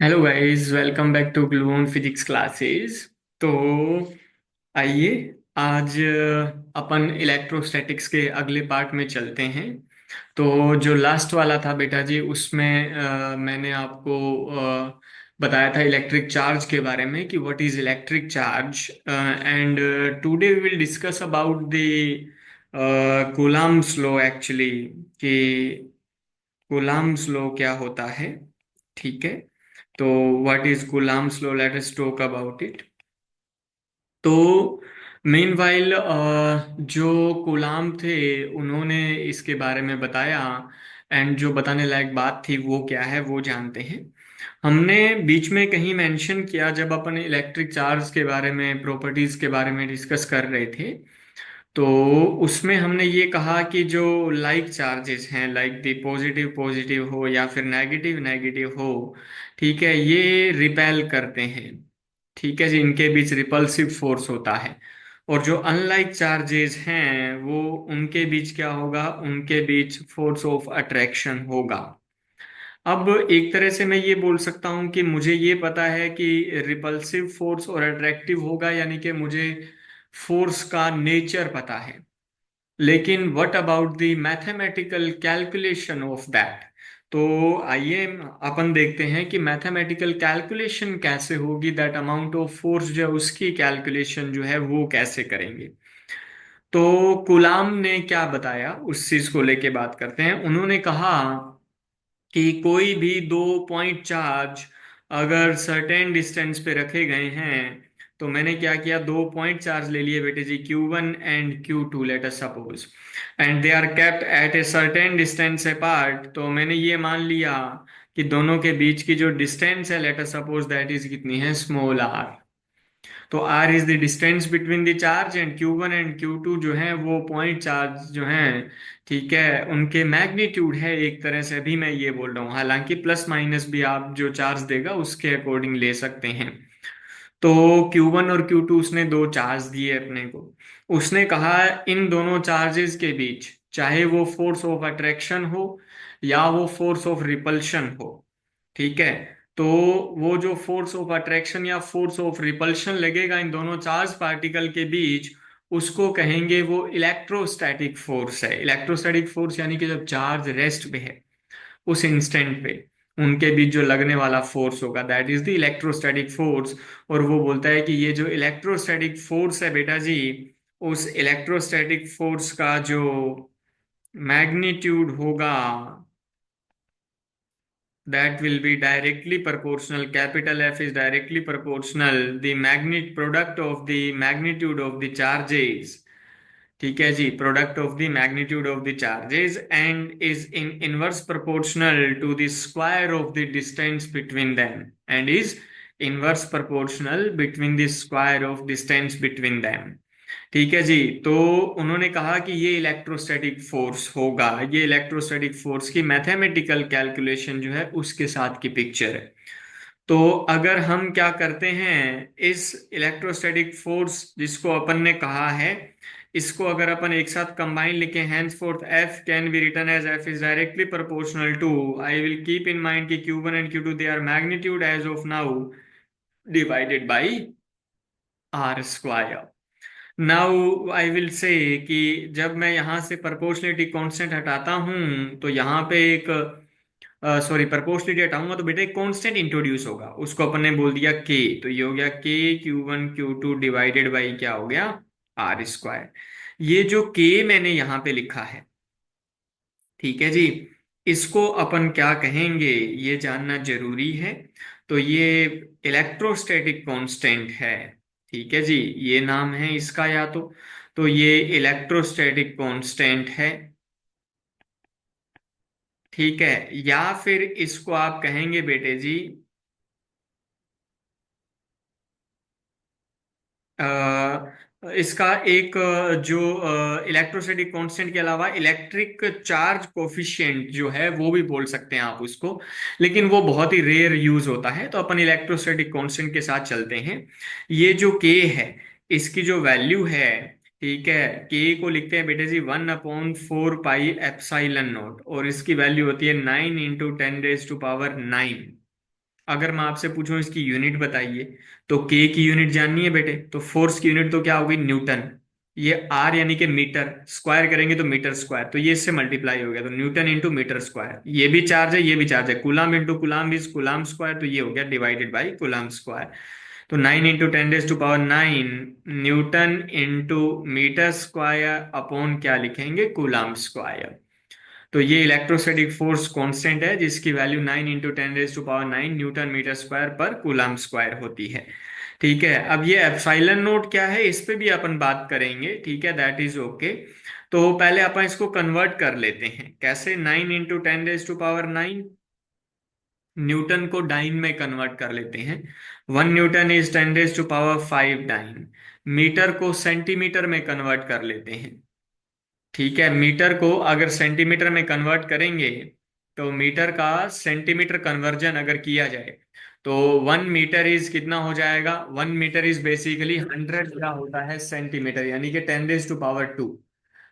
Hello guys, welcome back to Gluon physics classes. तो आइए, आज अपन इलेक्ट्रोस्टैटिक्स के अगले पार्ट में चलते हैं। तो जो लास्ट वाला था बेटा जी, उसमें मैंने आपको बताया था इलेक्ट्रिक चार्ज के बारे में कि what is electric charge. And today we will discuss about the Coulomb's law actually, कि कूलम्ब्स लॉ क्या होता है। ठीक है। तो what is Coulomb's law, let us talk about it. तो मीनवाइल जो कूलाम थे उन्होंने इसके बारे में बताया। एंड जो बताने लायक बात थी वो क्या है वो जानते हैं। हमने बीच में कहीं मेंशन किया जब अपन इलेक्ट्रिक चार्ज के बारे में, प्रॉपर्टीज के बारे में डिस्कस कर रहे थे। तो उसमें हमने ये कहा कि जो लाइक चार्जेस हैं, लाइक द पॉजिटिव पॉजिटिव हो या फिर नेगेटिव नेगेटिव हो, ठीक है, ये रिपेल करते हैं। ठीक है जी, इनके बीच रिपल्सिव फोर्स होता है। और जो अनलाइक चार्जेस हैं वो, उनके बीच क्या होगा, उनके बीच फोर्स ऑफ अट्रैक्शन होगा। अब एक तरह से मैं ये बोल सकता हूं कि मुझे ये पता है कि रिपल्सिव फोर्स और अट्रैक्टिव होगा, यानी कि मुझे फोर्स का नेचर पता है। लेकिन what about the mathematical calculation of that. तो आइए अपन देखते हैं कि मैथमेटिकल कैलकुलेशन कैसे होगी, दैट अमाउंट ऑफ फोर्स जो है उसकी कैलकुलेशन जो है वो कैसे करेंगे। तो कुलाम ने क्या बताया उस चीज को लेके बात करते हैं। उन्होंने कहा कि कोई भी दो पॉइंट चार्ज अगर सर्टेन डिस्टेंस पे रखे गए हैं, तो मैंने क्या किया, दो पॉइंट चार्ज ले लिए बेटे जी, Q1 and Q2 let us suppose, and they are kept at a certain distance apart. तो मैंने ये मान लिया कि दोनों के बीच की जो डिस्टेंस है, let us suppose that is कितनी है, स्मॉल आर। तो R is the distance between the charge, and Q1 and Q2 जो है वो पॉइंट चार्ज जो है। ठीक है, उनके मैग्नीट्यूड है एक तरह से, अभी मैं ये बोल रहा हूँ, हालांकि प्लस माइनस भी आप जो चार्ज देगा उसके अकॉर्डिंग ले सकते हैं। तो Q1 और Q2 उसने दो चार्ज दिए अपने को। उसने कहा इन दोनों चार्जेस के बीच, चाहे वो फोर्स ऑफ अट्रैक्शन हो या वो फोर्स ऑफ रिपल्शन हो, ठीक है, तो वो जो फोर्स ऑफ अट्रैक्शन या फोर्स ऑफ रिपल्शन लगेगा इन दोनों चार्ज पार्टिकल के बीच, उसको कहेंगे वो इलेक्ट्रोस्टैटिक फोर्स है। इलेक्ट्रोस्टैटिक फोर्स यानी कि जब चार्ज रेस्ट पे है उस इंस्टेंट पे उनके बीच जो लगने वाला फोर्स होगा, that is the electrostatic force. और वो बोलता है कि ये जो इलेक्ट्रोस्टैटिक फोर्स है बेटा जी, उस इलेक्ट्रोस्टैटिक फोर्स का जो मैग्नीट्यूड होगा, that will be directly proportional, capital F is directly proportional the magnet product of the magnitude of the charges। ठीक है जी, product of the magnitude of the charges, and is in inverse proportional to the square of the distance between them, and is inverse proportional between the square of distance between them. ठीक है जी। तो उन्होंने कहा कि ये electrostatic force होगा, ये electrostatic force की मैथमेटिकल कैलकुलेशन जो है उसके साथ की पिक्चर है। तो अगर हम क्या करते हैं, इस इलेक्ट्रोस्टैटिक फोर्स जिसको अपन ने कहा है, इसको अगर अपन एक साथ कंबाइन लिखें, henceforth F can be written as F is directly proportional to, I will keep in mind कि Q1 and Q2 they are magnitude as of now divided by are square. Now I will say कि जब मैं यहां से proportionality constant हटाता हूं, तो यहाँ पे एक, सॉरी, प्रोपोर्शनलिटी हटाऊंगा तो बेटा एक कांस्टेंट इंट्रोड्यूस होगा, उसको अपन ने बोल दिया के। तो ये हो गया के Q1 Q2 डिवाइडेड बाई क्या हो गया, आर स्क्वायर। ये जो के मैंने यहाँ पे लिखा है, ठीक है जी, इसको अपन क्या कहेंगे ये जानना जरूरी है। तो ये इलेक्ट्रोस्टैटिक कांस्टेंट है। ठीक है जी, ये नाम है इसका, या तो ये इलेक्ट्रोस्टैटिक कांस्टेंट है। ठीक है, या फिर इसको आप कहेंगे बेटे जी, इसका एक जो इलेक्ट्रोस्टैटिक कांस्टेंट के अलावा इलेक्ट्रिक चार्ज कोफिशिएंट जो है वो भी बोल सकते हैं आप उसको, लेकिन वो बहुत ही रेयर यूज होता है, तो अपन इलेक्ट्रोस्टैटिक कांस्टेंट के साथ चलते हैं। ये जो के है, इसकी जो वैल्यू है, ठीक है, के को लिखते हैं बेटे जी 1/4 पाई एप्साइलन नॉट, और इसकी वैल्यू होती है 9 × 10⁻⁹। अगर मैं आपसे पूछूं इसकी यूनिट बताइए, तो के की यूनिट जाननी है बेटे, तो फोर्स की यूनिट तो क्या होगी, न्यूटन। ये आर यानी कि मीटर, स्क्वायर करेंगे तो मीटर स्क्वायर, तो ये इससे मल्टीप्लाई हो गया, तो न्यूटन इंटू मीटर स्क्वायर। ये भी चार्ज है, ये भी चार्ज है, कुलाम इंटू कुलाम इज कुलाम स्क्वायर, तो ये हो गया डिवाइडेड बाई कुलाम स्क्वायर। तो 9 × 10⁻⁹ newton into metre square upon क्या लिखेंगे, कुलाम स्क्वायर। तो ये इलेक्ट्रोस्टैटिक फोर्स कांस्टेंट है जिसकी वैल्यू 9 × 10⁹ न्यूटन मीटर स्क्वायर पर कूलम स्क्वायर होती है। ठीक है, अब ये एप्सिलॉन नोट क्या है, इस पे भी अपन बात करेंगे, ठीक है, दैट इज ओके। तो पहले अपन इसको कन्वर्ट कर लेते हैं, कैसे, 9 × 10⁻⁹ न्यूटन को डाइन में कन्वर्ट कर लेते हैं। 1 न्यूटन इज 10⁻⁵ डाइन। मीटर को सेंटीमीटर में कन्वर्ट कर लेते हैं। ठीक है, मीटर को अगर सेंटीमीटर में कन्वर्ट करेंगे, तो मीटर का सेंटीमीटर कन्वर्जन अगर किया जाए, तो 1 मीटर इज कितना हो जाएगा, 1 मीटर इज बेसिकली 100 क्या होता है, सेंटीमीटर, यानी कि 10⁻²,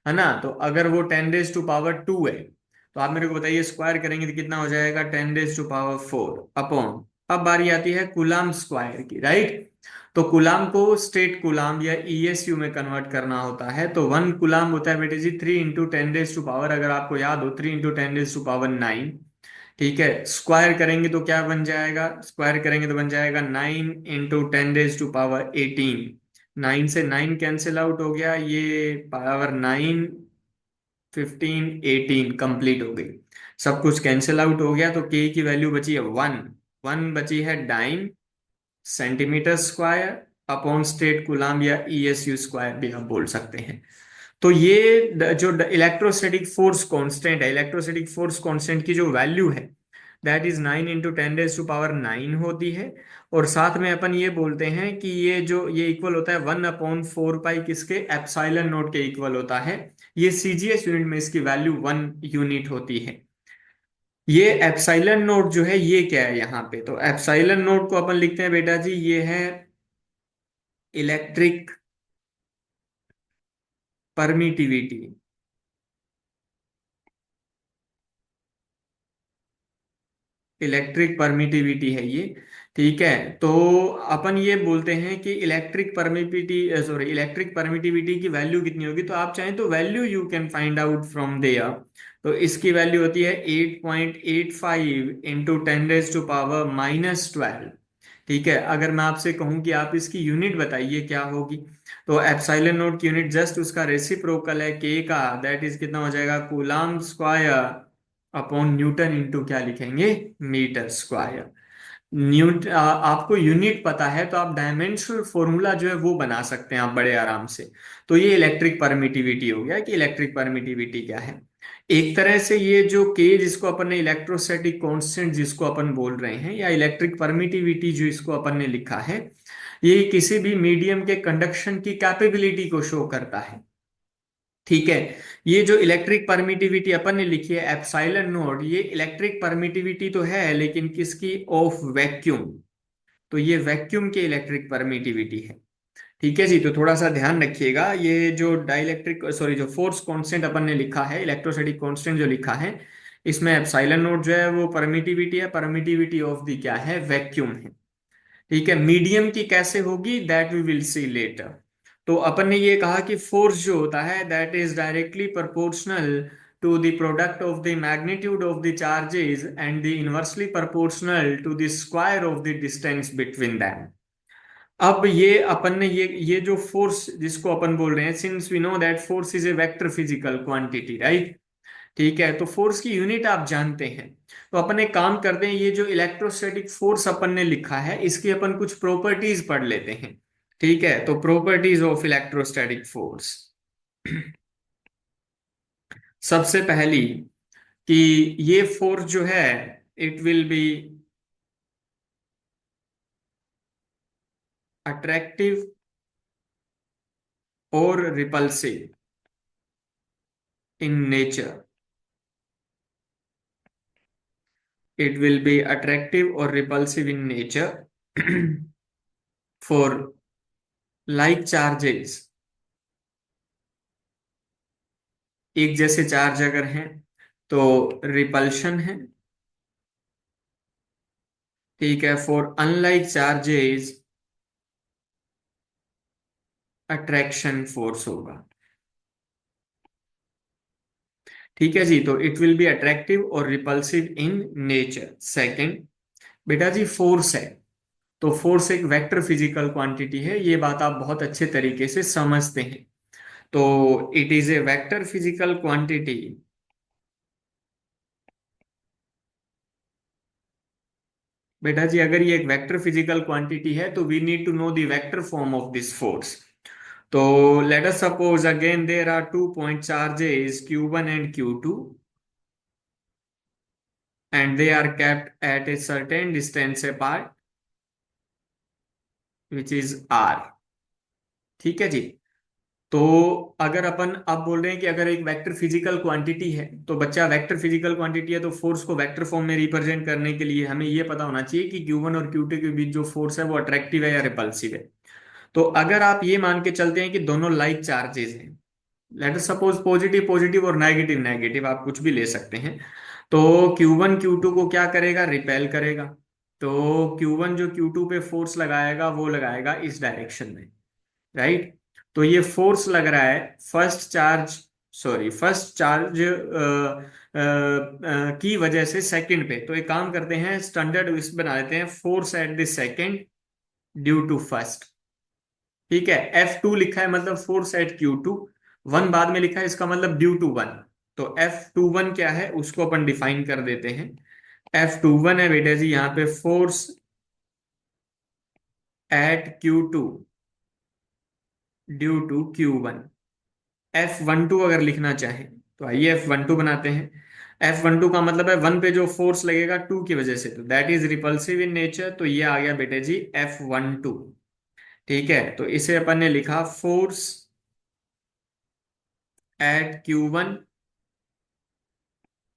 है ना। तो अगर वो 10⁻² है, तो आप मेरे को बताइए स्क्वायर करेंगे तो कितना हो जाएगा, 10⁻⁴ अपॉन, अब बारी आती है कुलाम स्क्वायर की, राइट। तो कुलाम को स्टेट कुलाम या ईएसयू में कन्वर्ट करना होता है, तो 1 कुलाम होता है बेटे जी 3 × 10⁻⁴, अगर आपको याद हो 3 × 10⁻⁹ ठीक है, स्क्वायर करेंगे तो क्या बन जाएगा, स्क्वायर करेंगे तो बन जाएगा 9 × 10⁻⁸। 9 से 9 कैंसिल आउट हो गया, ये पावर 9, 15, 18 कंप्लीट हो गई, सब कुछ कैंसिल आउट हो गया, तो के की वैल्यू बची है 1। 1 बची है dyne centimetre square upon state कुलाम या ईएसयू स्क्वायर भी आप बोल सकते हैं। तो ये जो इलेक्ट्रोस्टैटिक फोर्स कांस्टेंट है, इलेक्ट्रोस्टैटिक फोर्स कांस्टेंट की जो वैल्यू है, दैट इज 9 × 10⁻⁹ होती है। और साथ में अपन ये बोलते हैं कि ये इक्वल होता है 1/4 पाई किसके, एप्सिलॉन नोट के इक्वल होता है। ये सीजीएस यूनिट में इसकी वैल्यू 1 यूनिट होती है। ये एप्सिलॉन नोट जो है ये क्या है यहाँ पे, तो एप्सिलॉन नोट को अपन लिखते हैं बेटा जी, ये है इलेक्ट्रिक परमिटिविटी। इलेक्ट्रिक परमिटिविटी है ये, ठीक है। तो अपन ये बोलते हैं कि electric permittivity, sorry, electric permittivity की वैल्यू कितनी होगी, तो आप चाहें तो value you can find out from there. तो इसकी वैल्यू होती है 8.85 × 10⁻⁻12। ठीक है, अगर मैं आपसे कहूं कि आप इसकी यूनिट बताइए क्या होगी, तो एप्सिलॉन नोट की यूनिट जस्ट उसका रेसिप्रोकल है के का, दैट इज कितना हो जाएगा, coulomb square upon Newton into क्या लिखेंगे, मीटर स्क्वायर। आपको यूनिट पता है तो आप डायमेंशनल फॉर्मूला जो है वो बना सकते हैं आप बड़े आराम से। तो ये इलेक्ट्रिक परमिटिविटी हो गया कि इलेक्ट्रिक परमिटिविटी क्या है। एक तरह से ये जो के जिसको अपन ने इलेक्ट्रोस्टैटिक कांस्टेंट जिसको अपन बोल रहे हैं, या इलेक्ट्रिक परमिटिविटी जो इसको अपन ने लिखा है, ये किसी भी मीडियम के कंडक्शन की कैपेबिलिटी को शो करता है। ठीक है, ये जो इलेक्ट्रिक परमिटिविटी अपन ने लिखी है एप्सिलॉन नोट, ये इलेक्ट्रिक परमिटिविटी तो है लेकिन किसकी, ऑफ वैक्यूम। तो ये वैक्यूम की इलेक्ट्रिक परमिटिविटी है। ठीक है जी, तो थोड़ा सा ध्यान रखिएगा, ये जो डाइलेक्ट्रिक, सॉरी, जो फोर्स कांस्टेंट अपन ने लिखा है, इलेक्ट्रोस्टैटिक कांस्टेंट जो लिखा है, इसमें एप्सिलॉन नोट जो है वो परमिटिविटी है, परमिटिविटी ऑफ द क्या है, वैक्यूम है। ठीक है, मीडियम की कैसे होगी, that we will see later. तो अपन ने ये कहा कि फोर्स जो होता है that is directly proportional to the product of the magnitude of the charges and the inversely proportional to the square of the distance between them. अब ये अपन ने ये जो फोर्स जिसको अपन बोल रहे हैं, since we know that force is a vector physical quantity, right. ठीक है, तो फोर्स की यूनिट आप जानते हैं। तो अपन एक काम करते हैं, ये जो इलेक्ट्रोस्टैटिक फोर्स अपन ने लिखा है इसकी अपन कुछ प्रॉपर्टीज पढ़ लेते हैं। ठीक है, तो प्रॉपर्टीज ऑफ इलेक्ट्रोस्टैटिक फोर्स। सबसे पहली कि ये फोर्स जो है इट विल बी अट्रैक्टिव और repulsive in nature. it will be attractive or repulsive in nature for like charges। एक जैसे चार्ज अगर हैं तो रिपल्शन है, ठीक है, for unlike charges attraction force होगा। ठीक है जी, तो इट विल बी अट्रैक्टिव और रिपल्सिव इन नेचर। सेकंड, बेटा जी फोर्स है, तो फोर्स एक वेक्टर फिजिकल क्वांटिटी है, ये बात आप बहुत अच्छे तरीके से समझते हैं। तो it is a vector physical quantity. बेटा जी अगर ये एक वेक्टर फिजिकल क्वांटिटी है तो we need to know the vector form of this force. तो let us suppose again there are 2 point charges Q1 and Q2 and they are kept at a certain distance apart which is r। ठीक है जी। तो अगर अपन अब बोल रहे हैं कि अगर एक वेक्टर फिजिकल क्वांटिटी है, तो बच्चा वेक्टर फिजिकल क्वांटिटी है तो फोर्स को वेक्टर फॉर्म में रिप्रेजेंट करने के लिए हमें ये पता होना चाहिए कि Q1 और Q2 के बीच जो फोर्स है वो अट्रैक्टिव है या रिपल्सिव है। तो अगर आप ये मान के चलते हैं कि दोनों लाइक चार्जेस हैं, late us suppose positive positive और नेगेटिव नेगेटिव, आप कुछ भी ले सकते हैं, तो Q1 Q2 को क्या करेगा, रिपेल करेगा। तो Q1 जो Q2 पे फोर्स लगाएगा वो लगाएगा इस डायरेक्शन में, राइट। तो ये फोर्स लग रहा है फर्स्ट चार्ज की वजह से सेकंड पे। तो एक काम करते हैं, स्टैंडर्ड इस बना लेते हैं, force at the second due to first. ठीक है, F2 लिखा है मतलब फोर्स एट Q2, वन बाद में लिखा है इसका मतलब ड्यू टू वन। तो F21 क्या है उसको अपन डिफाइन कर देते हैं। F21 है बेटा जी यहाँ पे force at Q2 due to Q1। F12 अगर लिखना चाहे तो आइए F12 बनाते हैं। F12 का मतलब है वन पे जो फोर्स लगेगा टू की वजह से, तो that is repulsive in nature, तो ये आ गया बेटे जी F12। ठीक है, तो इसे अपन ने लिखा force at Q1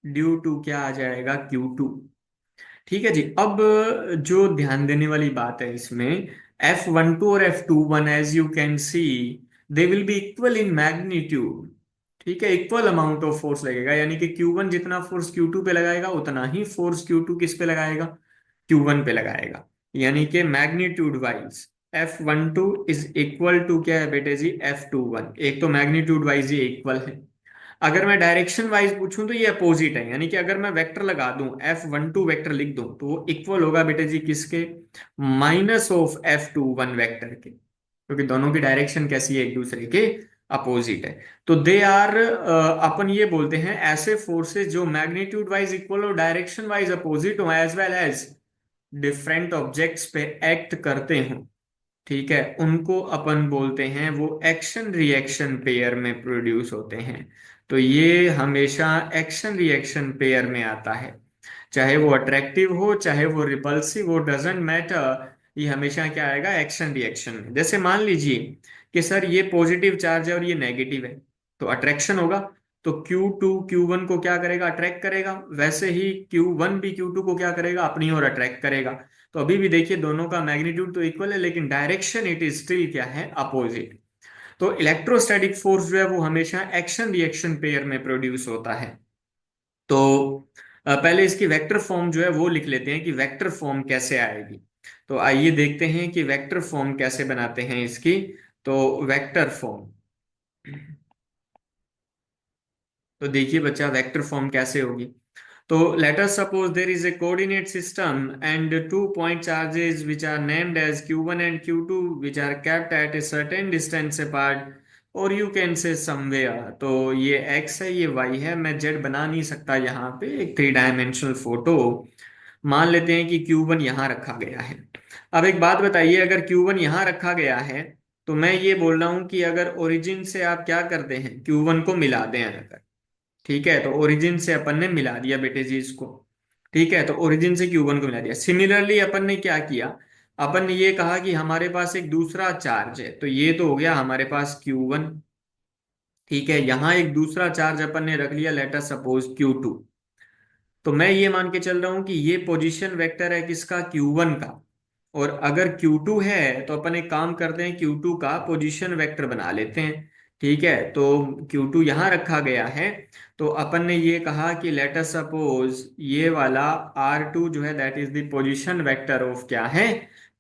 due to क्या आ जाएगा Q2। ठीक है जी। अब जो ध्यान देने वाली बात है इसमें, F12 और F21 as you can see they will be equal in magnitude. ठीक है, इक्वल अमाउंट ऑफ फोर्स लगेगा, यानी कि Q1 जितना फोर्स Q2 पे लगाएगा उतना ही फोर्स Q2 किस पे लगाएगा, Q1 पे लगाएगा। यानी कि magnitude wise F12 is equal to क्या है बेटे जी F21। एक तो मैग्नीट्यूड वाइज ये इक्वल है। अगर मैं डायरेक्शन वाइज पूछूं तो ये अपोजिट है, यानी कि अगर मैं वेक्टर लगा दूं F12 वेक्टर लिख दूं तो वो इक्वल होगा बेटे जी किसके, माइनस ऑफ F21 वेक्टर के, क्योंकि दोनों की डायरेक्शन कैसी है, एक दूसरे के अपोजिट है। तो दे आर अपन ये बोलते हैं ऐसे फोर्सेस जो मैग्नीट्यूड वाइज इक्वल और डायरेक्शन वाइज अपोजिट हो, as well as different objects पे एक्ट करते हो। ठीक है, उनको अपन बोलते हैं वो एक्शन रिएक्शन पेयर में प्रोड्यूस होते हैं। तो ये हमेशा एक्शन रिएक्शन पेयर में आता है, चाहे वो अट्रैक्टिव हो चाहे वो रिपल्सिव हो, डजेंट मैटर, ये हमेशा क्या आएगा, एक्शन रिएक्शन में। जैसे मान लीजिए कि सर ये पॉजिटिव चार्ज है और ये नेगेटिव है, तो अट्रैक्शन होगा। तो Q2 Q1 को क्या करेगा, अट्रैक्ट करेगा, वैसे ही Q1 भी Q2 को क्या करेगा, अपनी ओर अट्रैक्ट करेगा। तो अभी भी देखिए दोनों का मैग्नीट्यूड तो इक्वल है लेकिन डायरेक्शन इट इज स्टिल क्या है, अपोजिट। तो इलेक्ट्रोस्टैटिक फोर्स जो है वो हमेशा एक्शन रिएक्शन पेयर में प्रोड्यूस होता है। तो पहले इसकी वेक्टर फॉर्म जो है वो लिख लेते हैं कि वेक्टर फॉर्म कैसे आएगी। तो आइए देखते हैं कि वेक्टर फॉर्म कैसे बनाते हैं इसकी। तो वेक्टर फॉर्म, तो देखिए बच्चा वेक्टर फॉर्म कैसे होगी। तो let us suppose there is a coordinate system and 2 point charges which are named as Q1 and Q2 which are kept at a certain distance apart, और you can say somewhere। तो ये x है ये y है, मैं z बना नहीं सकता यहाँ पे, एक 3 डायमेंशनल फोटो। मान लेते हैं कि Q1 यहाँ रखा गया है। अब एक बात बताइए, अगर Q1 यहाँ रखा गया है तो मैं ये बोल रहा हूँ कि अगर ओरिजिन से आप क्या करते हैं, Q1 को मिला दें अगर। ठीक है, तो ओरिजिन से अपन ने मिला दिया बेटे जी इसको। ठीक है, तो ओरिजिन से Q1 को मिला दिया। सिमिलरली अपन ने क्या किया, अपन ने ये कहा कि हमारे पास एक दूसरा चार्ज है, तो ये तो हो गया हमारे पास Q1। ठीक है, यहां एक दूसरा चार्ज अपन ने रख लिया, लेट अस सपोज Q2। तो मैं ये मान के चल रहा हूं कि ये पोजीशन वेक्टर है किसका, Q1 का। और अगर Q2 है तो अपन एक काम करते हैं, Q2 का पोजीशन वेक्टर बना लेते हैं। ठीक है, तो Q2 यहां रखा गया है, तो अपन ने ये कहा कि लेट अस सपोज ये वाला R2 जो है that is the position vector of क्या है,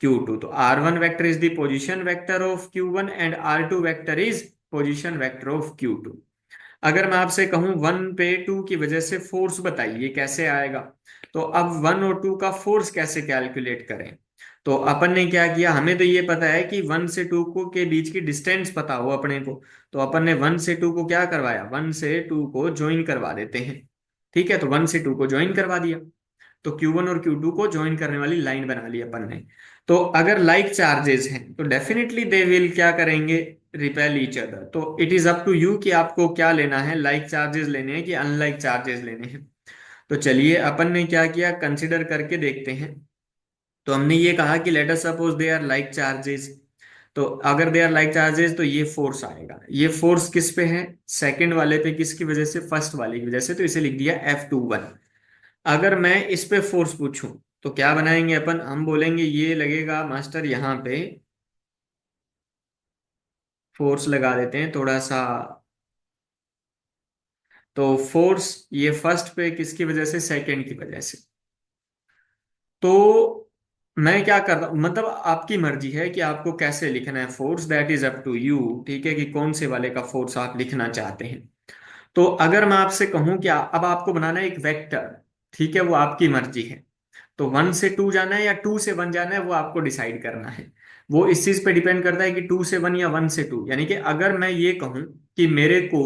Q2। तो R1 vector is the position vector of Q1 and R2 vector is position vector of Q2। अगर मैं आपसे कहूं 1 पे 2 की वजह से फोर्स बताइए कैसे आएगा, तो अब 1 और 2 का फोर्स कैसे कैलकुलेट करें। तो अपन ने क्या किया, हमें तो ये पता है कि 1 से 2 को के बीच की डिस्टेंस पता हो अपने को। तो अपन ने 1 से 2 को क्या करवाया, 1 से 2 को ज्वाइन करवा देते हैं। ठीक है, तो 1 से 2 को ज्वाइन करवा दिया, तो Q1 और Q2 को ज्वाइन करने वाली लाइन बना ली अपन ने। तो अगर लाइक चार्जेस हैं तो डेफिनेटली दे विल क्या करेंगे, रिपेल ईच अदर। तो it is up to you कि आपको क्या लेना है, लाइक चार्जेस लेने हैं कि अनलाइक चार्जेस लेने हैं। तो चलिए अपन ने क्या किया, कंसिडर करके देखते हैं। तो हमने ये कहा कि let us suppose they are like charges. तो अगर दे आर लाइक चार्जेस तो ये फोर्स आएगा, ये फोर्स किस पे है, सेकंड वाले पे, किसकी वजह से, फर्स्ट वाले की वजह से, तो इसे लिख दिया F21। अगर मैं इस पे फोर्स पूछूं तो क्या बनाएंगे अपन, हम बोलेंगे ये लगेगा मास्टर यहाँ पे, फोर्स लगा देते हैं थोड़ा सा। तो फोर्स ये फर्स्ट पे किसकी वजह से, सेकंड की वजह से। तो मैं क्या कर रहा हूं, मतलब आपकी मर्जी है कि आपको कैसे लिखना है force, that is up to you. ठीक है, कि कौन से वाले का फोर्स आप लिखना चाहते हैं। तो अगर मैं आपसे कहूं कि अब आपको बनाना है एक वेक्टर, ठीक है, वो आपकी मर्जी है। तो 1 से 2 जाना है या 2 से 1 जाना है, वो आपको डिसाइड करना है। वो इस चीज पे डिपेंड करता है कि 2 से 1 या 1 से 2। यानी कि अगर मैं ये कहूं कि मेरे को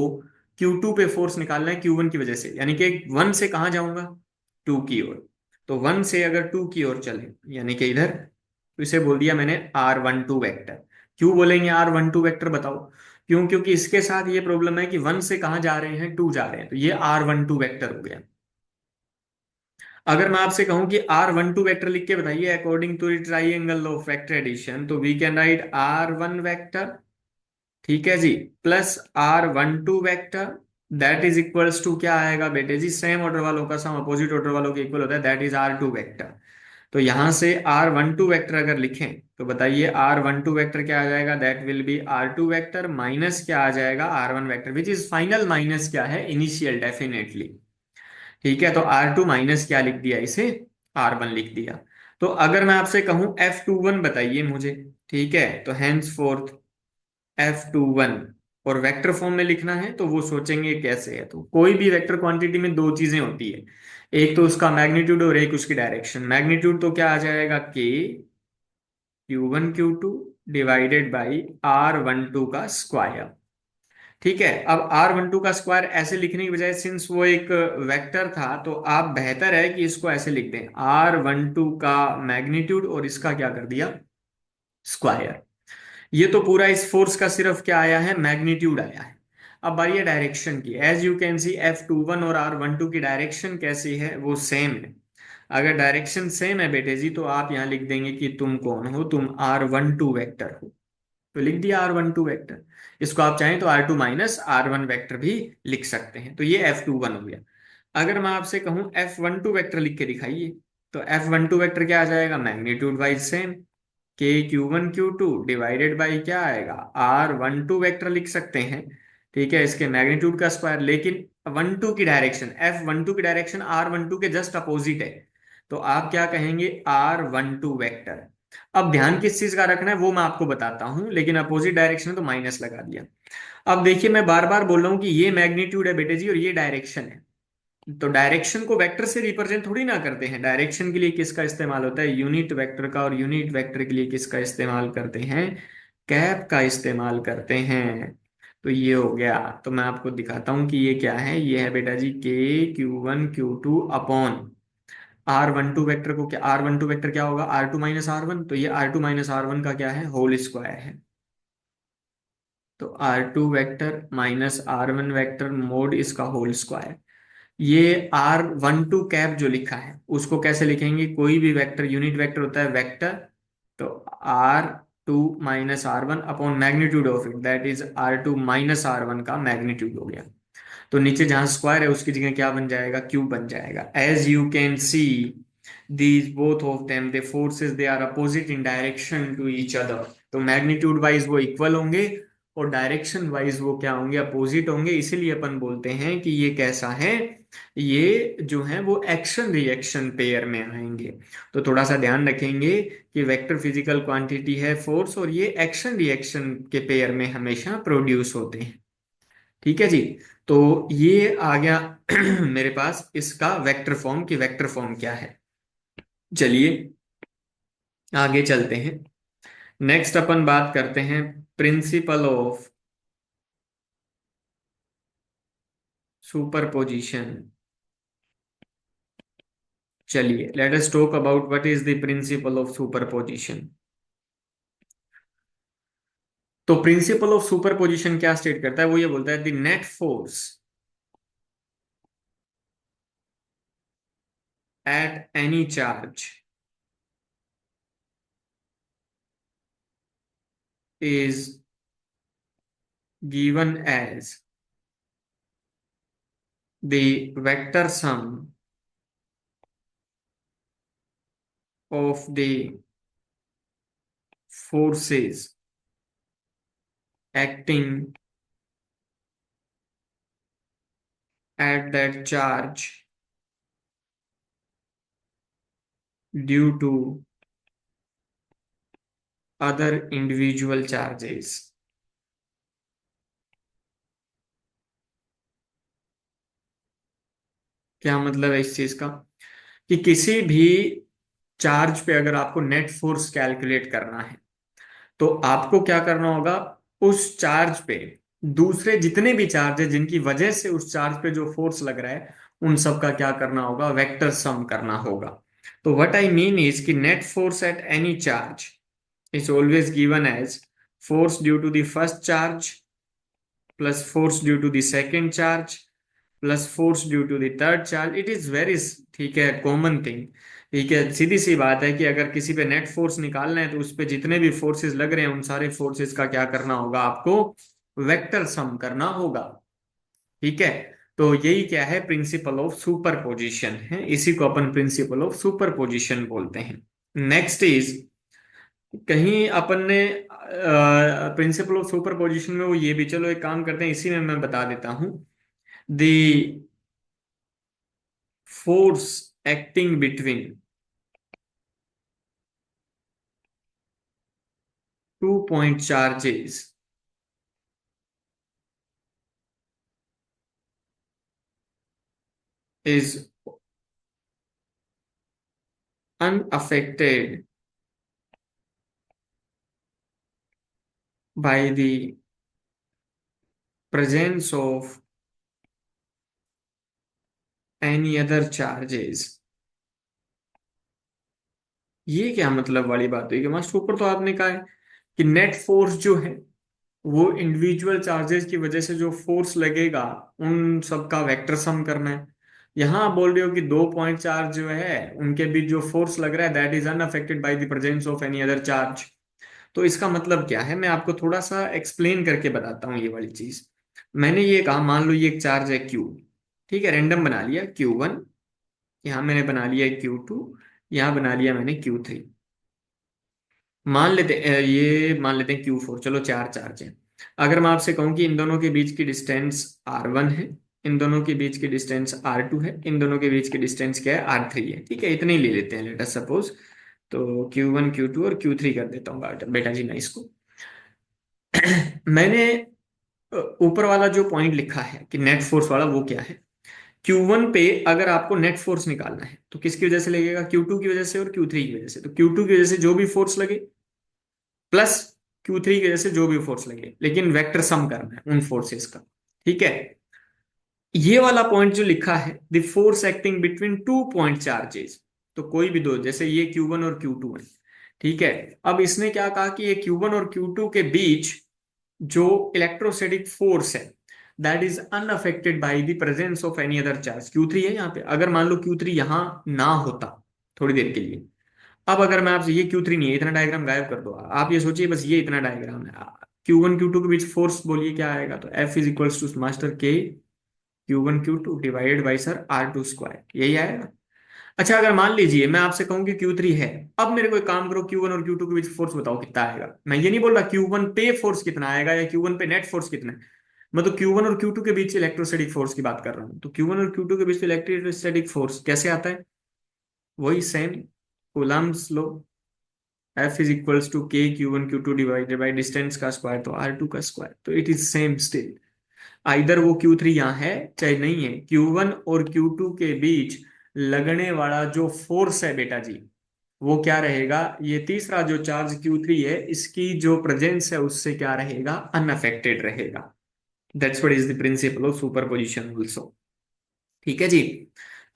Q2 पे फोर्स निकालना है Q1 की वजह से, यानी कि 1 से कहाँ जाऊंगा, 2 की ओर। तो 1 से अगर 2 की ओर चले यानी कि इधर, तो इसे बोल दिया मैंने R12 वेक्टर। क्यों बोलेंगे R12 वेक्टर, बताओ क्यों, क्योंकि इसके साथ ये प्रॉब्लम है कि 1 से कहाँ जा रहे हैं, 2 जा रहे हैं, तो ये R12 वेक्टर हो गया। अगर मैं आपसे कहूं कि R12 वेक्टर लिख के बताइए according to triangle of vector addition, तो we can write R1 vector, ठीक है जी, plus R12 vector, that is equals to क्या आएगा बेटे जी, सेम ऑर्डर वालों का सम अपोजिट ऑर्डर वालों के इक्वल होता है, दैट इज R2 वेक्टर। तो यहां से R12 वेक्टर अगर लिखें तो बताइए R12 वेक्टर क्या आ जाएगा, that will B R2 vector minus क्या आ जाएगा, R1 vector, which is final minus क्या है, इनिशियल, डेफिनेटली। ठीक है, तो R2 माइनस क्या लिख दिया इसे, R1 लिख दिया। तो अगर मैं आपसे कहूं F21 बताइए मुझे, ठीक है, तो हेंस फोर्थ F21, और वेक्टर फॉर्म में लिखना है तो वो सोचेंगे कैसे है। तो कोई भी वेक्टर क्वांटिटी में दो चीजें होती है, एक तो उसका मैग्नीट्यूड और एक उसकी डायरेक्शन। मैग्नीट्यूड तो क्या आ जाएगा, K Q1 Q2 divided by R12 का स्क्वायर। ठीक है, अब R12 का स्क्वायर ऐसे लिखने की बजाय, सिंस वो एक वेक्टर था, तो आप बेहतर है कि इसको ऐसे लिख दें, R12 का मैग्नीट्यूड और इसका क्या कर दिया, स्क्वायर। ये तो पूरा इस फोर्स का सिर्फ क्या आया है, मैग्नीट्यूड आया है। अब बारी है डायरेक्शन की। As you can C F21 और R12 की डायरेक्शन कैसी है, वो सेम है। अगर डायरेक्शन सेम है बेटे जी, तो आप यहां लिख देंगे कि तुम कौन हो, तुम R12 वेक्टर हो। तो लिख दिया R12 वेक्टर। इसको आप चाहें तो R2 माइनस R1 वेक्टर भी लिख सकते हैं। तो ये F21 हो गया। अगर मैं आपसे कहूं F12 वेक्टर लिख के दिखाइए, तो F12 वेक्टर क्या आ जाएगा, मैग्नीट्यूड वाइज सेम, के Q1 Q2 डिवाइडेड बाई क्या आएगा, R12 वेक्टर लिख सकते हैं। ठीक है, इसके मैग्नीट्यूड का स्क्वायर, लेकिन 12 की डायरेक्शन, F12 की डायरेक्शन R12 के जस्ट अपोजिट है, तो आप क्या कहेंगे, R12 वेक्टर। अब ध्यान किस चीज का रखना है वो मैं आपको बताता हूं, लेकिन अपोजिट डायरेक्शन है तो माइनस लगा दिया। अब देखिए मैं बार बार बोल रहा हूं कि ये मैग्नीट्यूड है बेटे जी और ये डायरेक्शन है। तो डायरेक्शन को वेक्टर से रिप्रेजेंट थोड़ी ना करते हैं। डायरेक्शन के लिए किसका इस्तेमाल होता है, यूनिट वेक्टर का, और यूनिट वेक्टर के लिए किसका इस्तेमाल करते हैं, कैप का इस्तेमाल करते हैं। तो ये हो गया। तो मैं आपको दिखाता हूं कि ये क्या है, ये है बेटा जी K Q1 Q2 upon R12 vector को, क्या R12 वेक्टर क्या होगा, R2 माइनस R1, तो ये R2 माइनस R1 का क्या है, होल स्क्वायर है। तो R2 vector minus R1 vector mode इसका होल स्क्वायर। ये R12 कैप जो लिखा है उसको कैसे लिखेंगे, कोई भी वेक्टर यूनिट वेक्टर होता है वेक्टर, तो R2 minus R1 upon magnitude of it, that is R2 minus R1 का मैग्नीट्यूड हो गया। तो नीचे जहां स्क्वायर है उसकी जगह क्या बन जाएगा, क्यूब बन जाएगा। As you can see these both of them the forces they are opposite in direction to each other. तो मैग्नीट्यूड वाइज वो इक्वल होंगे, और डायरेक्शन वाइज वो क्या होंगे, अपोजिट होंगे, इसीलिए अपन बोलते हैं कि ये कैसा है, ये जो है वो एक्शन रिएक्शन पेयर में आएंगे। तो थोड़ा सा ध्यान रखेंगे कि वेक्टर फिजिकल क्वांटिटी है फोर्स, और ये एक्शन रिएक्शन के पेयर में हमेशा प्रोड्यूस होते हैं। ठीक है जी। तो ये आ गया मेरे पास इसका वेक्टर फॉर्म, की वेक्टर फॉर्म क्या है। चलिए आगे चलते हैं। नेक्स्ट अपन बात करते हैं प्रिंसिपल ऑफ सुपरपोजिशन। चलिए late us talk about what is the principle of superposition. तो प्रिंसिपल ऑफ सुपरपोजिशन क्या स्टेट करता है, वो ये बोलता है the net force at any charge is given as the vector sum of the forces acting at that charge due to other individual charges। क्या मतलब है इस चीज का, कि किसी भी चार्ज पे अगर आपको नेट फोर्स कैलकुलेट करना है, तो आपको क्या करना होगा, उस चार्ज पे दूसरे जितने भी चार्ज है जिनकी वजह से उस चार्ज पे जो फोर्स लग रहा है, उन सब का क्या करना होगा, वेक्टर सम करना होगा। तो व्हाट आई मीन इज कि net force at any charge is always given as force due to the first charge plus force due to the second charge plus force due to the third charge. It is very, ठीक है, common thing. ठीक है, सीधी सी बात है कि अगर किसी पे नेट फोर्स निकालना है तो उस पे जितने भी फोर्सेस लग रहे हैं उन सारे फोर्सेस का क्या करना होगा, आपको वेक्टर सम करना होगा। ठीक है, तो यही क्या है, प्रिंसिपल ऑफ सुपरपोजिशन है, इसी को अपन प्रिंसिपल ऑफ सुपरपोजिशन बोलते हैं। नेक्स्ट इज, कहीं अपन ने प्रिंसिपल ऑफ सुपरपोजिशन में वो ये भी, चलो एक काम करते हैं इसी में मैं बता देता हूं। The force acting between two point charges is unaffected by the presence of any other charges। ये क्या मतलब वाली बात हुई कि मास्टर, ऊपर तो आपने कहा है कि नेट फोर्स जो है वो इंडिविजुअल चार्जेस की वजह से जो फोर्स लगेगा उन सबका वेक्टर सम करना है। यहाँ आप बोल रहे हो कि 2 पॉइंट चार्ज जो है उनके बीच जो फोर्स लग रहा है that is unaffected by the presence of any other charge. तो इसका मतलब क्या है, मैं आपको थोड़ा सा एक्सप्लेन करके बताता हूँ ये वाली चीज। मैंने ये कहा, मान लो ये एक चार्ज है क्यू, ठीक है, रैंडम बना लिया Q1, यहाँ मैंने बना लिया Q2, यहाँ बना लिया मैंने Q3। मान लेते ये मान लेते हैं Q4, चलो चार चार्ज हैं। अगर मैं आपसे कहूँ कि इन दोनों के बीच की डिस्टेंस R1 है, इन दोनों के बीच की डिस्टेंस R2 है, इन दोनों के बीच की डिस्टेंस क्या है, R3 है। ठीक है, इतने ही ले लेते हैं लेट अस सपोज। तो Q1 Q2 और Q3 कर देता हूँ बेटा जी मैं इसको। मैंने ऊपर वाला जो पॉइंट लिखा है कि नेट फोर्स वाला, वो क्या है, Q1 पे अगर आपको नेट फोर्स निकालना है तो किसकी वजह से लगेगा, Q2 की वजह से और Q3 की वजह से। तो Q2 की वजह से जो भी फोर्स लगे प्लस Q3 की वजह से जो भी फोर्स लगे, लेकिन वेक्टर सम करना है उन फोर्सेस का। ठीक है, ये वाला पॉइंट जो लिखा है the force acting between two point charges, तो कोई भी दो, जैसे ये Q1 और Q2 है। ठीक है, अब इसने क्या कहा कि ये Q1 और Q2 के बीच जो इलेक्ट्रोस्टैटिक फोर्स है that is unaffected by the presence of any other charge. Q3 है यहाँ पे, अगर मान लो Q3 यहाँ ना होता थोड़ी देर के लिए, अब अगर मैं आपसे, ये Q3 नहीं है, इतना डायग्राम गायब कर दो, आप ये सोचिए बस ये इतना डायग्राम है। Q1 Q2 के बीच फोर्स बोलिए क्या आएगा, तो F is equals to master K Q1 Q2 divided by sir R2 square, यही आएगा। अच्छा, अगर मान लीजिए मैं आपसे कहूं कि Q3 है, अब मेरे को एक काम करो, Q1 और Q2 के बीच फोर्स बताओ कितना आएगा। मैं ये नहीं बोल रहा Q1 पे फोर्स कितना आएगा या Q1 पे नेट फोर्स कितना है, मैं तो Q1 और Q2 के बीच इलेक्ट्रोस्टैटिक फोर्स की बात कर रहा हूँ। तो Q1 और Q2 के बीच इलेक्ट्रोस्टैटिक फोर्स कैसे आता है, वही same Coulomb's law, F is equals to K Q1 Q2 divided by distance का स्क्वायर तो R2 का स्क्वायर, तो it is same still. Either वो Q3 यहाँ है चाहे नहीं है, Q1 और Q2 के बीच लगने वाला जो फोर्स है बेटा जी, वो क्या रहेगा, ये तीसरा जो चार्ज Q3 है इसकी जो प्रेजेंस है उससे क्या रहेगा, अनअफेक्टेड रहेगा। That's what is the principle of superposition also. ठीक है जी।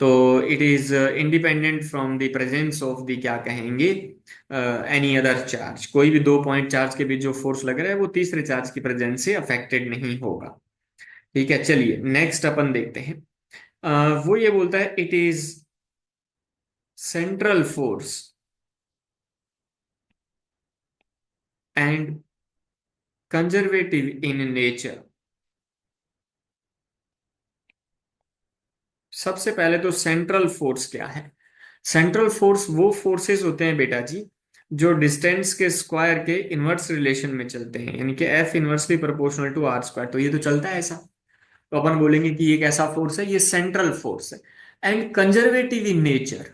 तो it is independent from the presence of the क्या कहेंगे, एनी अदर चार्ज। कोई भी दो पॉइंट चार्ज के बीच जो फोर्स लग रहा है वो तीसरे चार्ज की प्रेजेंस से अफेक्टेड नहीं होगा। ठीक है, चलिए नेक्स्ट अपन देखते हैं। वो ये बोलता है it is central force and conservative in nature. सबसे पहले तो सेंट्रल फोर्स क्या है। सेंट्रल फोर्स वो फोर्सेस होते हैं बेटा जी जो डिस्टेंस के स्क्वायर के इनवर्स रिलेशन में चलते हैं, यानी कि F inversely proportional to R square. तो ये तो चलता है ऐसा, तो अपन बोलेंगे कि ये कैसा फोर्स है, ये सेंट्रल फोर्स है। And conservative in nature.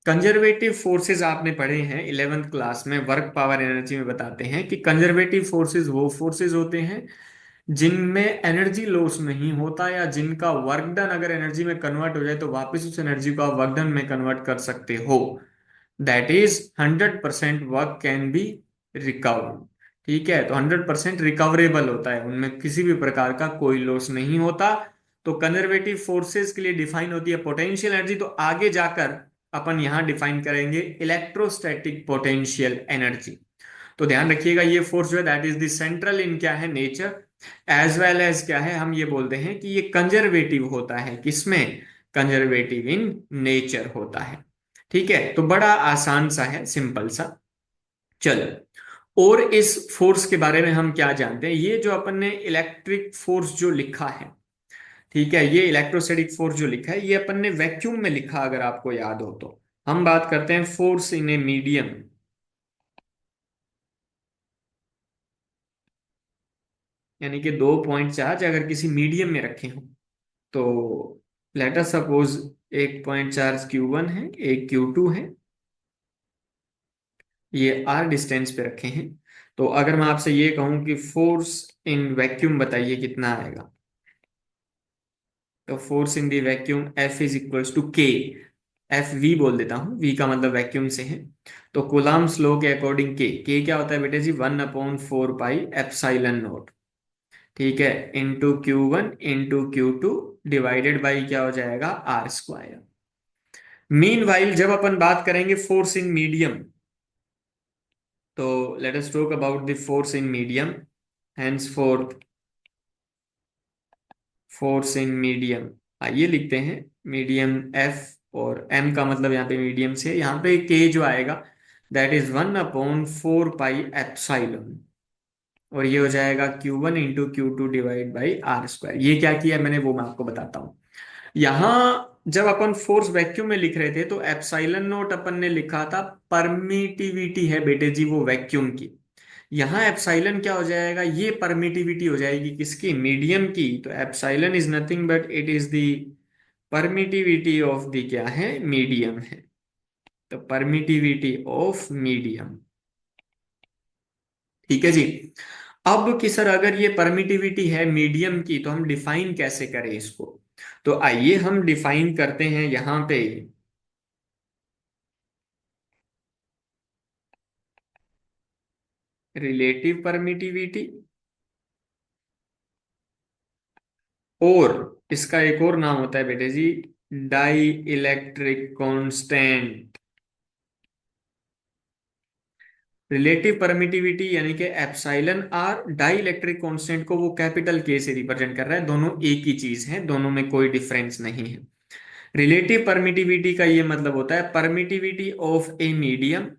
Conservative forces आपने पढ़े हैं 11th क्लास में, वर्क पावर एनर्जी में बताते हैं कि कंजर्वेटिव फोर्सेस वो फोर्सेस होते हैं जिनमें एनर्जी लॉस नहीं होता, या जिनका वर्क डन अगर एनर्जी में कन्वर्ट हो जाए तो वापस उस एनर्जी को आप वर्क डन में कन्वर्ट कर सकते हो। That is 100% work can be recover. ठीक है, तो 100% रिकवरेबल होता है, उनमें किसी भी प्रकार का कोई लॉस नहीं होता। तो कंजर्वेटिव फोर्सेस के लिए डिफाइन होती है पोटेंशियल एनर्जी, तो आगे जाकर अपन यहां डिफाइन करेंगे इलेक्ट्रोस्टैटिक पोटेंशियल एनर्जी। तो ध्यान रखिएगा ये फोर्स जो है दैट इज द सेंट्रल इन क्या है, नेचर, एज वेल एज क्या है, हम ये बोलते हैं कि ये कंजर्वेटिव होता है, किसमें, कंजर्वेटिव इन नेचर होता है। ठीक है, तो बड़ा आसान सा है, सिंपल सा। चलो, और इस फोर्स के बारे में हम क्या जानते हैं, ये जो अपन ने इलेक्ट्रिक फोर्स जो लिखा है, ठीक है, ये इलेक्ट्रोस्टैटिक फोर्स जो लिखा है ये अपन ने वैक्यूम में लिखा, अगर आपको याद हो तो। हम बात करते हैं फोर्स इन ए मीडियम, यानी कि दो पॉइंट चार्ज अगर किसी मीडियम में रखे हो, तो लेट अस सपोज एक पॉइंट चार्ज Q1 है, एक Q2 है, ये R डिस्टेंस पे रखे हैं। तो अगर मैं आपसे ये कहूं कि फोर्स इन वैक्यूम बताइए कितना आएगा, तो force in the vacuum F is equals to K, F V बोल देता हूँ, वी का मतलब वैक्यूम से है। तो कूलम्ब्स लॉ के अकॉर्डिंग के क्या होता है बेटे जी, 1/4 पाई एप्सिलॉन नॉट। ठीक है, into Q1 into Q2 divided by क्या हो जाएगा, आर स्क्वायर। मीन वाइल जब अपन बात करेंगे फोर्स इन मीडियम, तो let us talk about the force in medium. Henceforth force in medium, आइए लिखते हैं मीडियम एफ, और एम का मतलब यहाँ पे मीडियम से, यहाँ पे के जो आएगा दैट इज 1/4 पाई एप्सिलॉन, और ये हो जाएगा Q1 into Q2 divide by are square. ये क्या किया मैंने वो मैं आपको बताता हूँ। यहां जब अपन फोर्स वैक्यूम में लिख रहे थे तो एप्सिलॉन नोट अपन ने लिखा था, परमिटिविटी है बेटे जी वो वैक्यूम की। यहां एप्सिलॉन क्या हो जाएगा, ये परमिटिविटी हो जाएगी किसकी, मीडियम की। तो epsilon is nothing but it is the permittivity of the क्या है, मीडियम है। तो परमिटिविटी ऑफ मीडियम। ठीक है जी। अब कि सर अगर ये परमिटिविटी है मीडियम की तो हम डिफाइन कैसे करें इसको, तो आइए हम डिफाइन करते हैं यहां पे रिलेटिव परमिटिविटी, और इसका एक और नाम होता है बेटे जी, dielectric constant. Relative permittivity यानी कि epsilon R, dielectric constant को वो कैपिटल के से रिप्रेजेंट कर रहा है, दोनों एक ही चीज है, दोनों में कोई डिफरेंस नहीं है। रिलेटिव परमिटिविटी का ये मतलब होता है permittivity of a medium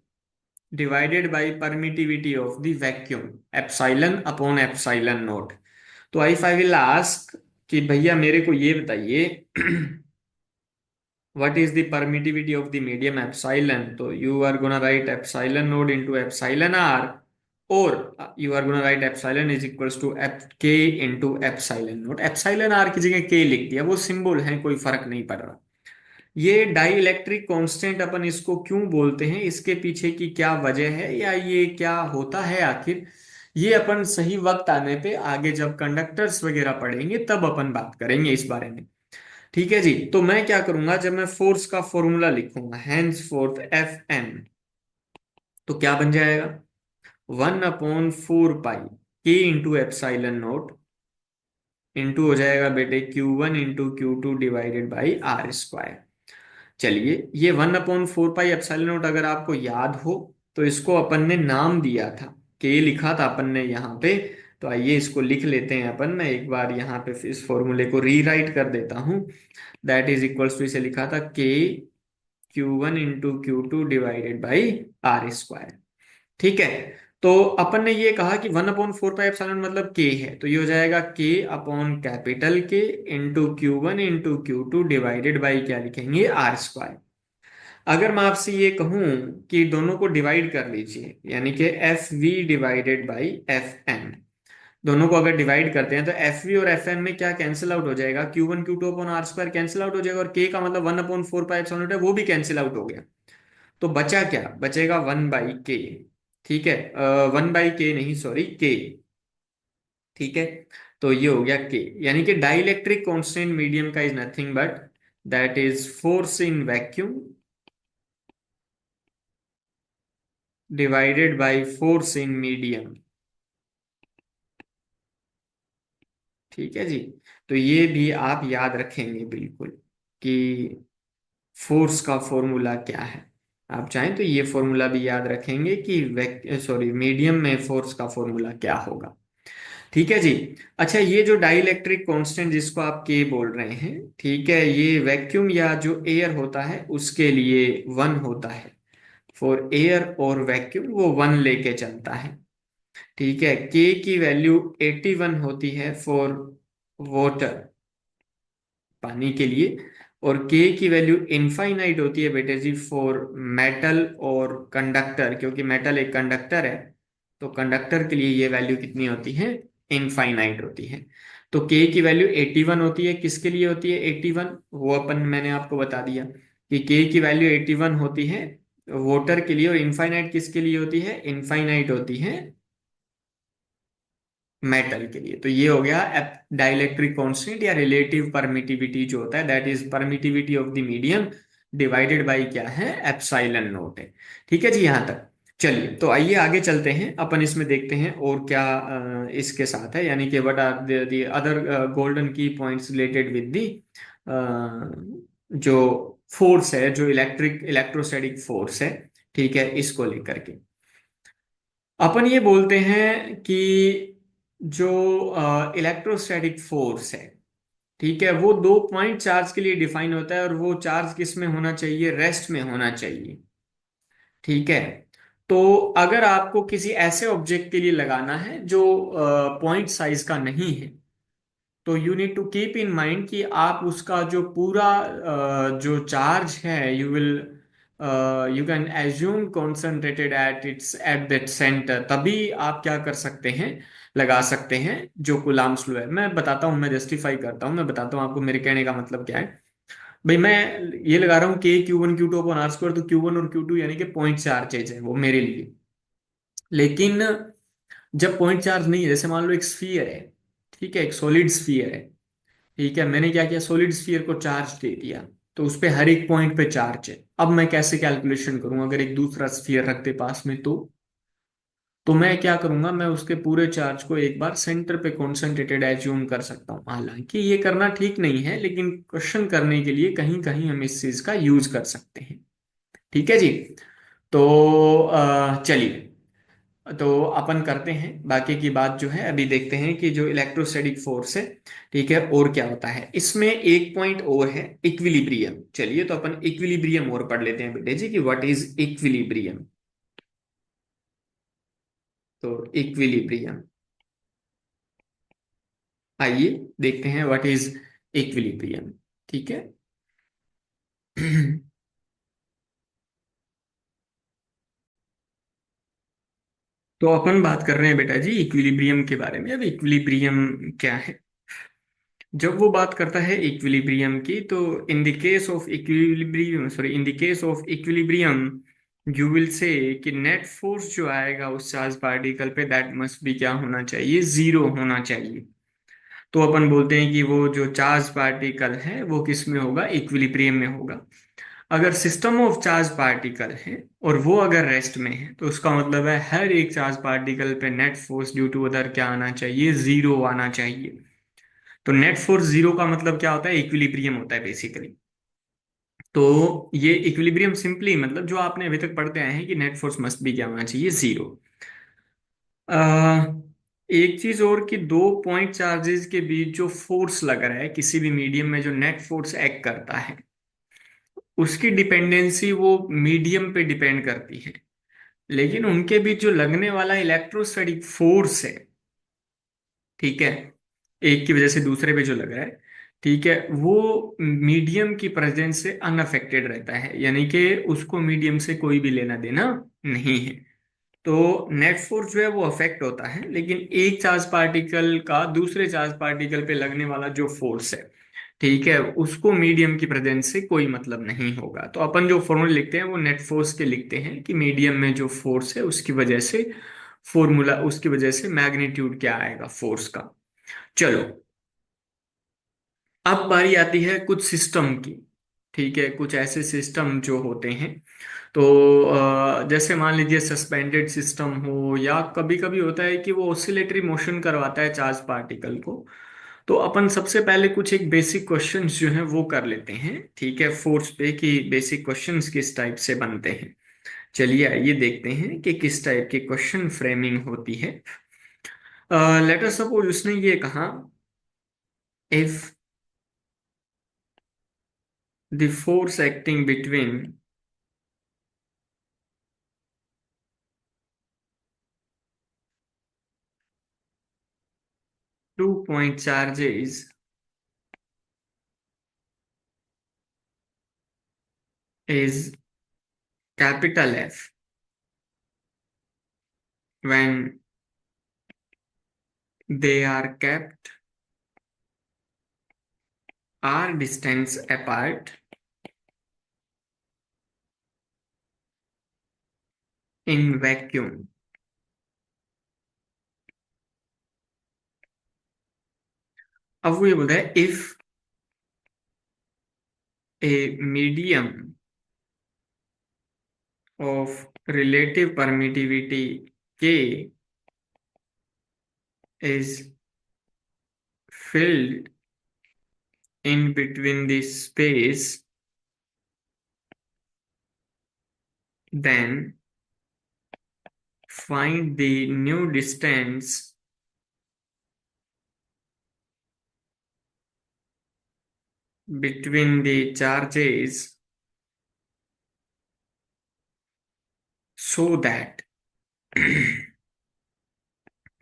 divided by permittivity of the vacuum, epsilon upon epsilon not. तो आई विल आस्क कि भैया मेरे को ये बताइए what is the permittivity of the medium epsilon, तो you are gonna write epsilon naught into epsilon R, और you are gonna write epsilon is equals to F K into epsilon naught. Epsilon R की जगह के लिख दिया, वो symbol है, कोई फर्क नहीं पड़ रहा। ये डाई इलेक्ट्रिक कांस्टेंट अपन इसको क्यों बोलते हैं, इसके पीछे की क्या वजह है, या ये क्या होता है आखिर, ये अपन सही वक्त आने पे आगे जब कंडक्टर्स वगैरह पढ़ेंगे तब अपन बात करेंगे इस बारे में। ठीक है जी। तो मैं क्या करूंगा, जब मैं फोर्स का फॉर्मूला लिखूंगा हैंस फोर्थ एफ एन, तो क्या बन जाएगा, 1/4 पाई के इंटू एप्साइलन नोट इंटू हो जाएगा बेटे Q1 into Q2 divided by are square. चलिए, ये 1/4 पाई एप्सिलॉन नोट अगर आपको याद हो, तो इसको अपन ने नाम दिया था, के लिखा था अपन ने यहाँ पे। तो आइए इसको लिख लेते हैं अपन, मैं एक बार यहाँ पे इस फॉर्मूले को रीराइट कर देता हूँ। दैट इज इक्वल्स टू, इसे लिखा था K Q1 into Q2 divided by are square. ठीक है। तो अपन ने ये कहा कि 1/4 पाई एप्सिलॉन मतलब के है, तो ये हो जाएगा के अपॉन कैपिटल के into Q1 into Q2 divided by क्या लिखेंगे, आर स्क्वायर। अगर मैं आपसे ये कहूं कि दोनों को डिवाइड कर लीजिए, यानी कि F V divided by F N, दोनों को अगर डिवाइड करते हैं तो एफ वी और एफ एन में क्या कैंसिल आउट हो जाएगा, Q1 Q2 upon are square cancel out हो जाएगा, और के का मतलब 1/4 पाई एप्सिलॉन है वो भी कैंसिल आउट हो गया। तो बचा क्या, बचेगा 1/k। ठीक है, 1/k नहीं, सॉरी, के। ठीक है, तो ये हो गया के, यानी कि डाइलेक्ट्रिक कांस्टेंट मीडियम का is nothing but that is force in vacuum divided by force in medium. ठीक है जी। तो ये भी आप याद रखेंगे बिल्कुल कि फोर्स का फॉर्मूला क्या है। आप चाहें तो ये फॉर्मूला भी याद रखेंगे कि सॉरी, मीडियम में फोर्स का फॉर्मूला क्या होगा। ठीक है जी। अच्छा, ये जो डाइलेक्ट्रिक कांस्टेंट जिसको आप के बोल रहे हैं, ठीक है, ये वैक्यूम या जो एयर होता है उसके लिए 1 होता है। फॉर एयर और वैक्यूम वो 1 लेके चलता है। ठीक है, के की वैल्यू 81 होती है फॉर वाटर, पानी के लिए, और के की वैल्यू इनफाइनाइट होती है बेटे जी फॉर मेटल और कंडक्टर, क्योंकि मेटल एक कंडक्टर है, तो कंडक्टर के लिए ये वैल्यू कितनी होती है, इनफाइनाइट होती है। तो के की वैल्यू 81 होती है, किसके लिए होती है 81, वो अपन मैंने आपको बता दिया कि के की वैल्यू 81 होती है वाटर के लिए, और इनफाइनाइट किसके लिए होती है, इनफाइनाइट होती है मेटल के लिए। तो ये हो गया डाइलेक्ट्रिक कांस्टेंट या रिलेटिव परमिटिविटी जो होता है, that is permittivity of the medium divided by क्या है, एप्सिलॉन नोट है। ठीक है जी यहां तक। चलिए, तो आइए आगे चलते हैं, अपन इसमें देखते हैं और क्या इसके साथ है, यानी कि what are the other golden key points related with the जो फोर्स है, जो इलेक्ट्रोस्टैटिक फोर्स है। ठीक है, इसको लेकर के अपन ये बोलते हैं कि जो इलेक्ट्रोस्टैटिक फोर्स है, ठीक है, वो 2 पॉइंट चार्ज के लिए डिफाइन होता है, और वो चार्ज किस में होना चाहिए, रेस्ट में होना चाहिए। ठीक है। तो अगर आपको किसी ऐसे ऑब्जेक्ट के लिए लगाना है जो पॉइंट साइज का नहीं है, तो you need to keep in mind कि आप उसका जो पूरा जो चार्ज है, you can assume concentrated at its at that centre, तभी आप क्या कर सकते हैं, लगा सकते हैं जो कूलाम्ब्स लॉ है। मैं बताता हूँ, मैं जस्टिफाई करता हूँ, मैं बताता हूँ आपको मेरे कहने का मतलब क्या है। भाई मैं ये लगा रहा हूँ के Q1 Q2 upon are square, तो Q1 और Q2 यानी कि पॉइंट चार्जेज है वो मेरे लिए। लेकिन जब पॉइंट चार्ज नहीं है, जैसे मान लो एक स्फीयर है, ठीक है, एक सॉलिड स्फीयर है, ठीक है, मैंने क्या किया, सॉलिड स्फीयर को चार्ज दे दिया, तो उस पे हर एक पॉइंट पे चार्ज है। अब मैं कैसे कैलकुलेशन करूं, अगर एक दूसरा स्फीयर रखते पास में, तो मैं क्या करूंगा, मैं उसके पूरे चार्ज को एक बार सेंटर पे कॉन्सेंट्रेटेड एज्यूम कर सकता हूं। हालांकि ये करना ठीक नहीं है, लेकिन क्वेश्चन करने के लिए कहीं कहीं हम इस चीज का यूज कर सकते हैं। ठीक है जी। तो चलिए, तो अपन करते हैं बाकी की बात जो है, अभी देखते हैं कि जो इलेक्ट्रोस्टैटिक फोर्स है, ठीक है, और क्या होता है इसमें। एक पॉइंट और है, इक्विलिब्रियम। चलिए, तो अपन इक्विलिब्रियम और पढ़ लेते हैं बेटे जी कि व्हाट इज इक्विलिब्रियम। तो इक्विलिब्रियम, आइए देखते हैं व्हाट इज इक्विलिब्रियम। ठीक है, तो अपन बात कर रहे हैं बेटा जी इक्विलिब्रियम के बारे में। अब इक्विलिब्रियम क्या है? जब वो बात करता है इक्विलिब्रियम की, तो in the case of equilibrium, sorry, in the case of equilibrium you will say कि नेट फोर्स जो आएगा उस चार्ज पार्टिकल पे, दैट मस्ट बी क्या होना चाहिए? जीरो होना चाहिए। तो अपन बोलते हैं कि वो जो चार्ज पार्टिकल है वो किस में होगा? इक्विलिब्रियम में होगा। अगर सिस्टम ऑफ चार्ज पार्टिकल है और वो अगर रेस्ट में है, तो उसका मतलब है हर एक चार्ज पार्टिकल पे net force due to other क्या आना चाहिए? जीरो आना चाहिए। तो नेट फोर्स जीरो का मतलब क्या होता है? इक्विलिब्रियम होता है बेसिकली। तो ये इक्विलिब्रियम सिंपली मतलब जो आपने अभी तक पढ़ते आए हैं कि नेट फोर्स मस्ट भी क्या होना चाहिए? जीरो। एक चीज और कि दो पॉइंट चार्जेस के बीच जो फोर्स लग रहा है किसी भी मीडियम में, जो नेट फोर्स एक्ट करता है, उसकी डिपेंडेंसी वो मीडियम पे डिपेंड करती है। लेकिन उनके बीच जो लगने वाला इलेक्ट्रोस्टैटिक फोर्स है, ठीक है, एक की वजह से दूसरे पे जो लग रहा है, ठीक है, वो मीडियम की प्रेजेंस से अनअफेक्टेड रहता है, यानी कि उसको मीडियम से कोई भी लेना देना नहीं है। तो नेट फोर्स जो है वो अफेक्ट होता है, लेकिन एक चार्ज पार्टिकल का दूसरे चार्ज पार्टिकल पे लगने वाला जो फोर्स है, ठीक है, उसको मीडियम की प्रेजेंस से कोई मतलब नहीं होगा। तो अपन जो फॉर्मूला लिखते हैं वो नेट फोर्स के लिखते हैं कि मीडियम में जो फोर्स है उसकी वजह से फॉर्मूला, उसकी वजह से मैग्नीट्यूड क्या आएगा फोर्स का। चलो, अब बारी आती है कुछ सिस्टम की। ठीक है, कुछ ऐसे सिस्टम जो होते हैं, तो जैसे मान लीजिए सस्पेंडेड सिस्टम हो, या कभी कभी होता है कि वो ऑसिलेटरी मोशन करवाता है चार्ज पार्टिकल को। तो अपन सबसे पहले कुछ एक बेसिक क्वेश्चंस जो हैं वो कर लेते हैं, ठीक है, फोर्स पे, कि बेसिक क्वेश्चंस किस टाइप से बनते हैं। चलिए आइए देखते हैं कि किस टाइप की क्वेश्चन फ्रेमिंग होती है। लेट अस सपोज उसने ये कहा, if the force acting between two point charges is capital F when they are kept r distance apart in vacuum। अब वो ये बोलता है if a medium of relative permittivity K is filled in between the space, then find the new distance between the charges so that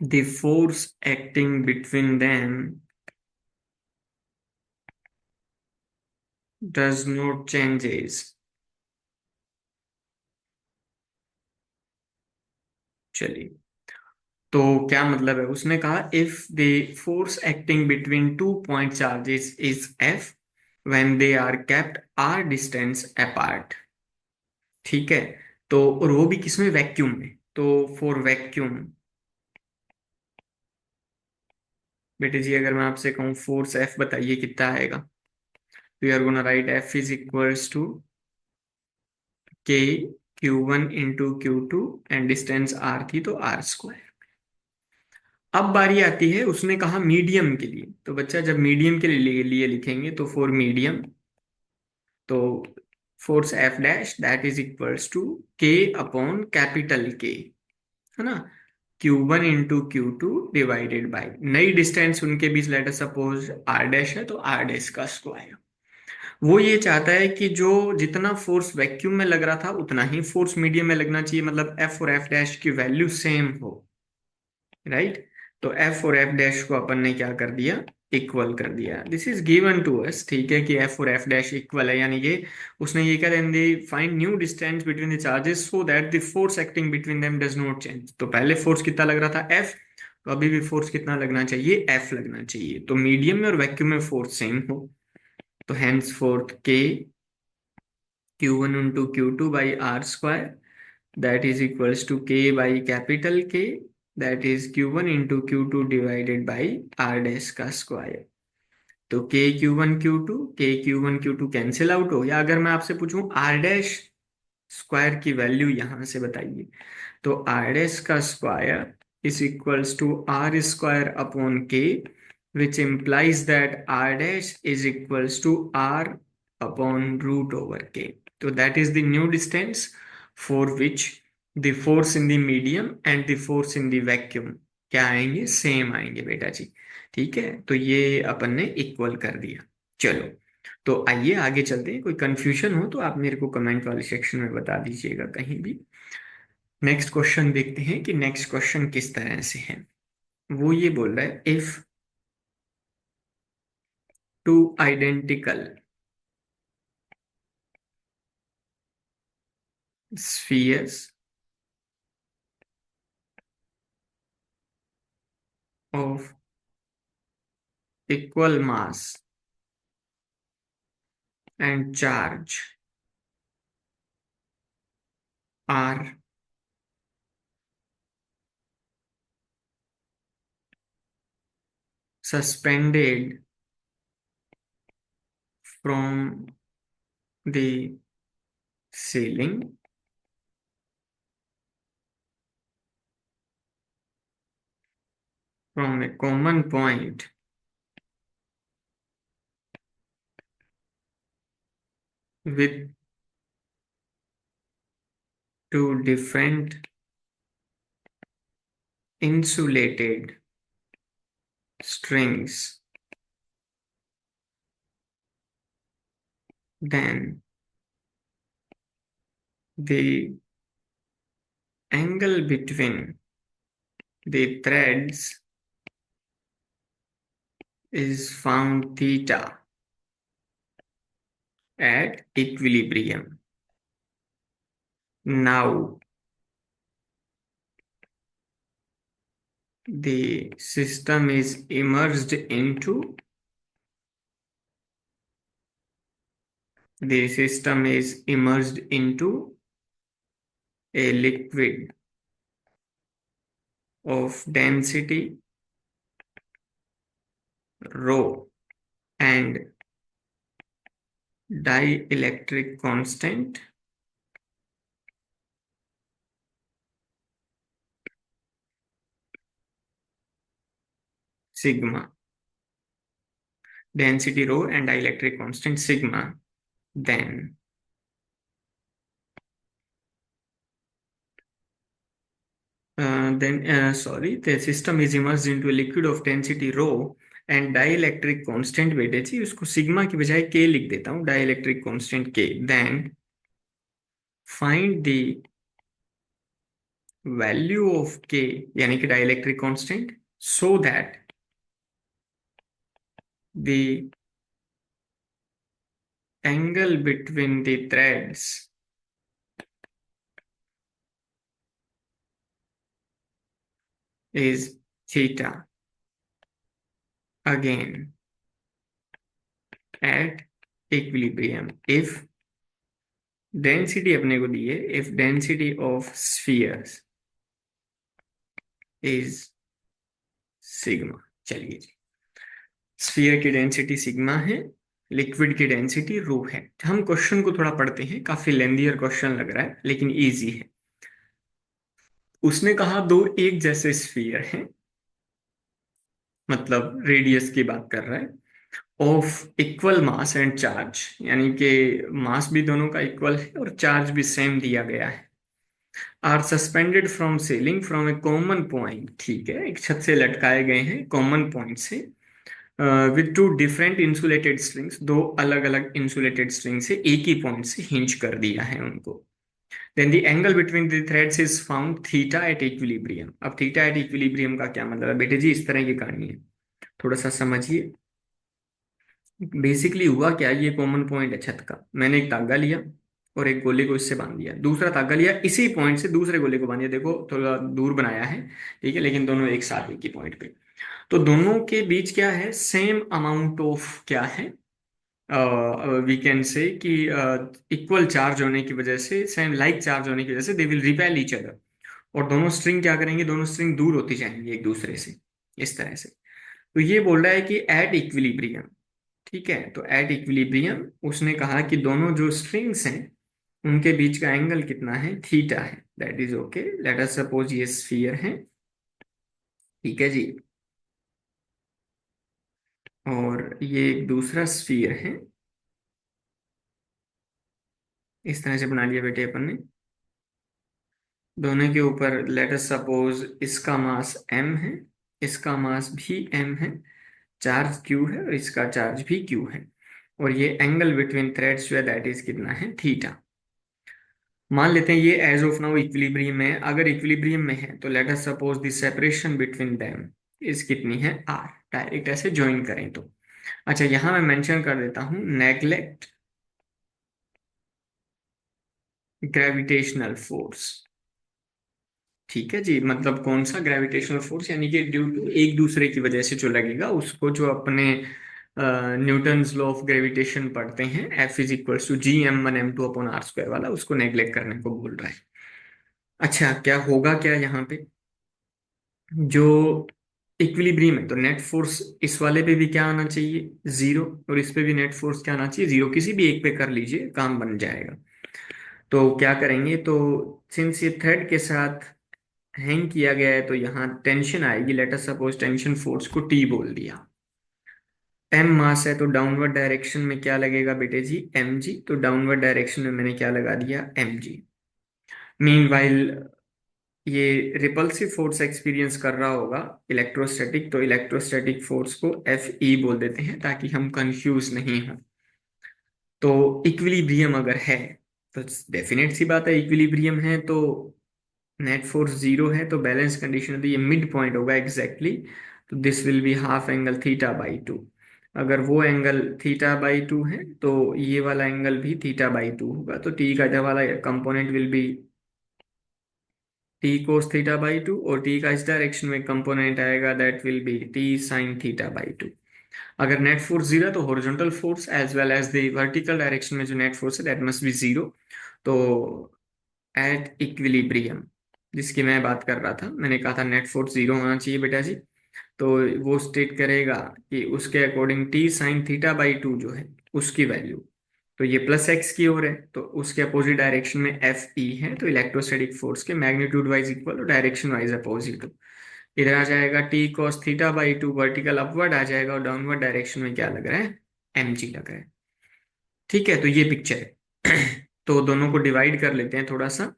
the force acting between them does not changes। चलिए, तो क्या मतलब है? उसने कहा if the force acting between two point charges is F when they are kept r distance apart. ठीक है, तो और वो भी किसमें? वैक्यूम में। तो फॉर वैक्यूम, बेटे जी अगर मैं आपसे कहूँ फोर्स एफ बताइए कितना आएगा, तो you are gonna write F is equals to K Q1 into Q2 and distance are थी तो आर स्क्वायर। अब बारी आती है, उसने कहा मीडियम के लिए, तो बच्चा जब मीडियम के लिए लिखेंगे तो फॉर मीडियम, तो force F dash that is equals to K upon capital K, है ना, Q1 into Q2 divided by नई डिस्टेंस उनके बीच, let us suppose R dash है तो आर डैश का स्क्वायर। वो ये चाहता है कि जो जितना फोर्स वैक्यूम में लग रहा था उतना ही फोर्स मीडियम में लगना चाहिए, मतलब एफ और एफ डैश की वैल्यू सेम हो, राइट। तो एफ और एफ डैश को अपन ने क्या कर दिया? इक्वल कर दिया। This is given to us, ठीक है, कि एफ और एफ डैश इक्वल है, यानी कि उसने ये कहा then they find new distance between the charges so that the force acting between them does not change. तो पहले फोर्स कितना लग रहा था, एफ, तो अभी भी फोर्स कितना लगना चाहिए, एफ लगना चाहिए। तो मीडियम में और वैक्यूम में फोर्स सेम हो, तो हेंस फोर्थ के Q1 into Q2 by R square, that is equals to K by capital K, that is Q1 into Q2 divided by R dash का स्क्वायर। तो K Q1 Q2 K Q1 Q2 cancel out हो गया। अगर मैं आपसे पूछूं R dash square की value यहां से बताइए, तो R डैश का square is equals to R square upon K, which implies that R dash is equals to R upon root over K. So that is the new distance for which the force in the medium and the force in the vacuum क्या आएंगे, same आएंगे बेटा जी। ठीक है, तो ये अपन ने equal कर दिया। चलो, तो आइए आगे चलते हैं। कोई कंफ्यूजन हो तो आप मेरे को कमेंट वाले सेक्शन में बता दीजिएगा कहीं भी। नेक्स्ट क्वेश्चन देखते हैं कि नेक्स्ट क्वेश्चन किस तरह से है। वो ये बोल रहा है if two identical spheres of equal mass and charge are suspended from the ceiling from a common point with two different insulated strings, then the angle between the threads is found theta at equilibrium. Now the system is immersed into a liquid of density rho and dielectric constant sigma. Density rho and dielectric constant sigma. Then the system is immersed into a liquid of density rho and dielectric constant, बेटे जी उसको sigma की बजाय k लिख देता हूँ, dielectric constant k. Then find the value of k यानी कि dielectric constant so that the angle between the threads is theta again at equilibrium if density अपने को दी है, if density of spheres is sigma। चलिए जी, sphere की density sigma है, liquid की density rho है। हम क्वेश्चन को थोड़ा पढ़ते हैं, काफी लेंदियर क्वेश्चन लग रहा है लेकिन इजी है। उसने कहा दो एक जैसे स्फीयर हैं, मतलब रेडियस की बात कर रहा है, of equal mass and charge, यानी कि मास भी दोनों का इक्वल है और चार्ज भी सेम दिया गया है, are suspended from ceiling from a common point. ठीक है, एक छत से लटकाए गए हैं कॉमन पॉइंट से, with two different insulated strings, दो अलग अलग इंसुलेटेड स्ट्रिंग से एक ही पॉइंट से हिंच कर दिया है उनको। Then the angle between the threads is found theta at equilibrium. अब थीटा एट इक्विलिब्रियम का क्या मतलब है बेटे जी, इस तरह की कहानी है, थोड़ा सा समझिए। बेसिकली हुआ क्या, ये कॉमन पॉइंट है छत का, मैंने एक तागा लिया और एक गोले को इससे बांध दिया, दूसरा तागा लिया इसी पॉइंट से दूसरे गोले को बांध दिया, देखो थोड़ा दूर बनाया है, ठीक है, लेकिन दोनों एक साथ एक ही पॉइंट पे। तो दोनों के बीच क्या है, सेम अमाउंट ऑफ क्या है, वी कैन से कि इक्वल चार्ज होने की वजह से, सेम लाइक चार्ज होने की वजह से they will repel each other. और दोनों स्ट्रिंग क्या करेंगे, दोनों स्ट्रिंग दूर होती जाएंगी एक दूसरे से, इस तरह से। तो ये बोल रहा है कि एट इक्विलिब्रियम, ठीक है, तो एट इक्विलिब्रियम उसने कहा कि दोनों जो स्ट्रिंग्स हैं उनके बीच का एंगल कितना है, थीटा है, that is okay. Late us suppose ये स्फीयर है, ठीक है जी, और ये एक दूसरा स्फीयर है, इस तरह से बना लिया बेटे अपन ने। दोनों के ऊपर लेट अस सपोज इसका मास m है, इसका मास भी m है, चार्ज q है और इसका चार्ज भी q है, और ये एंगल बिटवीन थ्रेड्स जो है दैट इज कितना है, थीटा। मान लेते हैं ये एज ऑफ नाउ इक्विलिब्रियम में है, अगर इक्विलिब्रियम में है तो let us suppose the separation between them is कितनी है, r, डायरेक्ट ऐसे ज्वाइन करें तो। अच्छा, यहां मैं मेंशन कर देता हूं नेग्लेक्ट ग्रेविटेशनल फोर्स, ठीक है जी, मतलब कौन सा ग्रेविटेशनल फोर्स, यानी कि ड्यू टू एक दूसरे की वजह से जो लगेगा उसको, जो अपने न्यूटन्स लॉ ऑफ ग्रेविटेशन पढ़ते हैं, F is equals to G m1 m2 upon are square वाला, उसको नेग्लेक्ट करने को बोल रहा है। अच्छा, क्या होगा क्या यहाँ पे, जो इक्विलिब्रियम है तो नेट फोर्स इस वाले पे भी क्या आना चाहिए, जीरो, और इस पे भी नेट फोर्स क्या आना चाहिए, जीरो, किसी भी एक पे कर लीजिए काम बन जाएगा। तो क्या करेंगे, तो सिंस ये थ्रेड के साथ हैंग किया गया है तो यहाँ टेंशन आएगी, late us suppose tension force को टी बोल दिया। एम मास है तो डाउनवर्ड डायरेक्शन में क्या लगेगा बेटे जी, एम जी, तो डाउनवर्ड डायरेक्शन में मैंने क्या लगा दिया, एम जी। मीनवाइल ये रिपल्सिव फोर्स एक्सपीरियंस कर रहा होगा इलेक्ट्रोस्टैटिक, तो इलेक्ट्रोस्टैटिक फोर्स को एफ ई बोल देते हैं ताकि हम कंफ्यूज नहीं हो। तो इक्विलिब्रियम अगर है तो डेफिनेट सी बात है, इक्विलिब्रियम है तो नेट फोर्स जीरो है, तो बैलेंस कंडीशन है तो ये मिड पॉइंट होगा एग्जैक्टली तो this will be half angle theta by two. अगर वो एंगल थीटा बाई टू है तो ये वाला एंगल भी थीटा बाई टू होगा, तो टी का जो वाला component will be T cos theta by two, और टी का इस डायरेक्शन में कंपोनेंट आएगा that will be T sine theta by two. अगर नेट फोर्स जीरो है तो horizontal force as well as the vertical direction में जो नेट फोर्स है दैट मस्ट बी जीरो। तो एट इक्विलिब्रियम जिसकी मैं बात कर रहा था, मैंने कहा था नेट फोर्स जीरो होना चाहिए बेटा जी, तो वो स्टेट करेगा कि उसके according T sine theta by to जो है उसकी वैल्यू, तो ये प्लस एक्स की ओर है तो उसके अपोजिट डायरेक्शन में एफ ई है, तो इलेक्ट्रोस्टैटिक फोर्स के मैग्नीट्यूड वाइज इक्वल और डायरेक्शन वाइज अपोजिट। इधर आ जाएगा T cos theta by two, vertical upward आ जाएगा और डाउनवर्ड डायरेक्शन में क्या लग रहा है, एम जी लग रहा है। ठीक है, तो ये पिक्चर है। तो दोनों को डिवाइड कर लेते हैं थोड़ा सा।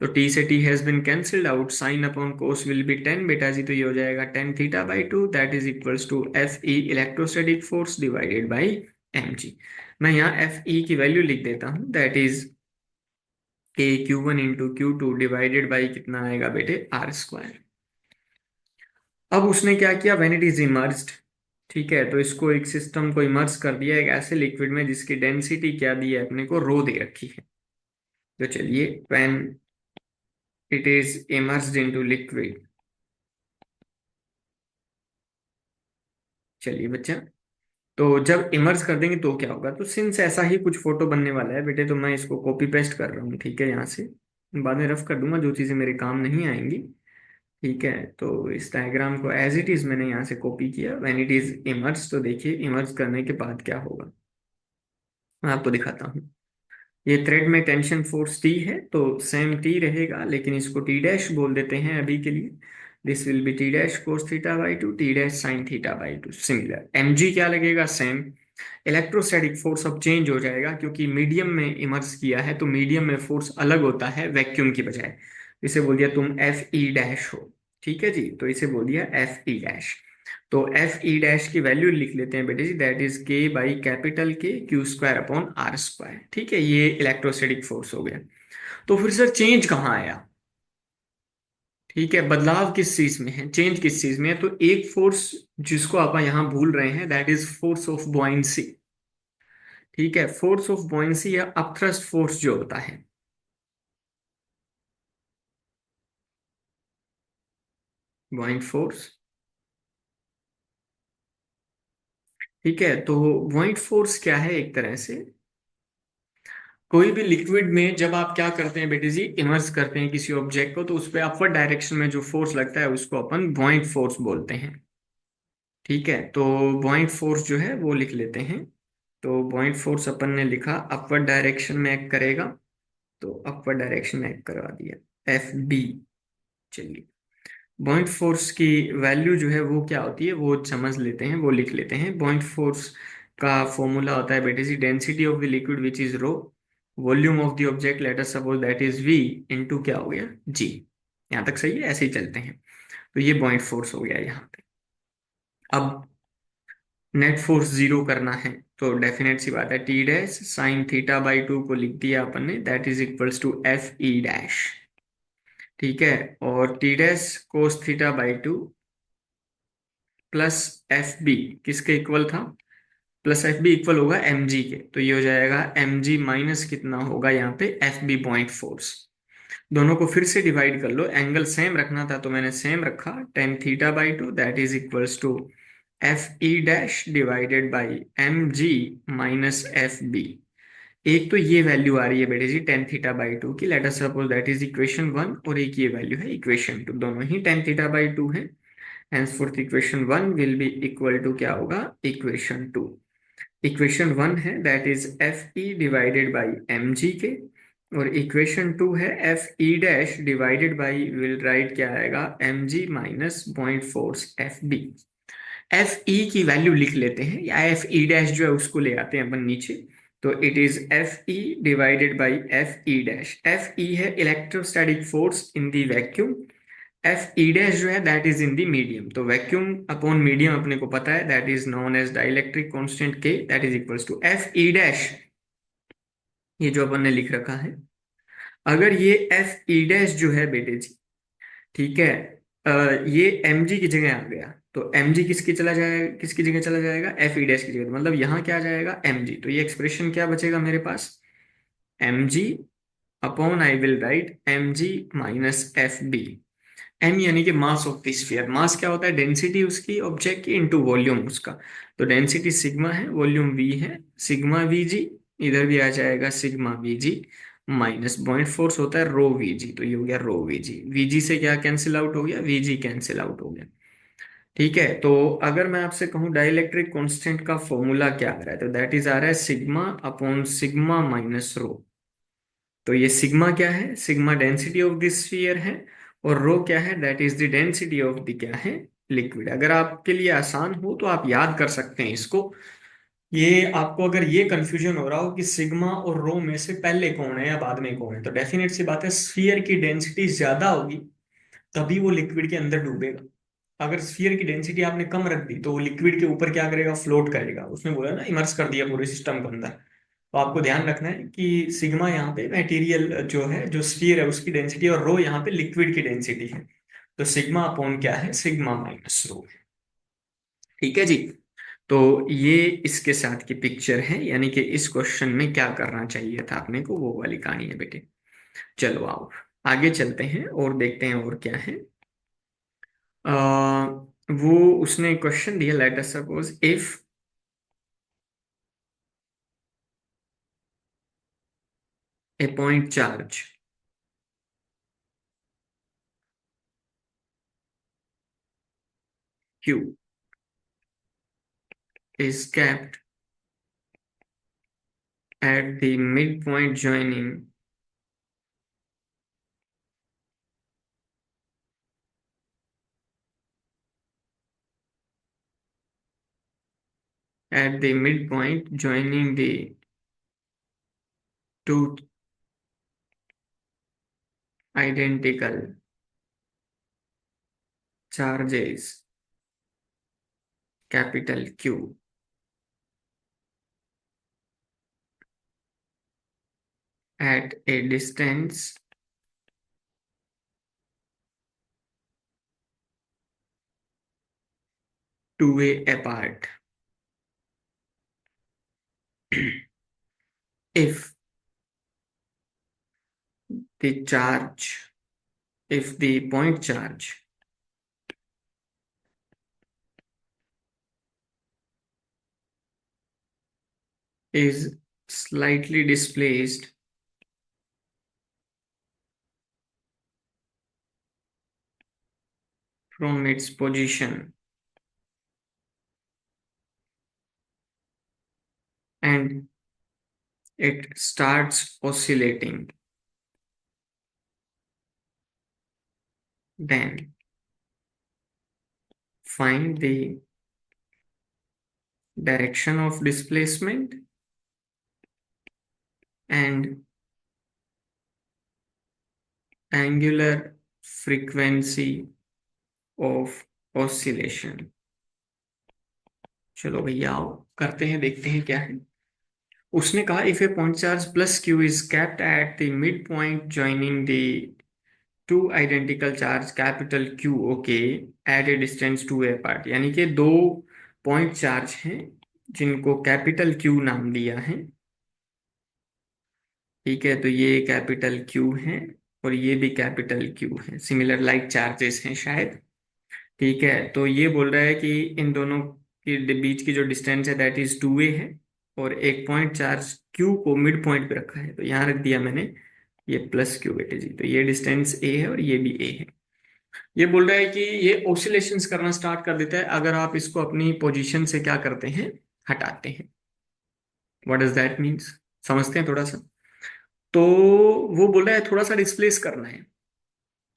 तो टी से T has been cancelled out, sine upon cos will be tan बेटा जी, तो ये हो जाएगा tan theta by two, that is equals to F E electrostatic force divided by m g. मैं यहाँ एफ ई की वैल्यू लिख देता हूँ, that is K Q one into Q two divided by कितना आएगा बेटे, आर स्क्वायर। अब उसने क्या किया, व्हेन इट इज इमर्स्ड, ठीक है, तो इसको एक सिस्टम को इमर्स कर दिया एक ऐसे लिक्विड में जिसकी डेंसिटी क्या दी है अपने को, रो दे रखी है। तो चलिए, when it is immersed into liquid, चलिए बच्चा, तो जब इमर्स कर देंगे तो क्या होगा, तो सिंस ऐसा ही कुछ फोटो बनने वाला है बेटे, तो मैं इसको कॉपी पेस्ट कर रहा हूँ, ठीक है, यहाँ से बाद में रफ कर दूंगा जो चीजें मेरे काम नहीं आएंगी। ठीक है, तो इस डायग्राम को एज इट इज मैंने यहाँ से कॉपी किया, व्हेन इट इज इमर्स, तो देखिए इमर्स करने के बाद क्या होगा, मैं आपको दिखाता हूँ। ये थ्रेड में टेंशन फोर्स टी है तो सेम टी रहेगा, लेकिन इसको टी डैश बोल देते हैं अभी के लिए। This will be T dash cos theta by two, T dash sine theta by two. Similar m g क्या लगेगा, सेम। इलेक्ट्रोस्टैटिक फोर्स अब चेंज हो जाएगा क्योंकि मीडियम में इमर्स किया है, तो मीडियम में फोर्स अलग होता है वैक्यूम की बजाय। इसे बोल दिया तुम एफ ई डैश हो, ठीक है जी, तो इसे बोल दिया एफ ई डैश। तो एफ ई डैश की वैल्यू लिख लेते हैं बेटे जी, that is K by capital K Q square upon are square. ठीक है, ये इलेक्ट्रोस्टैटिक फोर्स हो गया। तो फिर सर चेंज कहाँ आया, ठीक है, बदलाव किस चीज में है, चेंज किस चीज में है, तो एक फोर्स जिसको आप यहाँ भूल रहे हैं that is force of buoyancy. ठीक है, फोर्स ऑफ बॉयंसी या अपथ्रस्ट फोर्स जो होता है, बॉइंट फोर्स। ठीक है, तो बॉइंट फोर्स क्या है, एक तरह से कोई भी लिक्विड में जब आप क्या करते हैं बेटे जी, इमर्स करते हैं किसी ऑब्जेक्ट को, तो उस पर अपवर्ड डायरेक्शन में जो फोर्स लगता है उसको अपन बॉइंट फोर्स बोलते हैं। ठीक है, तो बॉइंट फोर्स जो है वो लिख लेते हैं। तो बॉइंट फोर्स अपन ने लिखा अपवर्ड डायरेक्शन में एक्ट करेगा, तो अपवर्ड डायरेक्शन में एक्ट करवा दिया, एफ बी। चलिए, बॉइंट फोर्स की वैल्यू जो है वो क्या होती है वो समझ लेते हैं, वो लिख लेते हैं। बॉइंट फोर्स का फॉर्मूला होता है बेटे जी, density of the liquid which is rho, volume of the object let us suppose that is V, into क्या हो गया, जी। यहाँ तक सही है, ऐसे ही चलते हैं। तो ये बॉइंट फोर्स हो गया यहाँ पे। अब नेट फोर्स जीरो करना है, तो डेफिनेट सी बात है, T dash sine theta by two को लिख दिया अपन ने, that is equals to F E dash. ठीक है, और T dash cos theta by two plus F B किसके इक्वल था, प्लस एफ बी इक्वल होगा एम जी के, तो ये हो जाएगा एम जी माइनस कितना होगा यहाँ पे एफ बी पॉइंट फोर्स। दोनों को फिर से डिवाइड कर लो, एंगल सेम रखना था तो मैंने सेम रखा, tan theta by two that is equals to F E dash divided by m ji minus F B. एक तो ये वैल्यू आ रही है बेटे जी टेन थीटा बाई टू की, let us suppose that is equation one, और एक ये वैल्यू है इक्वेशन टू, दोनों ही टेन थीटा बाई टू है। henceforth equation one will be equal to क्या होगा, इक्वेशन टू। इक्वेशन वन है that is F E divided by m g के, और इक्वेशन टू है F E dash divided by, will write क्या आएगा, m जी minus point force F B. F E की value लिख लेते हैं, या एफ ई डैश जो है उसको ले आते हैं अपन नीचे। तो it is F E divided by F E dash. F E है electrostatic force in the vacuum, F E dash जो है that is in the medium. तो वैक्यूम अपॉन मीडियम अपने को पता है, that is known as dielectric constant K, that is equals to F E dash, ये जो अपन ने लिख रखा है। अगर ये एफ ई डैश जो है बेटे जी, ठीक है, ये एम जी की जगह आ गया, तो एम जी किसकी चला जाएगा, किसकी जगह चला जाएगा, एफ ई डैश की जगह, मतलब यहाँ क्या आ जाएगा, एम जी। तो ये एक्सप्रेशन क्या बचेगा मेरे पास, M G upon I will write M ji minus F B. M यानी कि mass of the sphere, mass क्या होता है, डेंसिटी उसकी ऑब्जेक्ट की इनटू वॉल्यूम उसका। तो डेंसिटी सिग्मा है, वॉल्यूम वी है, सिग्मा वी जी, इधर भी आ जाएगा sigma we ji, minus point force होता है रो वी जी, तो ये हो गया रो वी जी। वी जी से क्या कैंसिल आउट हो गया, वी जी कैंसिल आउट हो गया। ठीक है, तो अगर मैं आपसे कहूँ डाइलेक्ट्रिक कांस्टेंट का फॉर्मूला क्या आ रहा है, तो दैट इज आ रहा है sigma upon sigma minus rho. तो ये सिग्मा क्या है, sigma density of the sphere है, और रो क्या है, that is the density of the क्या है, लिक्विड। अगर आपके लिए आसान हो तो आप याद कर सकते हैं इसको। ये आपको अगर ये कंफ्यूजन हो रहा हो कि सिग्मा और रो में से पहले कौन है या बाद में कौन है, तो डेफिनेट सी बात है स्फीयर की डेंसिटी ज्यादा होगी तभी वो लिक्विड के अंदर डूबेगा। अगर स्फीयर की डेंसिटी आपने कम रख दी तो वो लिक्विड के ऊपर क्या करेगा, फ्लोट करेगा, उसमें बोला ना इमर्स कर दिया पूरे सिस्टम के अंदर। तो आपको ध्यान रखना है कि सिग्मा यहाँ पे मटेरियल जो है, जो स्फीयर है उसकी डेंसिटी, और रो यहाँ पे लिक्विड की डेंसिटी है। तो सिग्मा अपॉन क्या है, सिग्मा माइनस रो है। ठीक है जी, तो ये इसके साथ की पिक्चर है, यानी कि इस क्वेश्चन में क्या करना चाहिए था अपने को, वो वाली कहानी है बेटे। चलो आओ आगे चलते हैं और देखते हैं और क्या है। वो उसने क्वेश्चन दिया, late us suppose if a point charge Q is kept at the midpoint joining at the midpoint joining the two identical charges capital Q at a distance 2a apart. if the charge, if the point charge is slightly displaced from its position and it starts oscillating, then find the direction of displacement and angular frequency of oscillation। चलो भैया आओ करते हैं, देखते हैं क्या है। उसने कहा if a point charge plus Q is kept at the mid point joining the two identical charge capital Q okay at a distance two a part, यानी कि दो पॉइंट चार्ज हैं जिनको कैपिटल क्यू नाम दिया है। ठीक है, तो ये कैपिटल क्यू है और ये भी कैपिटल क्यू है, सिमिलर लाइक चार्जेस हैं शायद। ठीक है, तो ये बोल रहा है कि इन दोनों के बीच की जो डिस्टेंस है दैट इज 2a है, और एक पॉइंट चार्ज q को मिड पॉइंट पे रखा है, तो यहाँ रख दिया मैंने ये प्लस क्यू बेटे जी। तो ये डिस्टेंस a है और ये भी a है। ये बोल रहा है कि ये ऑसिलेशंस करना स्टार्ट कर देता है अगर आप इसको अपनी पोजीशन से क्या करते हैं, हटाते हैं। व्हाट डज दैट मीन्स, समझते हैं थोड़ा सा। तो वो बोल रहा है थोड़ा सा डिस्प्लेस करना है,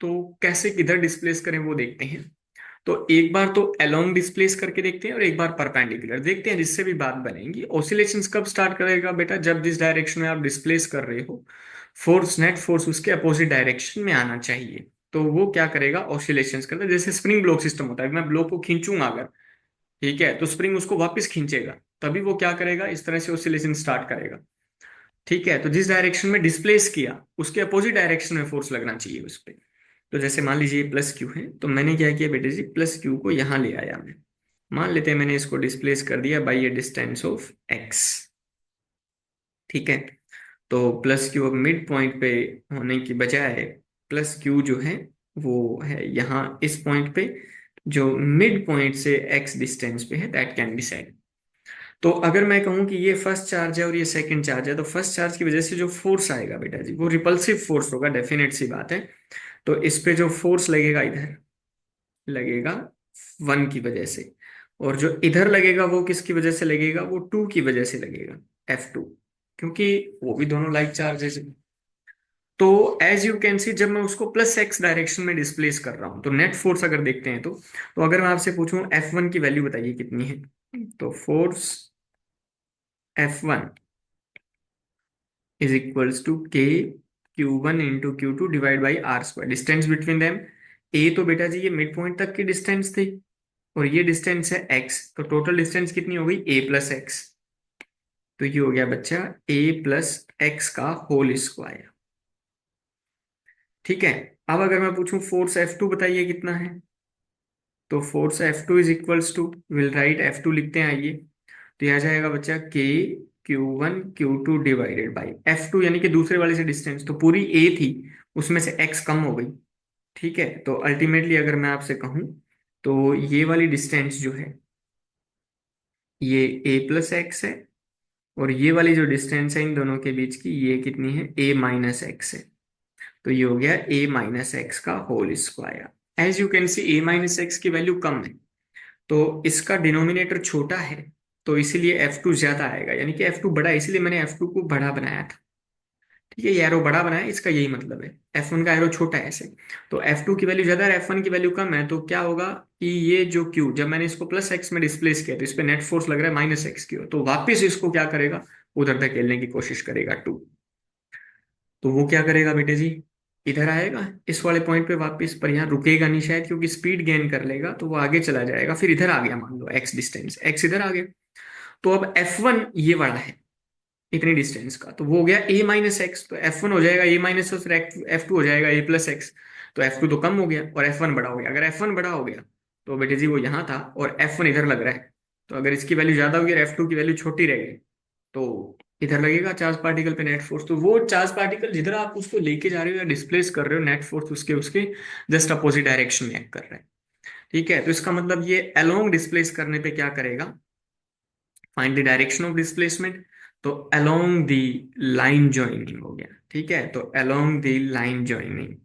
तो कैसे किधर डिस्प्लेस करें वो देखते हैं। तो एक बार तो अलोंग डिस्प्लेस करके देखते हैं और एक बार परपेंडिकुलर देखते हैं, जिससे भी बात बनेगी। ऑसिलेशंस कब स्टार्ट करेगा बेटा, जब जिस डायरेक्शन में आप डिस्प्लेस कर रहे हो फोर्स, नेट फोर्स उसके अपोजिट डायरेक्शन में आना चाहिए। तो वो क्या करेगा, ऑसिलेशंस करता है। जैसे स्प्रिंग ब्लॉक सिस्टम होता है, मैं ब्लॉक को खींचूंगा अगर, ठीक है, तो स्प्रिंग उसको वापस खींचेगा, तभी वो क्या करेगा, इस तरह से ऑसिलेशन स्टार्ट करेगा। ठीक है, तो जिस डायरेक्शन में डिस्प्लेस किया उसके अपोजिट डायरेक्शन में फोर्स लगना चाहिए उस पर। तो जैसे मान लीजिए प्लस क्यू है, तो मैंने क्या किया बेटे जी, प्लस क्यू को यहां ले आया मैं। मान लेते हैं मैंने इसको डिस्प्लेस कर दिया by A distance of x. ठीक है, तो प्लस क्यू अब मिड पॉइंट पे होने की बजाय प्लस क्यू जो है वो है यहाँ इस पॉइंट पे, जो मिड पॉइंट से एक्स डिस्टेंस पे है, दैट कैन बी सेड। तो अगर मैं कहूं कि ये फर्स्ट चार्ज है और ये सेकंड चार्ज है, तो फर्स्ट चार्ज की वजह से जो फोर्स आएगा बेटा जी वो रिपल्सिव फोर्स होगा, डेफिनेट सी बात है। तो इस पे जो फोर्स लगेगा इधर लगेगा 1 की वजह से, और जो इधर लगेगा वो किसकी वजह से लगेगा, वो 2 की वजह से लगेगा, F2, क्योंकि वो भी दोनों लाइक चार्जेस हैं। तो एज यू कैन सी, जब मैं उसको प्लस एक्स डायरेक्शन में डिस्प्लेस कर रहा हूं तो नेट फोर्स अगर देखते हैं तो अगर मैं आपसे पूछूं F1 की वैल्यू बताइए कितनी है, तो force F1 is equals to K Q1 into Q2 divide by are square, distance between them. ए तो बेटा जी ये मिड पॉइंट तक की डिस्टेंस थी और ये डिस्टेंस है x, तो टोटल डिस्टेंस कितनी हो गई, a प्लस एक्स। तो ये हो गया बच्चा a प्लस एक्स का होल स्क्वायर। ठीक है, अब अगर मैं पूछूं फोर्स F2 बताइए कितना है, तो force F2 is equals to, will write F2 लिखते हैं आइए। तो यह आ जाएगा बच्चा k Q1 Q2 divided by F2, यानी कि दूसरे वाले से डिस्टेंस, तो पूरी a थी उसमें से x कम हो गई। ठीक है, तो अल्टीमेटली अगर मैं आपसे कहूं तो ये वाली डिस्टेंस जो है ये a प्लस एक्स है, और ये वाली जो डिस्टेंस है इन दोनों के बीच की ये कितनी है, a माइनस एक्स है। तो ये हो गया a माइनस एक्स का whole square. As you can see a minus x की वैल्यू कम है, तो इसका डिनोमिनेटर छोटा है, तो इसीलिए F2 ज्यादा आएगा, यानी कि F2 बड़ा है, इसीलिए मैंने F2 को बड़ा बनाया था। ठीक है, ये एरो बड़ा बनाया इसका यही मतलब है, F1 का एरो छोटा है ऐसे। तो F2 की वैल्यू ज्यादा है, F1 की वैल्यू कम है, तो क्या होगा कि ये जो Q, जब मैंने इसको प्लस एक्स में डिस्प्लेस किया तो इस पे नेट फोर्स लग रहा है माइनस एक्स की ओर, तो वापिस इसको क्या करेगा, उधर धकेलने की कोशिश करेगा 2। तो वो क्या करेगा बेटे जी, इधर आएगा इस वाले पॉइंट पे वापस, पर यहाँ रुकेगा नहीं शायद, क्योंकि स्पीड गेन कर लेगा तो वो आगे चला जाएगा, फिर इधर आ गया, मान लो एक्स डिस्टेंस, एक्स इधर आ गया। तो अब F1 ये बड़ा है इतनी डिस्टेंस का, तो वो हो गया a माइनस एक्स, तो F1 हो जाएगा a माइनस, फिर F2 हो जाएगा a प्लस एक्स। तो F2 तो कम हो गया और F1 बड़ा हो गया। अगर F1 बड़ा हो गया तो बेटे जी वो यहाँ था और F1 इधर लग रहा है, तो अगर इसकी वैल्यू ज्यादा होगी और F2 की वैल्यू छोटी रह गई तो इधर लगेगा चार्ज पार्टिकल पे नेट फोर्स, तो वो चार्ज पार्टिकल जिधर आप उसको लेके जा रहे हो या डिस्प्लेस कर रहे हो, नेट फोर्स उसके उसके जस्ट अपोजिट डायरेक्शन में एक्ट कर रहा है। ठीक है, तो इसका मतलब ये अलोंग डिस्प्लेस करने पे क्या करेगा, find the direction of displacement, तो अलोंग द लाइन ज्वाइनिंग हो गया। ठीक है, तो along the line joining,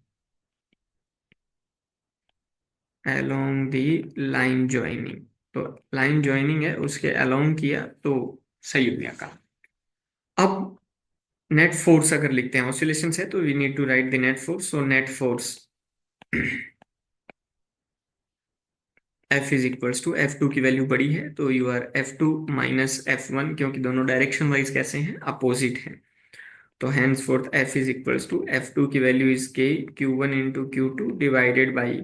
along the line joining, तो लाइन ज्वाइनिंग है उसके अलोंग किया तो सही हो गया काम। अब नेट फोर्स अगर लिखते हैं, ऑसिलेशन है तो we need to write the net force, so net force F is equals to F2 की वैल्यू बड़ी है तो you are F2 minus F1, क्योंकि दोनों डायरेक्शन वाइज कैसे हैं, अपोजिट हैं। तो hence forth F is equals to F2 की value is K Q1 into Q2 divided by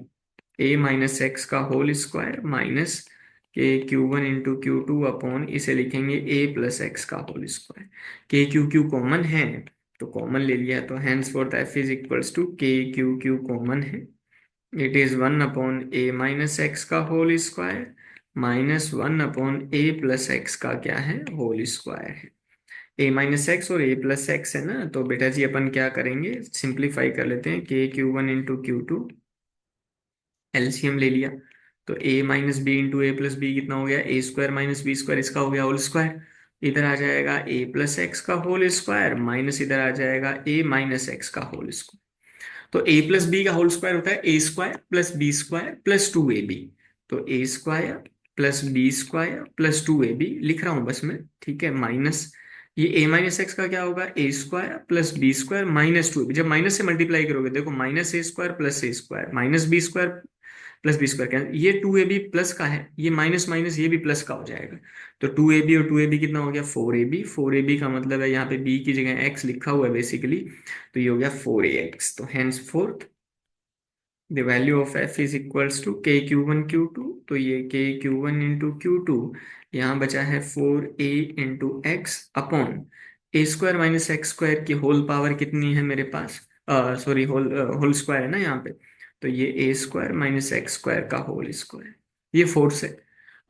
A minus x का whole square minus K Q1 into Q2 upon इसे लिखेंगे A प्लस एक्स का whole square. K Q common है तो common ले लिया, तो hence forth F is equals to K Q common है, इट इज 1/a - x का होल स्क्वायर माइनस 1/a+x का क्या है, होल स्क्वायर है। a - x और a+x है ना, तो बेटा जी अपन क्या करेंगे, सिंप्लीफाई कर लेते हैं। K Q1 into Q2 LCM ले लिया, तो a - b इंटू a+b कितना हो गया, a² - b² इसका हो गया होल स्क्वायर। इधर आ जाएगा a+x का होल स्क्वायर माइनस इधर आ जाएगा a - x का होल स्क्वायर। तो a प्लस बी का होल स्क्वायर होता है a² + b² + 2ab, तो a² + b² + 2ab लिख रहा हूं बस मैं। ठीक है, माइनस ये a - x का क्या होगा, a² + b² - 2ab, जब माइनस से मल्टीप्लाई करोगे देखो, -a² + a² minus b² + b² क्या, ये 2ab प्लस का है, ये माइनस माइनस ये भी प्लस का हो जाएगा, तो 2ab और 2ab कितना हो गया, 4ab। 4ab का मतलब है यहाँ पे b की जगह x लिखा हुआ है बेसिकली, तो ये हो गया 4ax। तो henceforth the value of f is equals to K Q1 Q2, तो ये K Q1 इंटू Q2, यहाँ बचा है 4a into x upon a² - x² की होल पावर कितनी है मेरे पास, सॉरी होल होल स्क्वायर है ना यहाँ पे, तो ये a² - x² का होल स्क्वायर, ये फोर्स है।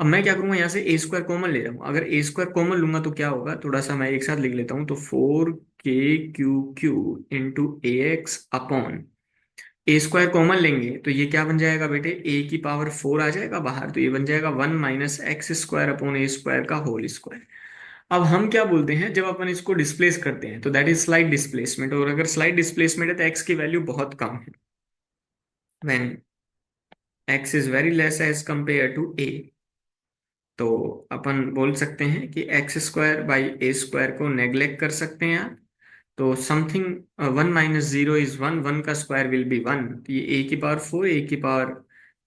अब मैं क्या करूंगा, यहाँ से a² कॉमन ले रहा हूँ, अगर a² कॉमन लूंगा तो क्या होगा, थोड़ा सा मैं एक साथ लिख लेता हूँ, तो 4KQQ इंटू ए एक्स अपॉन a² कॉमन लेंगे तो ये क्या बन जाएगा बेटे, a⁴ आ जाएगा बाहर, तो ये बन जाएगा 1 - x² अपॉन a² का होल स्क्वायर। अब हम क्या बोलते हैं, जब अपन इसको डिस्प्लेस करते हैं तो दैट इज स्लाइड डिस्प्लेसमेंट, और अगर स्लाइड डिस्प्लेसमेंट है तो x की वैल्यू बहुत कम है, when x is very less as compare to a, तो अपन बोल सकते हैं कि x² / a² को नेग्लेक्ट कर सकते हैं आप, तो समथिंग 1 - 0 इज 1, 1 का स्क्वायर विल बी 1, तो ये a⁴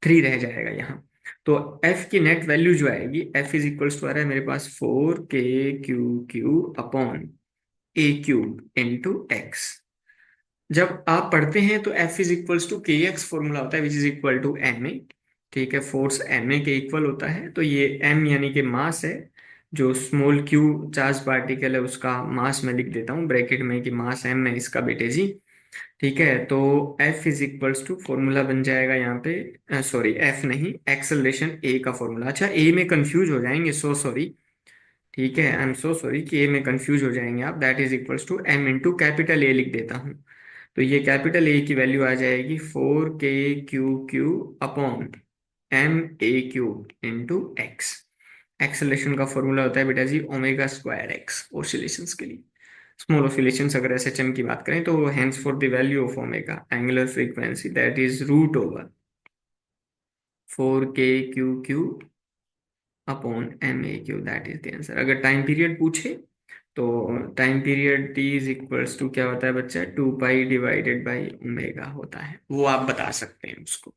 a⁴ रह जाएगा यहाँ। तो f की नेट वैल्यू जो आएगी, f इज इक्वल्स टू आ रहा है मेरे पास 4KQQ upon a³ into x. जब आप पढ़ते हैं तो f is equals to kx formula होता है which is equal to ma। ठीक है, फोर्स ma के इक्वल होता है, तो ये m यानी कि मास है, जो स्मॉल q चार्ज पार्टिकल है उसका मास मैं लिख देता हूँ ब्रैकेट में कि मास m है इसका बेटे जी। ठीक है, तो f is equals to formula बन जाएगा यहाँ पे, सॉरी f नहीं, एक्सेलरेशन a का फॉर्मूला, अच्छा a में कंफ्यूज हो जाएंगे, सो सॉरी। ठीक है, आई एम सो सॉरी कि a में कंफ्यूज हो जाएंगे आप, that is equals to m into capital A लिख देता हूँ, तो ये कैपिटल ए की वैल्यू आ जाएगी 4KQQ upon ma³ into x. Acceleration का फॉर्मूला होता है बेटा जी ω²x ऑसिलेशंस के लिए। स्मॉल ऑसिलेशंस अगर SHM की बात करें तो hence for the value of omega angular frequency that is √4KQQ upon ma³, that is the answer. अगर टाइम पीरियड पूछे तो time period t is equals to क्या होता है बच्चा, 2π/ω होता है, वो आप बता सकते हैं उसको।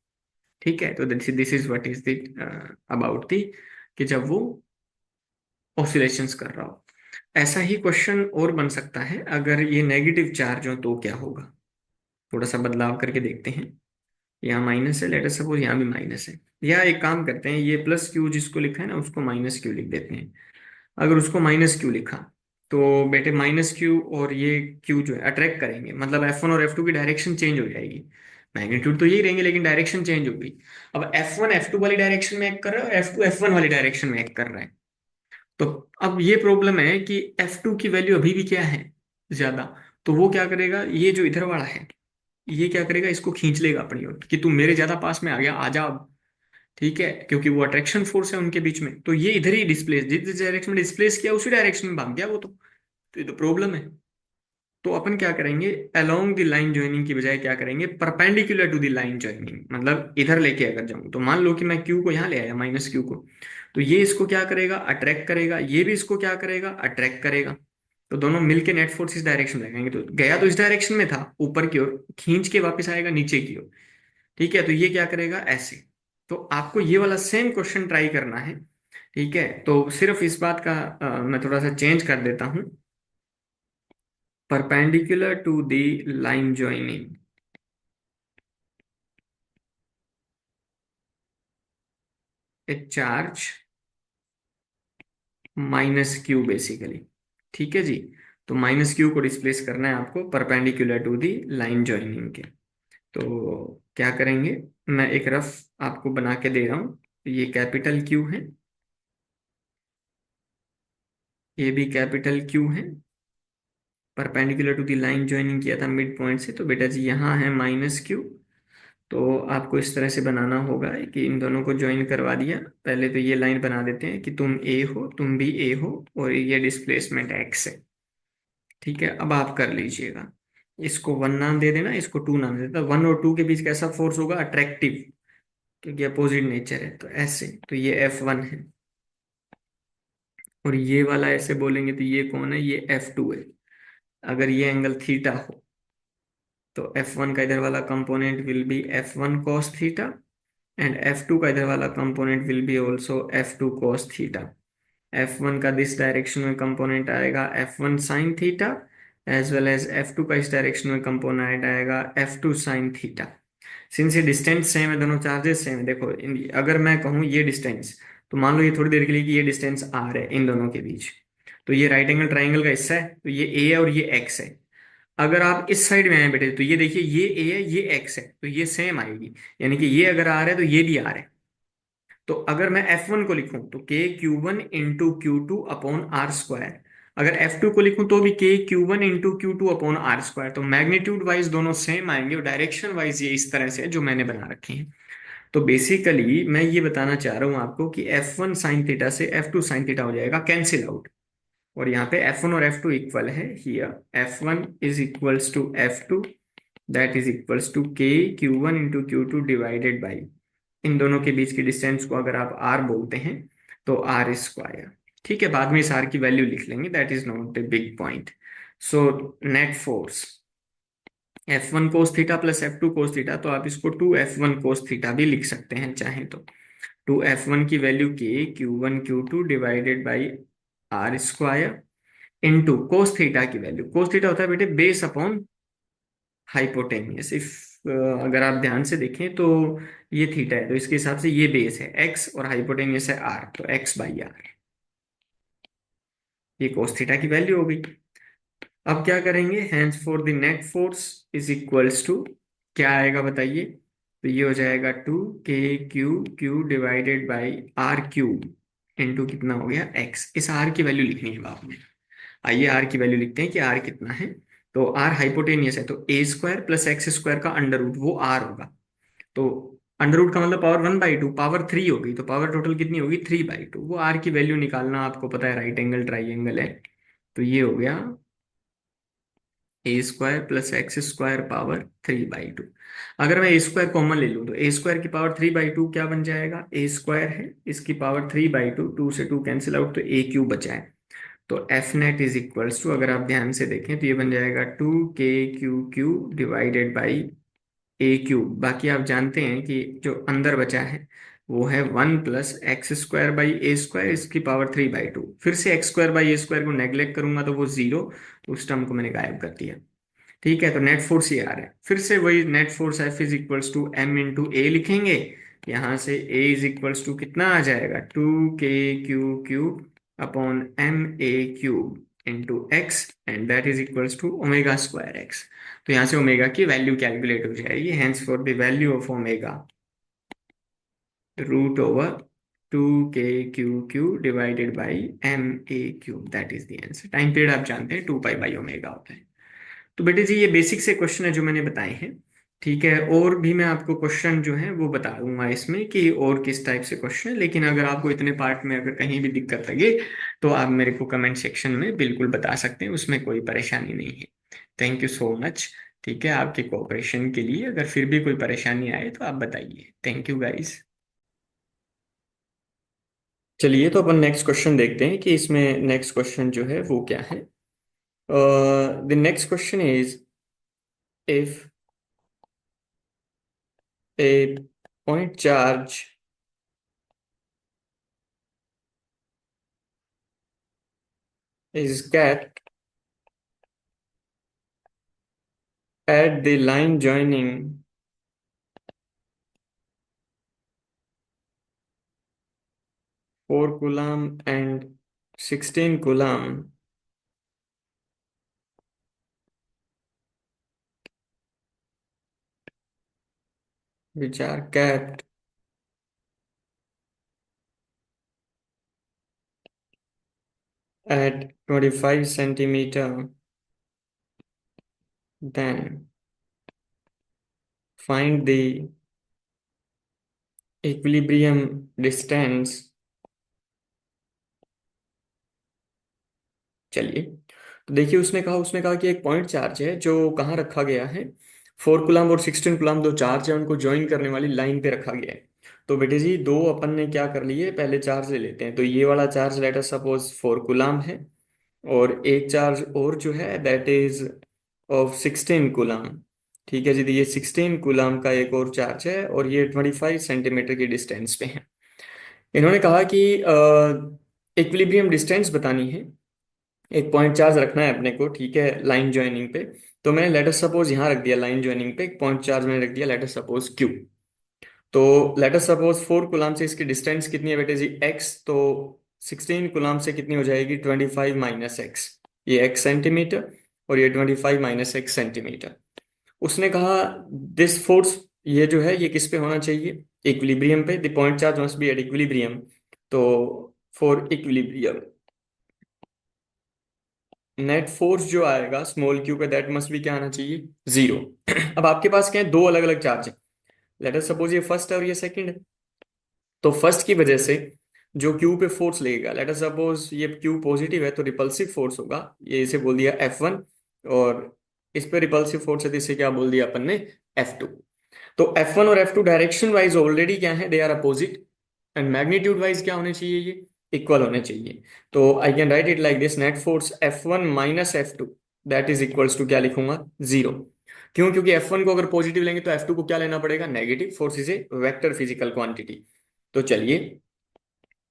ठीक है, तो this is what is the about the, कि जब वो ऑसिलेशंस कर रहा हो। ऐसा ही क्वेश्चन और बन सकता है, अगर ये नेगेटिव चार्ज हो तो क्या होगा, थोड़ा सा बदलाव करके देखते हैं। यहाँ माइनस है, लेट अस सपोज यहाँ भी माइनस है, या एक काम करते हैं, ये +q जिसको लिखा है ना उसको -q लिख देते हैं। अगर उसको -q लिखा तो बेटे -q और ये q जो है अट्रैक्ट करेंगे, मतलब F1 और F2 की डायरेक्शन चेंज हो जाएगी, मैग्नीट्यूड तो यही रहेंगे लेकिन डायरेक्शन चेंज होगी। अब F1 F2 वाली डायरेक्शन में एक्ट कर रहा है और F2 F1 वाली डायरेक्शन में एक्ट कर रहा है, तो अब ये प्रॉब्लम है कि F2 की वैल्यू अभी भी क्या है, ज्यादा। तो वो क्या करेगा, ये जो इधर वाला है ये क्या करेगा, इसको खींच लेगा अपनी ओर कि तू मेरे ज्यादा पास में आ गया, आ जा अब। ठीक है, क्योंकि वो अट्रैक्शन फोर्स है उनके बीच में, तो ये इधर ही डिस्प्लेस, जिस डायरेक्शन में डिस्प्लेस किया उसी डायरेक्शन में भाग गया वो तो ये तो प्रॉब्लम है। तो अपन क्या करेंगे, अलोंग द लाइन ज्वाइनिंग की बजाय क्या करेंगे, perpendicular to the line joining, मतलब इधर लेके अगर जाऊं तो मान लो कि मैं क्यू को यहाँ ले आया, माइनस क्यू को, तो ये इसको क्या करेगा, अट्रैक्ट करेगा, ये भी इसको क्या करेगा, अट्रैक्ट करेगा। तो दोनों मिलके नेट फोर्स इस डायरेक्शन में लगाएंगे, तो गया तो इस डायरेक्शन में था ऊपर की ओर, खींच के वापस आएगा नीचे की ओर। ठीक है, तो ये क्या करेगा, ऐसे। तो आपको ये वाला सेम क्वेश्चन ट्राई करना है। ठीक है, तो सिर्फ इस बात का मैं थोड़ा सा चेंज कर देता हूं, perpendicular to the line joining a charge minus Q basically. ठीक है जी, तो माइनस क्यू को डिस्प्लेस करना है आपको perpendicular to the line joining के। तो क्या करेंगे, मैं एक रफ आपको बना के दे रहा हूँ। ये कैपिटल क्यू है, ये भी कैपिटल क्यू है, perpendicular to the line joining किया था मिड पॉइंट से, तो बेटा जी यहाँ है माइनस क्यू। तो आपको इस तरह से बनाना होगा कि इन दोनों को ज्वाइन करवा दिया, पहले तो ये लाइन बना देते हैं कि तुम ए हो, तुम भी ए हो, और ये डिस्प्लेसमेंट एक्स है। ठीक है, अब आप कर लीजिएगा, इसको वन नाम दे देना, इसको टू नाम दे देना। वन और टू के बीच कैसा फोर्स होगा, अट्रैक्टिव, क्योंकि अपोजिट नेचर है, तो ऐसे, तो ये F1 है। और ये वाला ऐसे बोलेंगे तो ये कौन है, ये F2 है। अगर ये एंगल थीटा हो तो F1 का इधर वाला component will be F1 cos theta, and F2 का इधर वाला component will be also F2 cos theta. F1 का दिस डायरेक्शन में कंपोनेंट आएगा F1 sin theta, as well as F2 का इस डायरेक्शन में कंपोनेंट आएगा F2 sin थीटा। सिंस ये डिस्टेंस सेम है, दोनों चार्जेस सेम है, देखो अगर मैं कहूँ ये डिस्टेंस, तो मान लो ये थोड़ी देर के लिए कि ये डिस्टेंस आर है इन दोनों के बीच, तो ये राइट एंगल ट्राइंगल का हिस्सा है, तो ये ए है और ये एक्स है। अगर आप इस साइड में आए बेटे, तो ये देखिए ये ए है ये एक्स है, तो ये सेम आएगी, यानी कि ये अगर आर है तो ये भी आर है। तो अगर मैं F1 को लिखूं तो K Q one into Q two upon are square, अगर F2 को लिखूं तो भी K Q one into Q two upon are square. तो मैग्नीट्यूड वाइज दोनों सेम आएंगे, और डायरेक्शन वाइज ये इस तरह से है जो मैंने बना रखे हैं। तो बेसिकली मैं ये बताना चाह रहा हूं आपको कि F1 साइन थीटा से F2 साइन थीटा हो जाएगा कैंसिल आउट, और यहाँ पे F1 और F2 इक्वल है, here F1 is equals to F2, that is equals to K Q one into Q two divided by, इन दोनों के बीच की डिस्टेंस को अगर आप आर बोलते हैं तो आर स्क्वायर। ठीक है, बाद में इस आर की वैल्यू लिख लेंगे, that is not a big point. So net force F1 cos theta plus F2 cos theta, तो आप इसको 2F1 कोस थीटा भी लिख सकते हैं चाहें तो। 2F1 की value K Q one Q two divided by are square into cos theta की वैल्यू, कोस थीटा होता है बेटे बेस अपॉन हाइपोटेन्यूस। इफ अगर आप ध्यान से देखें तो ये थीटा है, तो इसके हिसाब से ये बेस है एक्स और हाइपोटेन्यूस है आर, तो एक्स बाई आर, ये कोस थीटा की वैल्यू हो गई। अब क्या करेंगे, hence for the net force is equals to, क्या आएगा बताइए, तो ये हो जाएगा 2 k Q divided by r cube into कितना हो गया एक्स। इस आर की वैल्यू लिखनी है बाद में, आइए आर की वैल्यू लिखते हैं कि आर कितना है। तो आर हाइपोटेनियस है, तो ए स्क्वायर प्लस एक्स स्क्वायर का अंडर रूट वो आर होगा। तो अंडर रूट का मतलब पावर 1/2, पावर 3 हो गई, तो पावर टोटल कितनी होगी 3/2। वो आर की वैल्यू निकालना आपको पता है, राइट एंगल ट्राइंगल है। तो ये हो गया A square plus X square power 3/2। अगर मैं ए स्क्वायर कॉमन ले लूँ तो ए स्क्वायर की पावर 3/2 क्या बन जाएगा, ए स्क्वायर है, इसकी पावर 3/2, टू से टू कैंसिल आउट, तो ए क्यूब बचा है। तो F net is equals to, अगर आप ध्यान से देखें तो ये बन जाएगा 2 k Q divided by A cube. बाकी आप जानते हैं कि जो अंदर बचा है वो है 1 + x² बाई a² इसकी पावर 3/2। फिर से x² बाई a² को नेग्लेक्ट करूंगा तो वो जीरो, उस टर्म को मैंने गायब कर दिया। ठीक है, तो नेट फोर्स ये आ रहा है, फिर से वही net force F is equals to M into A लिखेंगे। यहाँ से A इज इक्वल्स टू कितना आ जाएगा, 2 k Q upon ma³ into X, and that is equals to omega X. तो यहाँ से ओमेगा की वैल्यू कैलकुलेट हो जाएगी, hence for the value of omega √/2 2k/q divided by ma³, that is the answer. Time period आप जानते हैं 2π/ω होता है। तो बेटे जी ये बेसिक से क्वेश्चन है जो मैंने बताए हैं, ठीक है। और भी मैं आपको क्वेश्चन जो है वो बता दूंगा इसमें कि और किस टाइप से क्वेश्चन है, लेकिन अगर आपको इतने पार्ट में अगर कहीं भी दिक्कत लगे तो आप मेरे को कमेंट सेक्शन में बिल्कुल बता सकते हैं, उसमें कोई परेशानी नहीं है। थैंक यू सो मच, ठीक है, आपके कोऑपरेशन के लिए। अगर फिर भी कोई परेशानी आए तो आप बताइए। Thank you guys. चलिए तो अपन नेक्स्ट क्वेश्चन देखते हैं कि इसमें नेक्स्ट क्वेश्चन जो है वो क्या है। The next question is, if a point charge is kept at the line joining 4 coulomb and 16 coulomb, which are kept at 25 centimeter, then find the equilibrium distance। चलिए तो देखिए, उसने कहा कि एक पॉइंट चार्ज है जो कहाँ रखा गया है, 4 कूलम्ब और 16 कूलम्ब दो चार्ज है, उनको ज्वाइन करने वाली लाइन पे रखा गया है। तो बेटे जी दो अपन ने क्या कर लिए, पहले चार्ज ले लेते हैं। तो ये वाला charge late us suppose 4 coulomb है, और एक चार्ज और जो है दैट इज ऑफ 16 कूलम्ब। ठीक है जी, तो ये 16 कूलम्ब का एक और चार्ज है, और ये 25 सेंटीमीटर की डिस्टेंस पे है। इन्होंने कहा कि इक्विलिब्रियम डिस्टेंस बतानी है, एक पॉइंट चार्ज रखना है अपने को, ठीक है, लाइन ज्वाइनिंग पे। तो मैंने लेटर सपोज यहाँ रख दिया, लाइन ज्वाइनिंग पे एक पॉइंट चार्ज मैंने रख दिया लेटर सपोज क्यू। तो लेटर सपोज 4 कूलम्ब से इसकी डिस्टेंस कितनी है बेटे जी, एक्स। तो 16 कूलम्ब से कितनी हो जाएगी, 25 - x, ये x सेंटीमीटर, और ये 25 - x सेंटीमीटर। उसने कहा दिस फोर्स, ये जो है ये किस पे होना चाहिए, इक्विलिब्रियम पे। The point charge must be at equilibrium. तो फॉर इक्विलिब्रियम नेट फोर्स जो आएगा स्मॉल क्यू पे, दैट मस्ट भी क्या आना चाहिए, 0। अब आपके पास क्या है, दो अलग अलग चार्ज है। लेट अस सपोज ये फर्स्ट है और ये सेकंड है। तो फर्स्ट की वजह से जो क्यू पे फोर्स लगेगा, लेट अस सपोज ये क्यू पॉजिटिव है तो रिपल्सिव फोर्स होगा, ये इसे बोल दिया F1। और इस पे रिपल्सिव फोर्स है तो इसे क्या बोल दिया अपन ने, F2। तो F1 और F2 डायरेक्शन वाइज ऑलरेडी क्या है, they are opposite. And magnitude wise क्या होने चाहिए, ये इक्वल होने चाहिए। तो I can write it like this, net force F1 - F2 that is equals to क्या लिखूंगा, 0। क्यों, क्योंकि F1 को अगर पॉजिटिव लेंगे तो F2 को क्या लेना पड़ेगा, negative. Force is a vector physical quantity. तो चलिए,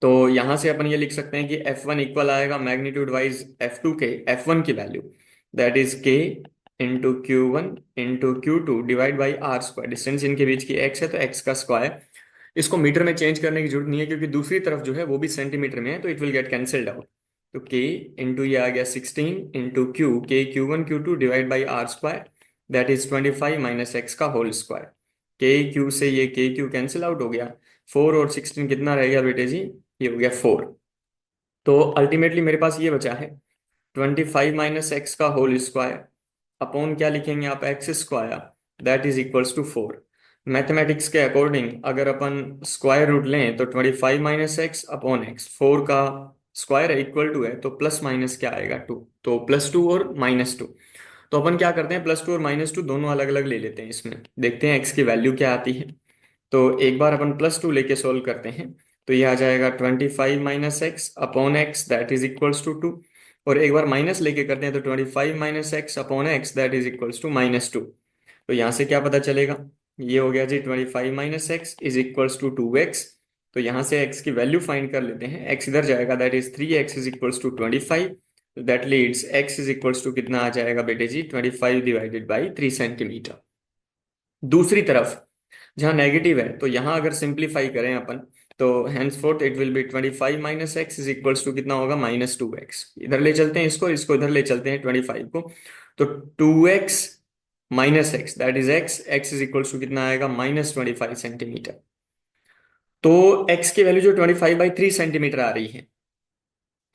तो यहां से अपन ये लिख सकते हैं कि F1 इक्वल आएगा मैग्नीट्यूड वाइज F2 के, F1 की वैल्यू that is K into Q1 into Q2 divide by are square. Distance इनके बीच की x है तो x का स्क्वायर। इसको मीटर में चेंज करने की जरूरत नहीं है, क्योंकि दूसरी तरफ जो है वो भी सेंटीमीटर में है, तो it will get cancelled out. तो K इंटू ये आ गया 16 into Q, K Q1 Q2 divide by are square, that is 25 - x का होल स्क्वायर। के क्यू से ये के क्यू कैंसिल आउट हो गया। 4 और 16 कितना रह गया बेटे जी, ये हो गया 4। तो अल्टीमेटली मेरे पास ये बचा है 25 - x का होल स्क्वायर अपॉन क्या लिखेंगे आप, x square, that is equals to 4। Mathematics के अकॉर्डिंग अगर अपन स्क्वायर रूट लें तो 25 - x अपॉन एक्स, 4 का स्क्वायर है इक्वल टू है, तो प्लस माइनस क्या आएगा, 2। तो +2 और -2। तो अपन क्या करते हैं, +2 और -2 दोनों अलग अलग ले लेते हैं, इसमें देखते हैं एक्स की वैल्यू क्या आती है। तो एक बार अपन +2 लेके सोल्व करते हैं, तो ये आ जाएगा 25 - x upon x that is equals to 2। और एक बार माइनस लेके करते हैं तो 25 - x upon x that is equals to -2। तो यहाँ से क्या पता चलेगा, ये हो गया जी 25 - x is equals to 2x। तो यहाँ से x की वैल्यू फाइंड कर लेते हैं, x इधर जाएगा that is 3x is equals to 25। That leads x is equals to कितना आ जाएगा बेटे जी, 25 डिवाइडेड बाई 3 सेंटीमीटर। दूसरी तरफ जहाँ नेगेटिव है, तो यहाँ अगर सिंप्लीफाई करें अपन, तो henceforth it will be 25 - x is equals to कितना होगा, -2x। इधर ले चलते हैं इसको, इसको इधर ले चलते हैं 25 को। तो 2x - x that is x, x is equals to कितना आएगा, -25 सेंटीमीटर। तो एक्स की वैल्यू जो 25/3 सेंटीमीटर आ रही है,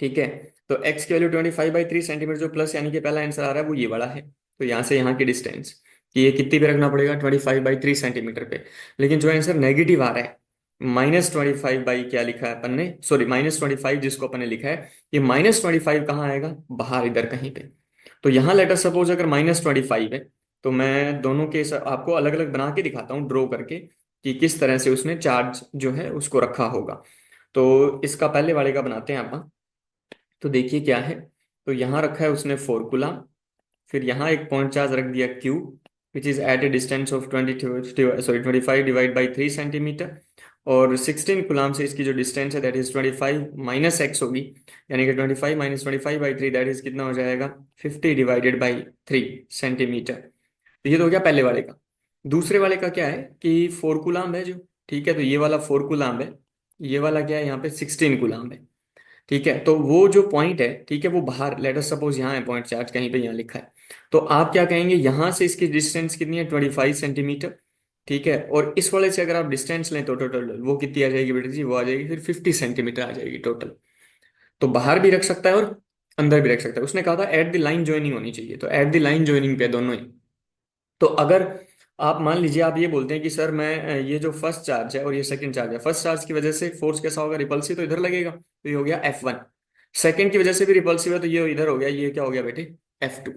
ठीक है, तो x की वैल्यू 25/3 सेंटीमीटर, जो प्लस यानी कि पहला आंसर आ रहा है वो ये वाला है। तो यहाँ से यहाँ की डिस्टेंस कि ये कितनी पे रखना पड़ेगा, 25/3 सेंटीमीटर पे। लेकिन जो आंसर नेगेटिव आ रहा है, -25 बाई क्या लिखा है अपन ने, सॉरी -25 जिसको अपन ने लिखा है, ये -25 कहाँ आएगा, बाहर इधर कहीं पे। तो यहाँ लेटर सपोज अगर -25 है, तो मैं दोनों के आपको अलग अलग बना के दिखाता हूँ ड्रॉ करके कि किस तरह से उसने चार्ज जो है उसको रखा होगा। तो इसका पहले वाले का बनाते हैं अपन। तो देखिए क्या है, तो यहाँ रखा है उसने 4 कूलम, फिर यहाँ एक पॉइंट चार्ज रख दिया Q, which is at a distance of 25/3 centimetre. और 16 कूलम से इसकी जो डिस्टेंस है दैट इज 25 माइनस एक्स होगी, यानी कि 25 माइनस 25/3 दैट इज कितना हो जाएगा, 50/3 सेंटीमीटर। तो ये तो हो गया पहले वाले का। दूसरे वाले का क्या है कि 4 कूलम है जो, ठीक है, तो ये वाला 4 कूलम है, ये वाला क्या है यहाँ पे 16 कूलम है, ठीक है। तो वो जो पॉइंट है, ठीक है, वो बाहर लेट अस सपोज यहाँ है पॉइंट चार्ज कहीं पे यहाँ लिखा है। तो आप क्या कहेंगे, यहाँ से इसकी डिस्टेंस कितनी है, 25 सेंटीमीटर, ठीक है। और इस वाले से अगर आप डिस्टेंस लें तो टोटल वो कितनी आ जाएगी बेटा जी, वो आ जाएगी फिर 50 सेंटीमीटर आ जाएगी टोटल। तो बाहर भी रख सकता है और अंदर भी रख सकता है। उसने कहा था एट द लाइन ज्वाइनिंग होनी चाहिए, तो एट द लाइन ज्वाइनिंग पे दोनों ही। तो अगर आप मान लीजिए आप ये बोलते हैं कि सर मैं ये जो फर्स्ट चार्ज है और ये सेकंड चार्ज है, फर्स्ट चार्ज की वजह से फोर्स कैसा होगा, रिपल्सिव, तो इधर लगेगा, तो ये हो गया F1। सेकंड की वजह से भी रिपल्सिव है, तो ये इधर हो गया, ये क्या हो गया बेटे, F2,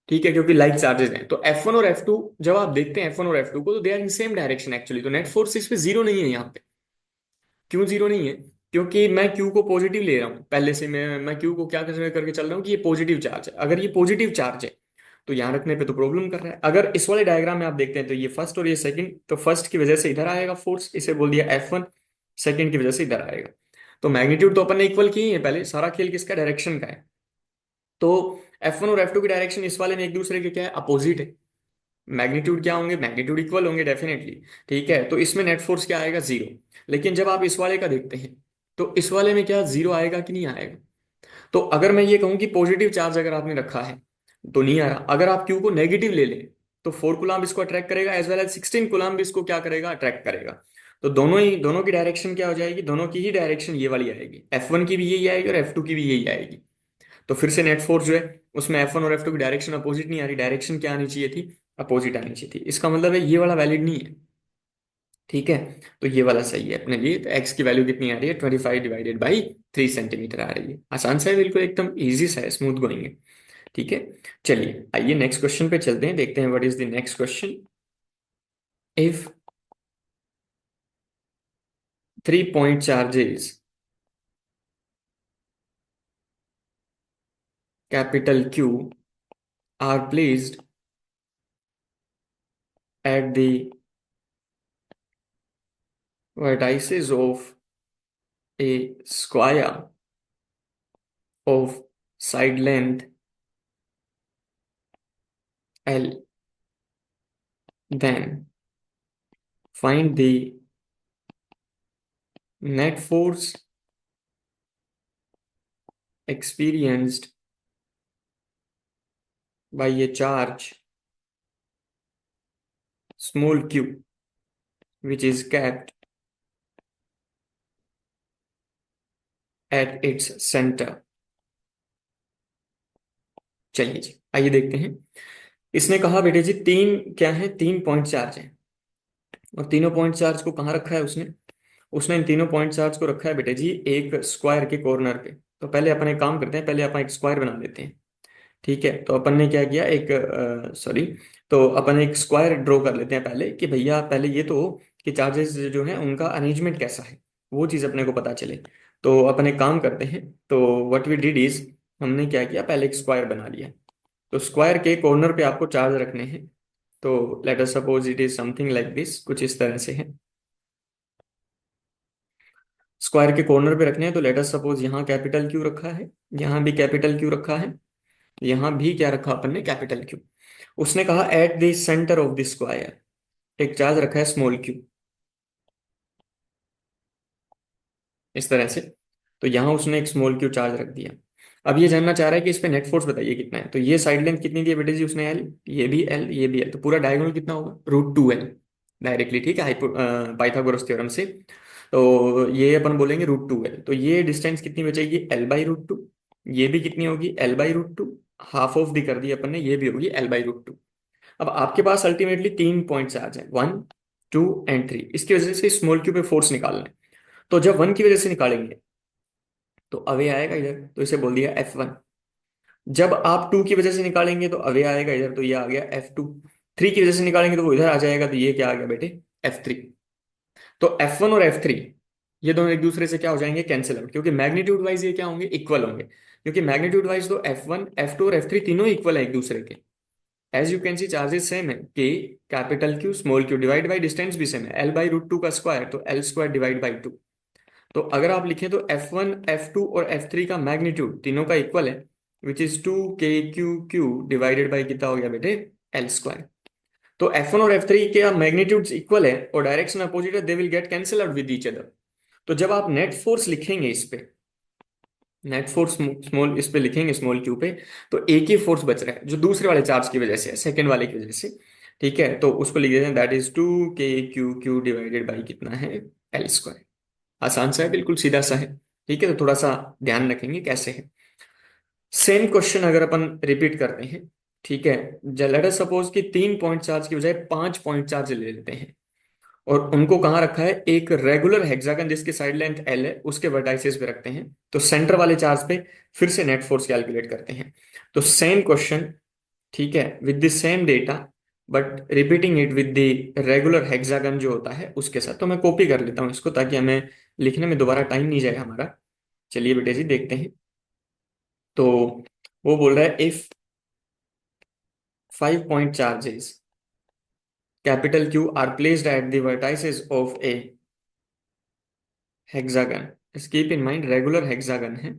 ठीक है, क्योंकि लाइक चार्जेस हैं। तो F1 और F2 जब आप देखते हैं F1 और F2 को, तो they are in same direction actually. तो नेट फोर्स इस पे जीरो नहीं है यहाँ पे। क्यों जीरो नहीं है, क्योंकि मैं Q को पॉजिटिव ले रहा हूँ पहले से, मैं Q को क्या करके चल रहा हूँ कि ये पॉजिटिव चार्ज है। अगर ये पॉजिटिव चार्ज है तो यहाँ रखने पे तो प्रॉब्लम कर रहा है। अगर इस वाले डायग्राम में आप देखते हैं तो ये फर्स्ट और ये सेकंड, तो फर्स्ट की वजह से इधर आएगा फोर्स, इसे बोल दिया F1, सेकंड की वजह से इधर आएगा। तो मैग्नीट्यूड तो अपन ने इक्वल की है, पहले सारा खेल किसका, डायरेक्शन का है। तो F1 और F2 की डायरेक्शन इस वाले में एक दूसरे के क्या है, अपोजिट है। मैग्नीट्यूड क्या होंगे, मैग्नीट्यूड इक्वल होंगे डेफिनेटली, ठीक है। तो इसमें नेट फोर्स क्या आएगा, जीरो। लेकिन जब आप इस वाले का देखते हैं तो इस वाले में क्या जीरो आएगा कि नहीं आएगा। तो अगर मैं ये कहूं कि पॉजिटिव चार्ज अगर आपने रखा है तो नहीं आ रहा। अगर आप क्यू को नेगेटिव ले लें तो 4 कूलम इसको अट्रैक्ट करेगा, एज वेल एज 16 कूलम भी इसको क्या करेगा, अट्रैक्ट करेगा। तो दोनों की डायरेक्शन क्या हो जाएगी, दोनों की ही डायरेक्शन ये वाली आएगी, F1 की भी यही आएगी और F2 की भी यही आएगी। तो फिर से नेट फोर्स जो है उसमें F1 और F2 की डायरेक्शन अपोजिट नहीं आ रही, डायरेक्शन क्या आनी चाहिए थी, अपोजिट आनी चाहिए थी। इसका मतलब है ये वाला वैलिड नहीं है, ठीक है। तो ये वाला सही है अपने लिए। तो एक्स की वैल्यू कितनी आ रही है, 25/3 सेंटीमीटर आ रही है। आसान सा है बिल्कुल, एकदम इजी सा है, स्मूथ गोइंग है, ठीक है। चलिए आइए नेक्स्ट क्वेश्चन पे चलते हैं, देखते हैं what is the next question. If 3 point charges capital Q are placed at the vertices of a square of side length L, then find the net force experienced by a charge small q which is kept at its center। चलिए जी आइए देखते हैं। इसने कहा बेटे जी तीन क्या है, 3 पॉइंट चार्ज है, और तीनों पॉइंट चार्ज को कहाँ रखा है उसने, उसने इन तीनों पॉइंट चार्ज को रखा है बेटे जी एक स्क्वायर के कॉर्नर पे। तो पहले अपन एक काम करते हैं, पहले अपन एक स्क्वायर बना लेते हैं, ठीक है। तो अपन ने क्या किया, एक सॉरी, तो अपन एक स्क्वायर ड्रॉ कर लेते हैं पहले, कि भैया पहले ये तो हो कि चार्जेस जो है उनका अरेंजमेंट कैसा है, वो चीज़ अपने को पता चले। तो अपन एक काम करते हैं, तो व्हाट वी डिड इज, हमने क्या किया, पहले एक स्क्वायर बना लिया। तो स्क्वायर के कॉर्नर पे आपको चार्ज रखने हैं। तो let us suppose it is something like this, कुछ इस तरह से है। स्क्वायर के कॉर्नर पे रखने हैं, तो लेट अस सपोज यहाँ कैपिटल क्यू रखा है, यहाँ भी कैपिटल क्यू रखा है, यहाँ भी क्या रखा अपन ने, कैपिटल क्यू। उसने कहा at the centre of the square एक चार्ज रखा है स्मॉल क्यू, इस तरह से। तो यहाँ उसने एक स्मॉल क्यू चार्ज रख दिया। अब ये जानना चाह रहा है कि इस पे नेट फोर्स बताइए कितना है। तो ये साइड लेंथ कितनी दी है बेटे जी उसने, एल, ये भी एल, ये भी एल, तो पूरा डायगोनल कितना होगा, √2L डायरेक्टली, ठीक है, पाइथागोरस थ्योरम से। तो ये अपन बोलेंगे √2L। तो ये डिस्टेंस कितनी बचेगी, L/√2। ये भी कितनी होगी, L/√2। हाफ ऑफ दी कर दी अपन ने, ये भी होगी L/√2। अब आपके पास अल्टीमेटली 3 पॉइंट चार्ज है, 1, 2 एंड 3। इसकी वजह से स्मॉल क्यू पे फोर्स निकालना है। तो जब 1 की वजह से निकालेंगे तो अवे आएगा इधर, तो इसे बोल दिया F1। जब आप 2 की वजह से निकालेंगे तो अवे आएगा इधर, तो ये आ गया F2। 3 की वजह से निकालेंगे तो वो इधर आ जाएगा, तो ये क्या आ गया बेटे, F3। तो F1 और F3 ये दोनों एक दूसरे से क्या हो जाएंगे, कैंसिल आउट, क्योंकि मैग्नीट्यूड वाइज ये क्या होंगे, इक्वल होंगे। क्योंकि मैग्नीट्यूड वाइज तो F1, F2 और F3 तीनों इक्वल है एक दूसरे के। As you can see charges same है, के capital Q small Q divide by distance भी सेम है, L/√2 का स्क्वायर तो L² डिवाइड बाई 2। तो अगर आप लिखें तो F1, F2 और F3 का मैग्नीट्यूड तीनों का इक्वल है, which is 2 KQ divided by कितना हो गया बेटे, L²। तो F1 और F3 के मैग्नीट्यूड्स इक्वल है और डायरेक्शन अपोजिट है, they will get cancel out with each other. तो जब आप नेट फोर्स लिखेंगे इस पे, नेट फोर्स स्मॉल इस पे लिखेंगे स्मॉल क्यू पे, तो एक ही फोर्स बच रहा है जो दूसरे वाले चार्ज की वजह से है, सेकंड वाले की वजह से। ठीक है, तो उसको लिख देते हैं, that is 2 KQ divided by कितना है, L²। आसान सा है, बिल्कुल सीधा सा है। ठीक है, तो थोड़ा सा ध्यान रखेंगे कैसे है। सेम क्वेश्चन अगर अपन रिपीट करते हैं, ठीक है, लेट अस सपोज कि 3 पॉइंट चार्ज की बजाय 5 पॉइंट चार्ज ले लेते हैं, और उनको कहाँ रखा है, एक रेगुलर हेक्सागन जिसकी साइड लेंथ L है उसके वर्टाइसेस पे रखते हैं। तो सेंटर वाले चार्ज पे फिर से नेट फोर्स कैलकुलेट करते हैं। तो सेम क्वेश्चन, ठीक है, with the same data, but repeating it with the regular hexagon जो होता है उसके साथ। तो मैं कॉपी कर लेता हूँ इसको, ताकि हमें लिखने में दोबारा टाइम नहीं जाए हमारा। चलिए बेटे जी देखते हैं। तो वो बोल रहा है, if 5 point charges capital Q are placed at the vertices of a hexagon, keep in mind regular hexagon है,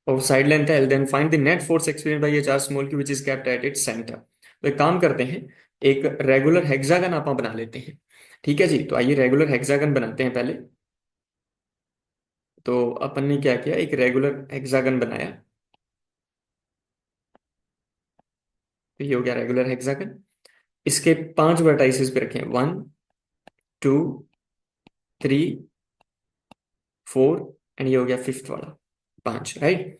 और साइड लेंथ है L, then find the net force experience by a charge small Q which is kept at its centre. तो एक काम करते हैं, एक regular hexagon आप बना लेते हैं। ठीक है जी, तो आइए रेगुलर हेक्सागन बनाते हैं पहले। तो अपन ने क्या किया, एक रेगुलर हेक्सागन बनाया। तो ये हो गया रेगुलर हेक्सागन। इसके 5 वर्टाइसेस पे रखे हैं, 1, 2, 3, 4, एंड ये हो गया फिफ्थ वाला, 5, राइट।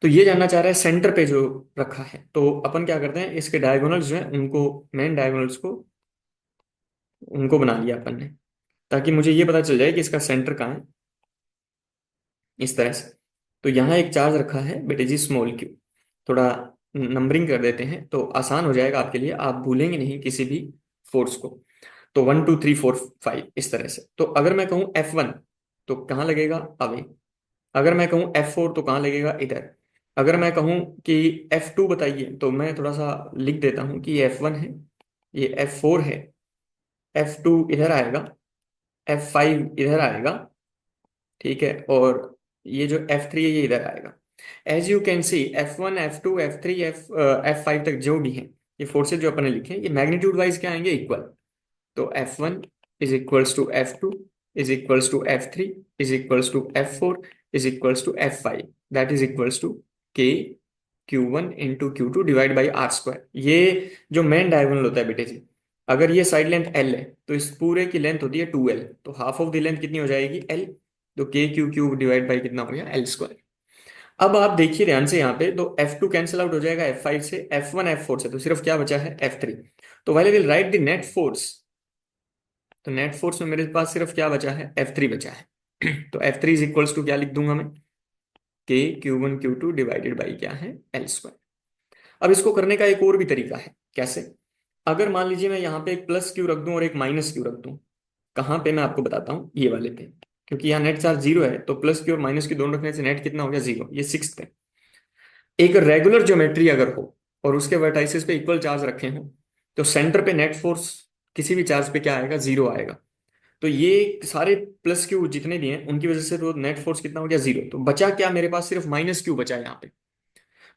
तो ये जानना चाह रहा है सेंटर पे जो रखा है, तो अपन क्या करते हैं, इसके डायगोनल्स जो है उनको, मेन डायगोनल्स को, उनको बना लिया अपन ने, ताकि मुझे ये पता चल जाए कि इसका सेंटर कहाँ है, इस तरह से। तो यहाँ एक चार्ज रखा है बेटे जी, स्मॉल क्यू। थोड़ा नंबरिंग कर देते हैं तो आसान हो जाएगा आपके लिए, आप भूलेंगे नहीं किसी भी फोर्स को। तो 1, 2, 3, 4, 5 इस तरह से। तो अगर मैं कहूँ F1 तो कहाँ लगेगा, अवे। अगर मैं कहूँ F4 तो कहाँ लगेगा, इधर। अगर मैं कहूँ कि F2 बताइए, तो मैं थोड़ा सा लिख देता हूँ कि ये F1 है, ये F4 है, F2 इधर आएगा, F5 इधर आएगा, ठीक है, और ये जो F3 है ये इधर आएगा। As you can C F1, F2, F3, F5 तक जो भी है, ये फोर्सेज जो अपने लिखे हैं, ये मैग्नीट्यूड वाइज क्या आएंगे, इक्वल। तो F1 is equals to F2 is equals to F3 is equals to F4 is equals to F5, that is equals to K Q1 into Q2 divide by R²। ये जो main diagonal होता है बेटे जी, अगर ये side length L है तो इस पूरे की लेंथ होती है 2L, तो हाफ ऑफ द लेंथ कितनी हो जाएगी, L। तो KQ डिवाइड बाई कितना हो गया, L²। अब आप देखिए ध्यान से यहाँ पे, तो F2 कैंसिल आउट हो जाएगा F5 से, F1 F4 से, तो सिर्फ क्या बचा है, F3। तो while will write the net force, तो नेट फोर्स में मेरे पास सिर्फ क्या बचा है, F3 बचा है। तो F3 इज इक्वल्स टू क्या लिख दूंगा मैं, KQ1 Q2 डिवाइडेड बाई क्या है, L²। अब इसको करने का एक और भी तरीका है, कैसे। अगर मान लीजिए मैं यहाँ पे एक प्लस क्यू रख दूं और एक माइनस क्यू रख दूं, कहाँ पे, मैं आपको बताता हूँ, ये वाले पे। क्योंकि यहाँ नेट चार्ज 0 है, तो प्लस क्यू और माइनस क्यू दोनों रखने से नेट कितना हो गया, 0, ये 6th पे। एक रेगुलर ज्योमेट्री अगर हो और उसके वर्टाइसेस पे इक्वल चार्ज रखे हो, तो सेंटर पे नेट फोर्स किसी भी चार्ज पे क्या आएगा, 0 आएगा। तो ये सारे प्लस क्यू जितने भी हैं उनकी वजह से तो नेट फोर्स कितना हो गया, 0। तो बचा क्या, मेरे पास सिर्फ माइनस क्यू बचा है यहाँ पे।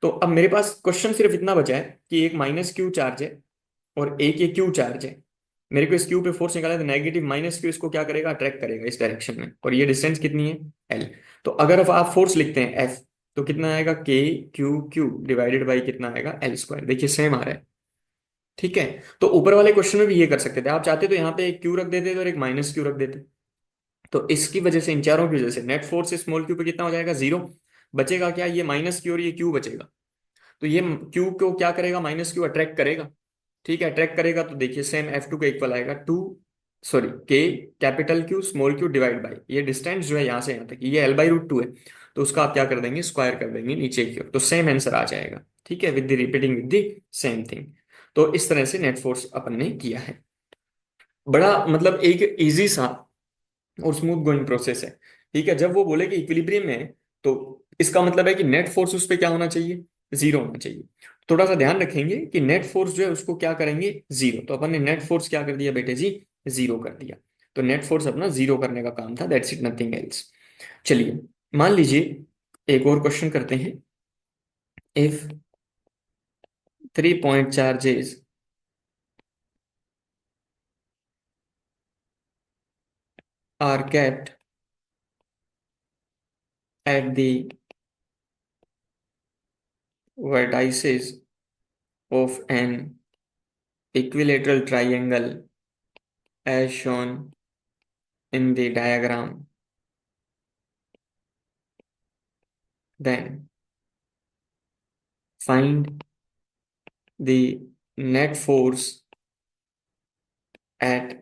तो अब मेरे पास क्वेश्चन सिर्फ इतना बचा है कि एक माइनस क्यू चार्ज है और एक ये क्यू चार्ज है। मेरे को इस क्यू पे फोर्स निकाला है, तो नेगेटिव माइनस क्यू इसको क्या करेगा, अट्रैक्ट करेगा इस डायरेक्शन में, और ये डिस्टेंस कितनी है, L। तो अगर अब आप फोर्स लिखते हैं F, तो कितना आएगा, KQ डिवाइडेड बाई कितना आएगा, L²। देखिए सेम आ रहा है। ठीक है। तो ऊपर वाले क्वेश्चन में भी ये कर सकते थे, आप चाहते तो यहाँ पे एक क्यू रख देते और एक माइनस क्यू रख देते। तो इसकी वजह से, इन चारों की वजह से नेट फोर्स स्मॉल क्यू पे कितना हो जाएगा, 0। बचेगा क्या, ये माइनस क्यू और ये क्यू बचेगा। तो ये क्यू को क्या करेगा, माइनस क्यू अट्रैक्ट करेगा। ठीक है, अट्रैक्ट करेगा तो देखिए सेम F2 का इक्वल आएगा टू, सॉरी के, capital Q small Q divide by ये डिस्टेंस जो है यहाँ से यहाँ तक, ये L/√2 है। तो उसका आप क्या कर देंगे, स्क्वायर कर देंगे नीचे की ओर, तो सेम आंसर आ जाएगा। ठीक है, with the repeating with the same thing. तो इस तरह से नेट फोर्स अपन ने किया है। बड़ा मतलब एक इजी सा और स्मूथ गोइंग प्रोसेस है। ठीक है, जब वो बोले कि इक्विलिब्रियम में है, तो इसका मतलब है कि नेट फोर्स उस पर क्या होना चाहिए, 0 होना चाहिए। थोड़ा सा ध्यान रखेंगे कि नेट फोर्स जो है उसको क्या करेंगे, 0। तो अपन ने नेट फोर्स क्या कर दिया बेटे जी, 0 कर दिया। तो नेट फोर्स अपना 0 करने का काम था, दैट्स इट, नथिंग एल्स। चलिए, मान लीजिए एक और क्वेश्चन करते हैं। If 3 point charges are kept at the vertices of an equilateral triangle as shown in the diagram, then find the net force at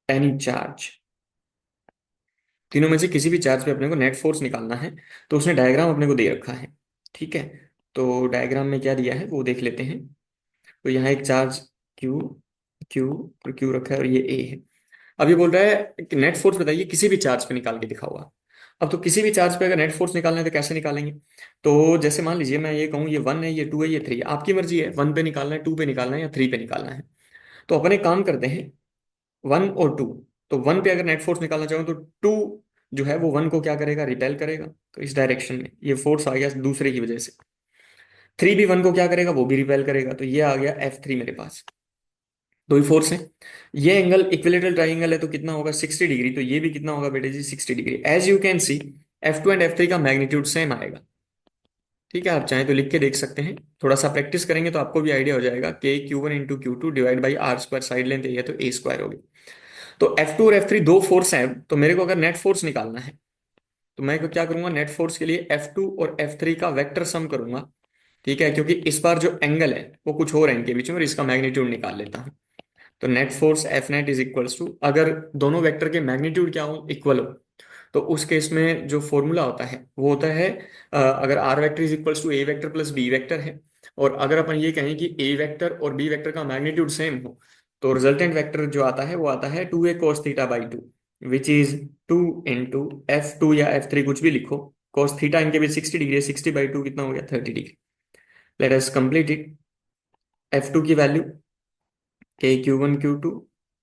any charge। तीनों में से किसी भी चार्ज पे अपने को नेट फोर्स निकालना है। तो उसने डायग्राम अपने को दे रखा है। ठीक है, तो डायग्राम में क्या दिया है वो देख लेते हैं। तो यहाँ एक चार्ज Q, Q और Q रखा है और ये A है। अब ये बोल रहा है कि नेट फोर्स बताइए किसी भी चार्ज पे निकाल के दिखाओ। अब तो किसी भी चार्ज पे अगर नेट फोर्स निकालना है तो कैसे निकालेंगे। तो जैसे मान लीजिए मैं ये कहूँ ये 1 है, ये 2 है, ये 3, आपकी मर्जी है 1 पे निकालना है, 2 पे निकालना है या 3 पे निकालना है। तो अपन एक काम करते हैं, 1 और 2। तो 1 पे अगर नेट फोर्स निकालना चाहो तो 2 जो है वो 1 को क्या करेगा, रिपेल करेगा। तो इस डायरेक्शन में ये फोर्स आ गया दूसरे की वजह से। 3 भी 1 को क्या करेगा, वो भी रिपेल करेगा। तो ये आ गया F3 मेरे पास। दो ही फोर्स है। ये एंगल इक्विलेटरल ट्राइंगल है तो कितना होगा, 60 डिग्री। तो ये भी कितना होगा बेटे जी, 60 degree. As you can see F2 and F3 का मैग्नीट्यूड सेम आएगा। ठीक है, आप चाहें तो लिख के देख सकते हैं। थोड़ा सा प्रैक्टिस करेंगे तो आपको भी आइडिया हो जाएगा। के Q1 × Q2 divide by are square, side length है तो A स्क्वायर होगी। तो F2 और F3 दो फोर्स हैं। तो मेरे को अगर नेट फोर्स निकालना है तो मैं क्या करूंगा, नेट फोर्स के लिए F2 और F3 का वेक्टर सम करूंगा। ठीक है, क्योंकि इस बार जो एंगल है वो कुछ और है इनके बीच में, और इसका मैग्नीट्यूड निकाल लेता हूं। तो net force F net is equals to, अगर दोनों वेक्टर के मैग्नीट्यूड क्या हो, इक्वल हो, तो उस केस में जो फॉर्मूला होता है वो होता है, अगर R vector is equals to A vector plus B vector है, और अगर अपन ये कहें कि ए वेक्टर और बी वेक्टर का मैग्नीट्यूड सेम हो, तो रिजल्टेंट वेक्टर जो आता है वो आता है 2a cos θ/2, which is 2 × F2 या F3 कुछ भी लिखो। cos थीटा इनके बीच 60 डिग्री है, 60/2 कितना हो गया, 30 degree. Let us complete it. F2 की वैल्यू के Q1 Q2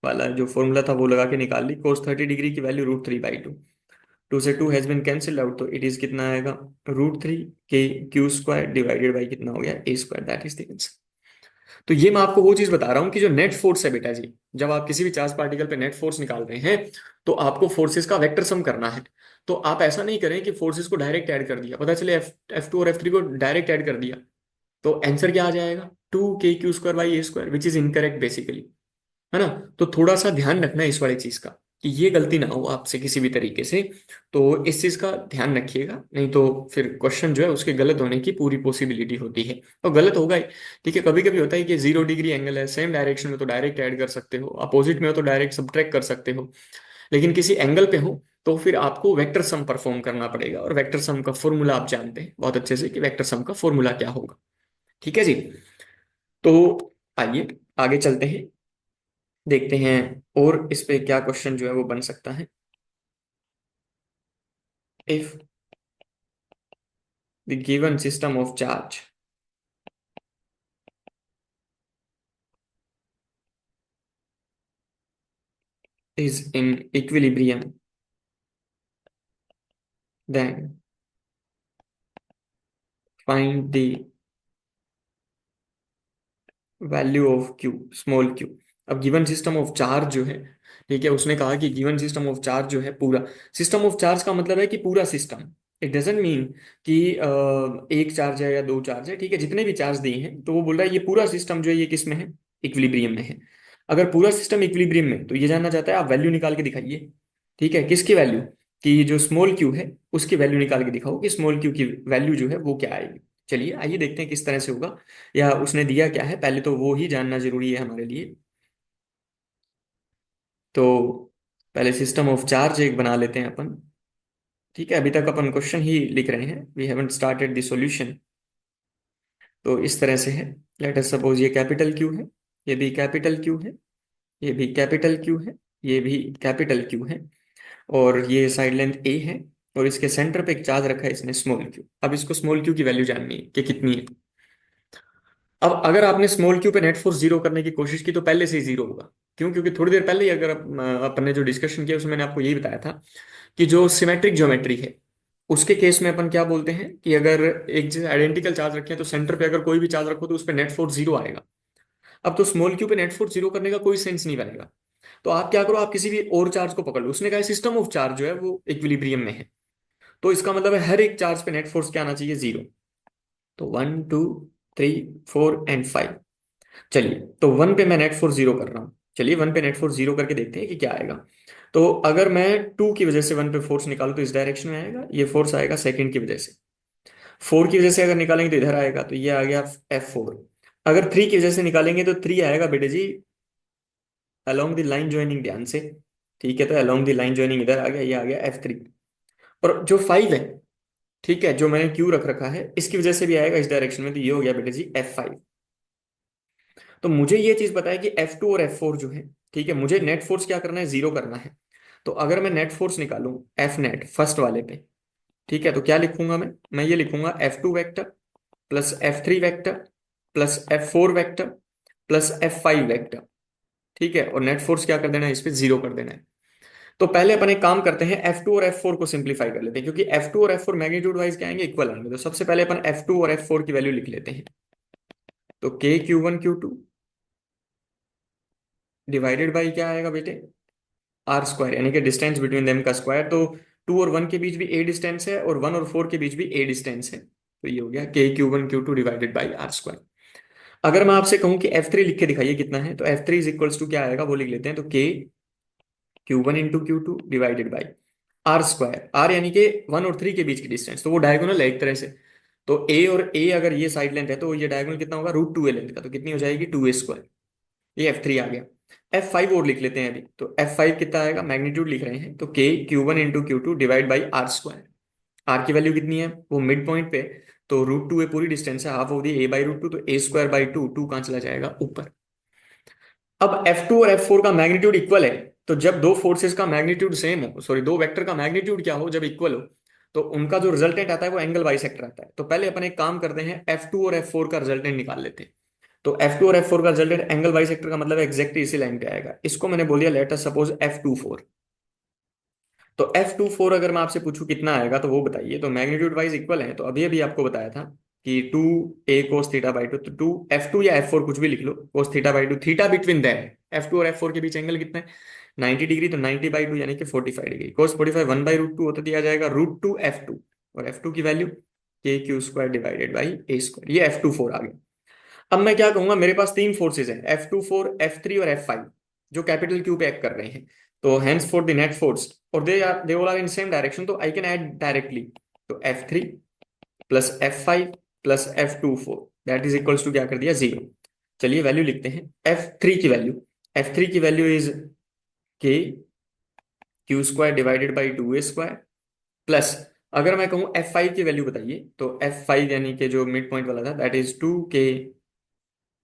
वाला जो फॉर्मूला था वो लगा के निकाल ली। cos 30 डिग्री की वैल्यू √3/2। 2 से 2 हैज बिन कैंसिल्ड आउट, तो इट इज कितना आएगा, √3 के Q² डिवाइडेड बाई कितना हो गया, A²। That is the answer. तो ये मैं आपको वो चीज बता रहा हूँ कि जो नेट फोर्स है बेटा जी, जब आप किसी भी चार्ज पार्टिकल पे नेट फोर्स निकाल रहे हैं तो आपको फोर्सेस का वेक्टर सम करना है। तो आप ऐसा नहीं करें कि फोर्सेस को डायरेक्ट ऐड कर दिया, पता चले F2 और F3 को डायरेक्ट ऐड कर दिया, तो आंसर क्या आ जाएगा, 2 k Q² by A² which is incorrect basically, है ना। तो थोड़ा सा ध्यान रखना है इस वाली चीज का, कि ये गलती ना हो आपसे किसी भी तरीके से। तो इस चीज का ध्यान रखिएगा, नहीं तो फिर क्वेश्चन जो है उसके गलत होने की पूरी पॉसिबिलिटी होती है, और गलत होगा ही। ठीक है, कभी कभी होता है कि 0 डिग्री एंगल है, सेम डायरेक्शन में तो डायरेक्ट ऐड कर सकते हो, अपोजिट में हो तो डायरेक्ट सब्ट्रैक्ट कर सकते हो, लेकिन किसी एंगल पे हो तो फिर आपको वेक्टर सम परफॉर्म करना पड़ेगा। और वेक्टर सम का फॉर्मूला आप जानते हैं बहुत अच्छे से कि वेक्टर सम का फॉर्मूला क्या होगा। ठीक है जी। तो आइए आगे चलते हैं, देखते हैं और इस पे क्या क्वेश्चन जो है वो बन सकता है। If the given system of charge is in equilibrium, then find the value of Q, small Q। अब गिवन सिस्टम ऑफ चार्ज जो है, ठीक है, उसने कहा कि गिवन सिस्टम ऑफ चार्ज जो है, पूरा सिस्टम ऑफ चार्ज का मतलब है कि पूरा सिस्टम, इट डजेंट मीन कि एक चार्ज है या दो चार्ज है, ठीक है, जितने भी चार्ज दिए हैं, तो वो बोल रहा है ये पूरा सिस्टम जो है ये किस में है, इक्विलिब्रियम में है। अगर पूरा सिस्टम इक्विलिब्रियम में, तो ये जानना चाहता है आप वैल्यू निकाल के दिखाइए, ठीक है, किसकी वैल्यू, कि जो स्मॉल क्यू है उसकी वैल्यू निकाल के दिखाओ कि स्मॉल क्यू की वैल्यू जो है वो क्या आएगी। चलिए आइए देखते हैं किस तरह से होगा, या उसने दिया क्या है, पहले तो वो ही जानना जरूरी है हमारे लिए। तो पहले सिस्टम ऑफ चार्ज एक बना लेते हैं अपन, ठीक है, अभी तक अपन क्वेश्चन ही लिख रहे हैं, we haven't started the solution. तो इस तरह से है, लेट अस सपोज ये कैपिटल क्यू है, ये भी कैपिटल क्यू है, ये भी कैपिटल क्यू है, ये भी कैपिटल क्यू है, और ये साइड लेंथ ए है, और इसके सेंटर पे एक चार्ज रखा है इसने स्मॉल क्यू। अब इसको स्मॉल क्यू की वैल्यू जाननी है कि कितनी है। अब अगर आपने स्मॉल क्यू पे नेट फोर्स जीरो करने की कोशिश की तो पहले से ही जीरो होगा। क्यों? क्योंकि थोड़ी देर पहले ही अगर अपन ने जो डिस्कशन किया उसमें मैंने आपको यही बताया था कि जो सिमेट्रिक ज्योमेट्री है उसके केस में अपन क्या बोलते हैं कि अगर एक जैसे आइडेंटिकल चार्ज रखे हैं तो सेंटर पे अगर कोई भी चार्ज रखो तो उस पर नेट फोर्स जीरो आएगा। अब तो स्मॉल क्यू पे नेट फोर्स जीरो करने का कोई सेंस नहीं बनेगा। तो आप क्या करो, आप किसी भी और चार्ज को पकड़ लो, उसने कहा सिस्टम ऑफ चार्ज जो है वो इक्विलिब्रियम में है, तो इसका मतलब है हर एक चार्ज पे नेट फोर्स क्या आना चाहिए, जीरो। तो 1 2 3 4 एंड 5। चलिए तो वन पे मैं नेट फोर्स जीरो कर रहा हूँ, चलिए वन पे नेट फोर्स जीरो करके देखते हैं कि क्या आएगा। तो अगर मैं टू की वजह से वन पे फोर्स निकालूं तो इस डायरेक्शन में आएगा, ये फोर्स आएगा सेकंड की वजह से। फोर की वजह से अगर निकालेंगे तो इधर आएगा, तो ये आ गया F4। अगर थ्री की वजह से निकालेंगे तो थ्री आएगा बेटे जी अलोंग द लाइन ज्वाइनिंग, ध्यान से, ठीक है, तो अलोंग द लाइन ज्वाइनिंग इधर आ गया, ये आ गया F3। और जो फाइव है, ठीक है, जो मैंने क्यू रख रखा है इसकी वजह से भी आएगा इस डायरेक्शन में, तो ये हो गया बेटे जी F5। तो मुझे ये चीज पता है कि F2 और F4 जो है, ठीक है, मुझे नेट फोर्स क्या करना है, जीरो करना है। तो अगर मैं नेट फोर्स निकालूं एफ नेट फर्स्ट वाले पे, ठीक है, तो क्या लिखूंगा मैं ये लिखूंगा F2 vector plus F3 vector plus F4 vector plus F5 vector, ठीक है, और नेट फोर्स क्या कर देना है, इस पे जीरो कर देना है। तो पहले अपन एक काम करते हैं, F2 और F4 को सिंप्लीफाई कर लेते हैं, क्योंकि F2 और F4 मैग्नीट्यूड वाइज क्या आएंगे, इक्वल आएंगे। तो सबसे पहले अपन F2 और F4 की वैल्यू लिख लेते हैं। तो K Q1 Q2 divided by क्या आएगा बेटे, आर स्क्वायर, यानी कि डिस्टेंस बिटवीन देम का स्क्वायर। तो टू और वन के बीच भी ए डिस्टेंस है और वन और फोर के बीच भी ए डिस्टेंस है, तो ये हो गया K Q1 Q2 divided by are square. अगर मैं आपसे कहूं कि F3 लिख के दिखाइए कितना है, तो F3 इज इक्वल्स टू क्या आएगा वो लिख लेते हैं, तो K Q1 into Q2 divided by are square, R यानी कि वन और थ्री के बीच की डिस्टेंस, तो वो डायगोनल है एक तरह से। तो ए और ए अगर ये साइड लेंथ है तो ये डायगोनल कितना होगा, √2a लेंथ का, तो कितनी हो जाएगी, 2a²। ये F3 आ गया। F5 और लिख लेते हैं अभी, तो F5 कितना आएगा, मैग्नीट्यूड लिख रहे हैं, तो K Q1 into Q2 divide by are square. R की वैल्यू कितनी है, वो मिड पॉइंट पे, तो √2a पूरी डिस्टेंस है, हाफ ऑफ दी a/√2, तो a²/2, टू कहाँ चला जाएगा, ऊपर। अब F2 और F4 का मैग्नीट्यूड इक्वल है, तो जब दो फोर्सेस का मैग्नीट्यूड सेम हो, सॉरी दो वेक्टर का मैग्नीट्यूड क्या हो, जब इक्वल हो, तो उनका जो रिजल्टेंट आता है वो एंगल बाइसेक्टर आता है। तो पहले अपन एक काम करते हैं, F2 और F4 का रिजल्टेंट निकाल लेते हैं। तो F2 और F4 का रिजल्टेंट एंगल बाइसेक्टर का मतलब एग्जैक्टली इसी लाइन पे आएगा। इसको मैंने बोल दिया लेट अस सपोज F24। तो F24 अगर मैं आपसे पूछूं कितना आएगा तो वो बताइए। तो मैग्नीट्यूड वाइज इक्वल है, तो अभी अभी आपको बताया था कि 2a cos θ/2, तो 2 F2 या F4 कुछ भी लिख लो, cos θ/2, theta between them, F2 और F4 के बीच एंगल कितना है, 90 डिग्री, तो 90/2 यानी कि 45 डिग्री। cos 45 1/√2 होता दिया जाएगा √2 F2, और F2 की value KQ² divided by a², ये F24 आ गया। अब मैं क्या कहूंगा, मेरे पास तीन फोर्सेज हैं, F24 F3 और F5, जो कैपिटल क्यू पे एक्ट कर रहे हैं। तो hence for the net force, और they all are in same direction, तो आई कैन ऐड डायरेक्टली। तो F3 plus F5 plus F24 that is equals to क्या कर दिया, जीरो। चलिए वैल्यू लिखते हैं, F3 की value is KQ² divided by 2a² plus, अगर मैं कहूं F5 की वैल्यू बताइए, तो F5 यानी कि जो मिड पॉइंट वाला था that is 2K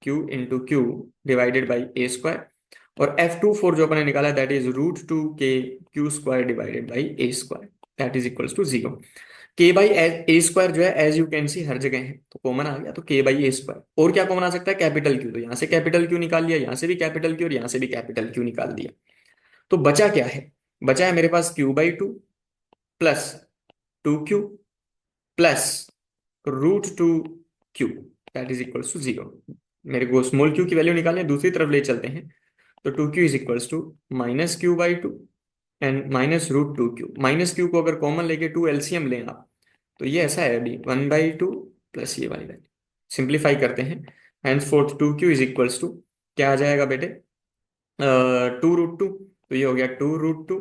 Q into Q divided by a², और F24 जो अपने निकाला that is √2KQ² divided by a² that is equals to zero. K/a² जो है एज यू कैन सी हर जगह है, तो कॉमन आ गया, तो K/a²। और क्या कॉमन आ सकता है, कैपिटल क्यू, तो यहाँ से कैपिटल क्यू निकाल लिया, यहाँ से भी कैपिटल क्यू और यहाँ से भी कैपिटल क्यू निकाल दिया। तो बचा क्या है, बचा है मेरे पास Q/2 plus 2Q plus √2Q that is equals to zero. मेरे को स्मॉल क्यू की वैल्यू निकालनी है, दूसरी तरफ ले चलते हैं। तो 2Q is equals to -Q/2 and -√2Q। Minus Q को अगर कॉमन लेके 2 एलसीएम लें आप, तो ये ऐसा है डी 1/2 प्लस ये वाली वैल्यू, सिंप्लीफाई करते हैं, hence fourth 2q is equals to, क्या आ जाएगा बेटे, 2√2, तो ये हो गया 2√2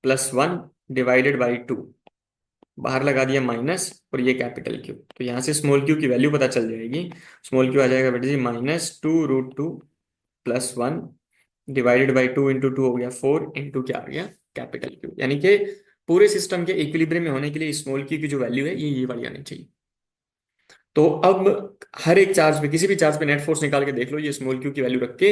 प्लस 1 डिवाइडेड बाई 2, बाहर लगा दिया माइनस, और ये कैपिटल क्यू, तो यहाँ से स्मॉल क्यू की वैल्यू पता चल जाएगी। स्मॉल क्यू आ जाएगा बेटे जी -2√2 प्लस 1 डिवाइडेड बाई 2 × 2 हो गया 4, इंटू क्या आ गया, कैपिटल क्यू, यानी कि पूरे सिस्टम के इक्विलिब्रियम में होने के लिए स्मॉल क्यू की जो वैल्यू है ये वाली आनी चाहिए। तो अब हर एक चार्ज पे, किसी भी चार्ज पे नेट फोर्स निकाल के देख लो, ये स्मॉल क्यू की वैल्यू रख के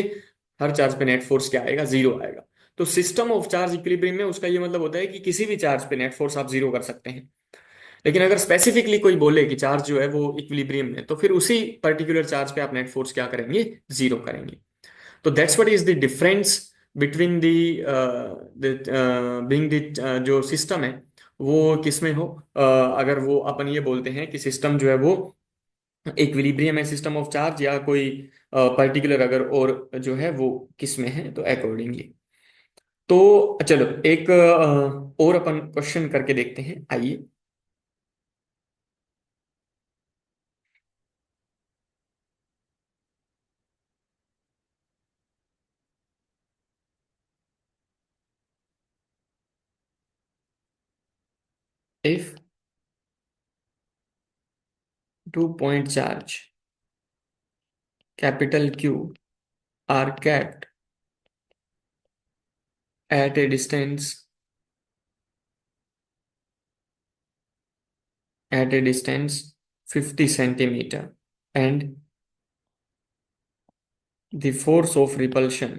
हर चार्ज पे नेट फोर्स क्या आएगा, 0 आएगा। तो सिस्टम ऑफ चार्ज इक्विलिब्रियम में उसका ये मतलब होता है कि किसी भी चार्ज पे नेट फोर्स आप 0 कर सकते हैं। लेकिन अगर स्पेसिफिकली कोई बोले कि चार्ज जो है वो इक्विलिब्रियम में, तो फिर उसी पर्टिकुलर चार्ज पे आप नेट फोर्स क्या करेंगे, 0 करेंगे। तो that's what is the difference between being the जो सिस्टम है वो किसमें हो, अगर वो अपन ये बोलते हैं कि सिस्टम जो है वो इक्विलिब्रियम है सिस्टम ऑफ चार्ज, या कोई पर्टिकुलर अगर और जो है वो किस में है, तो अकॉर्डिंगली। तो चलो एक और अपन क्वेश्चन करके देखते हैं, आइए। If 2 point charge capital Q are kept at a distance 50 centimeter, and the force of repulsion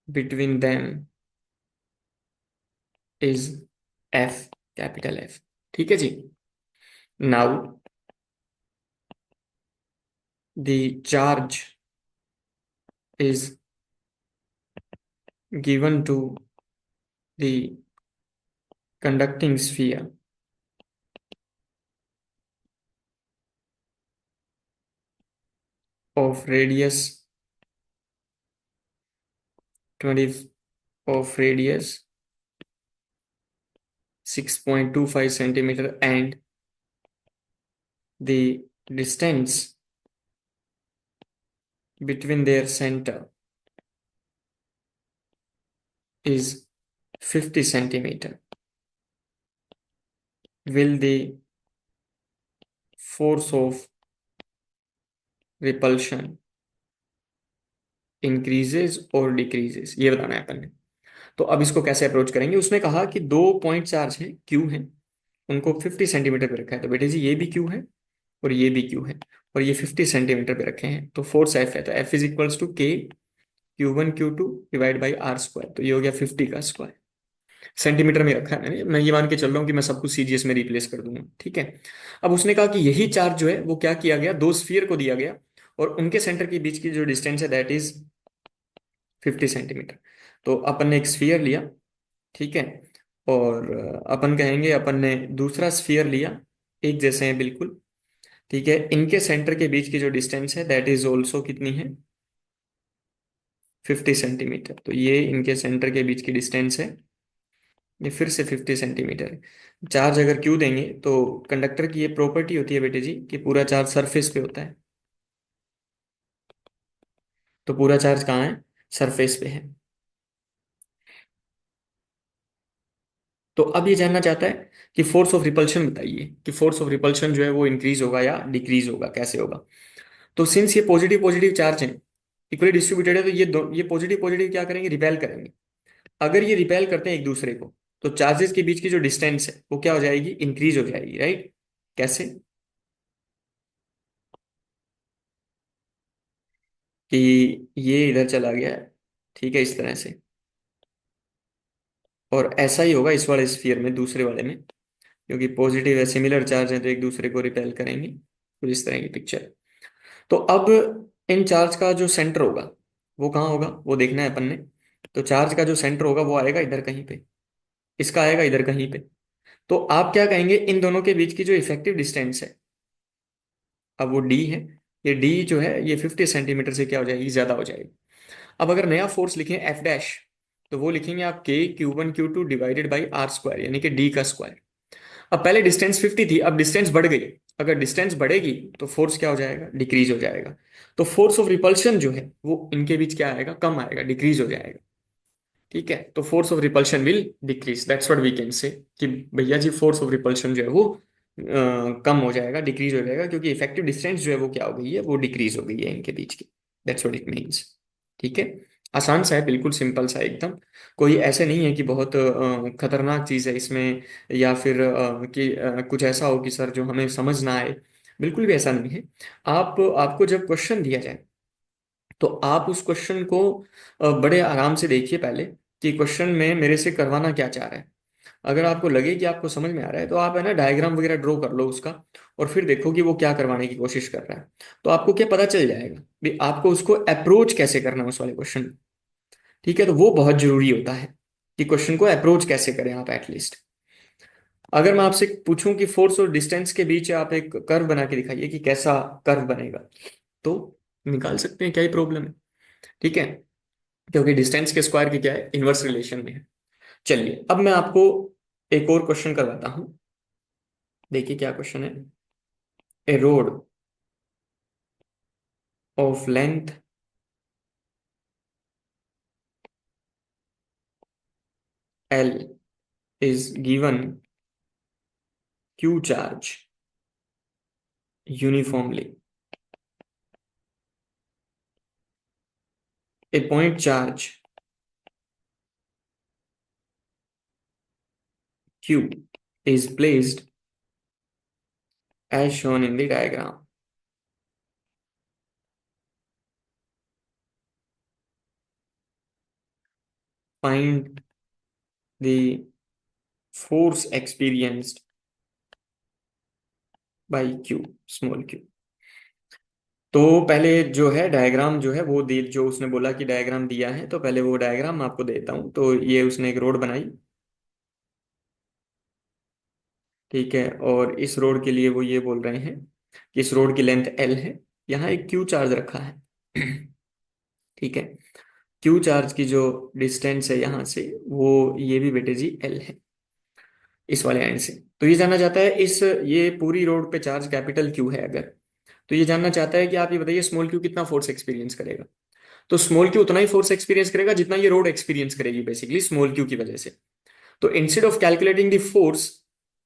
between them is F, capital F। ठीक है जी। Now the charge is given to the conducting sphere of radius 20 of radius 6.25 centimeter, and the distance between their center is 50 centimeter. Will the force of repulsion increases और decreases, ये बताना है अपन ने। तो अब इसको कैसे अप्रोच करेंगे, उसने कहा कि 2 पॉइंट चार्ज हैं, क्यू हैं, उनको 50 सेंटीमीटर पे रखा है, तो बेटे जी ये भी क्यू है और ये भी क्यू है, और ये 50 सेंटीमीटर पे रखे हैं, तो फोर्स एफ है, तो F is equals to K Q1 Q2 divide by are square, तो ये हो गया 50 का स्क्वायर। सेंटीमीटर में रखा है मैंने, मैं ये मान के चल रहा हूँ कि मैं सब कुछ सीजीएस में रिप्लेस कर दूंगा, ठीक है। अब उसने कहा कि यही चार्ज जो है वो क्या किया गया, दो स्फीयर को दिया गया, और उनके सेंटर के बीच की जो डिस्टेंस है दैट इज 50 सेंटीमीटर। तो अपन ने एक स्फीयर लिया, ठीक है, और अपन कहेंगे अपन ने दूसरा स्फीयर लिया, एक जैसे हैं बिल्कुल, ठीक है, इनके सेंटर के बीच की जो डिस्टेंस है दैट इज ऑल्सो कितनी है, 50 सेंटीमीटर। तो ये इनके सेंटर के बीच की डिस्टेंस है, ये फिर से 50 सेंटीमीटर है। चार्ज अगर क्यू देंगे तो कंडक्टर की ये प्रॉपर्टी होती है बेटे जी कि पूरा चार्ज सरफेस पे होता है, तो पूरा चार्ज कहाँ है, सरफेस पे है। तो अब ये जानना चाहता है कि फोर्स ऑफ रिपल्शन बताइए, कि फोर्स ऑफ रिपल्शन जो है वो इंक्रीज होगा या डिक्रीज होगा, कैसे होगा। तो सिंस ये पॉजिटिव पॉजिटिव चार्ज है, इक्वली डिस्ट्रीब्यूटेड है, तो ये पॉजिटिव पॉजिटिव क्या करेंगे, रिपेल करेंगे। अगर ये रिपेल करते हैं एक दूसरे को, तो चार्जेस के बीच की जो डिस्टेंस है वो क्या हो जाएगी, इंक्रीज हो जाएगी, राइट। कैसे, कि ये इधर चला गया, ठीक है, इस तरह से, और ऐसा ही होगा इस वाले स्फीयर में, दूसरे वाले में, क्योंकि पॉजिटिव है, सिमिलर चार्ज है, तो एक दूसरे को रिपेल करेंगे, कुछ इस तरह की पिक्चर। तो अब इन चार्ज का जो सेंटर होगा वो कहाँ होगा, वो देखना है अपन ने। तो चार्ज का जो सेंटर होगा वो आएगा इधर कहीं पे, इसका आएगा इधर कहीं पे। तो आप क्या कहेंगे, इन दोनों के बीच की जो इफेक्टिव डिस्टेंस है, अब वो डी है, ये डी जो है ये 50 सेंटीमीटर से क्या हो जाएगी, ज्यादा हो जाएगी। अब अगर नया फोर्स लिखें एफ डैश, तो वो लिखेंगे आप के Q1 Q2 divided by are square, यानी कि डी का स्क्वायर। अब पहले डिस्टेंस 50 थी, अब डिस्टेंस बढ़ गई। अगर डिस्टेंस बढ़ेगी तो फोर्स क्या हो जाएगा, डिक्रीज हो जाएगा। तो फोर्स ऑफ रिपल्शन जो है वो इनके बीच क्या आएगा, कम आएगा, डिक्रीज हो जाएगा। ठीक है, तो force of repulsion will decrease, that's what we can say, कि भैया जी फोर्स ऑफ रिपल्शन जो है वो कम हो जाएगा, डिक्रीज हो जाएगा, क्योंकि इफेक्टिव डिस्टेंस जो है वो क्या हो गई है, वो डिक्रीज हो गई है इनके बीच की। That's what it means. ठीक है, आसान सा है, बिल्कुल सिंपल सा एकदम। कोई ऐसे नहीं है कि बहुत खतरनाक चीज है इसमें, या फिर कि कुछ ऐसा हो कि सर जो हमें समझ ना आए। बिल्कुल भी ऐसा नहीं है। आपको जब क्वेश्चन दिया जाए तो आप उस क्वेश्चन को बड़े आराम से देखिए पहले, कि क्वेश्चन में मेरे से करवाना क्या चाह रहा है। अगर आपको लगे कि आपको समझ में आ रहा है तो आप है ना डायग्राम वगैरह ड्रॉ कर लो उसका, और फिर देखो कि वो क्या करवाने की कोशिश कर रहा है। तो आपको क्या पता चल जाएगा भी आपको उसको अप्रोच कैसे करना है उस वाले क्वेश्चन। ठीक है, तो वो बहुत जरूरी होता है कि क्वेश्चन को अप्रोच कैसे करें आप एटलीस्ट। अगर मैं आपसे पूछूं कि फोर्स और डिस्टेंस के बीच आप एक कर्व बना के दिखाइए कि कैसा कर्व बनेगा, तो निकाल सकते हैं, क्या ही प्रॉब्लम है। ठीक है, क्योंकि डिस्टेंस के स्क्वायर की क्या है, इनवर्स रिलेशन में है। चलिए अब मैं आपको एक और क्वेश्चन करवाता हूं। देखिए क्या क्वेश्चन है। A rod of length L is given Q charge uniformly. A point charge Q is placed as shown in the diagram. Find the force experienced by Q, small q. तो पहले जो है diagram जो है वो दे, जो उसने बोला कि डायग्राम दिया है, तो पहले वो डायग्राम मैं आपको देता हूँ। तो ये उसने एक रोड बनाई। ठीक है, और इस रोड के लिए वो ये बोल रहे हैं कि इस रोड की लेंथ L है, यहाँ एक Q चार्ज रखा है। ठीक है, Q चार्ज की जो डिस्टेंस है यहाँ से, वो ये भी बेटे जी L है इस वाले एंड से। तो ये जानना चाहता है इस, ये पूरी रोड पे चार्ज कैपिटल Q है अगर, तो ये जानना चाहता है कि आप ये बताइए स्मॉल क्यू कितना फोर्स एक्सपीरियंस करेगा। तो स्मॉल क्यू उतना ही फोर्स एक्सपीरियंस करेगा जितना ये रोड एक्सपीरियंस करेगी बेसिकली स्मॉल क्यू की वजह से। तो instead of calculating the force,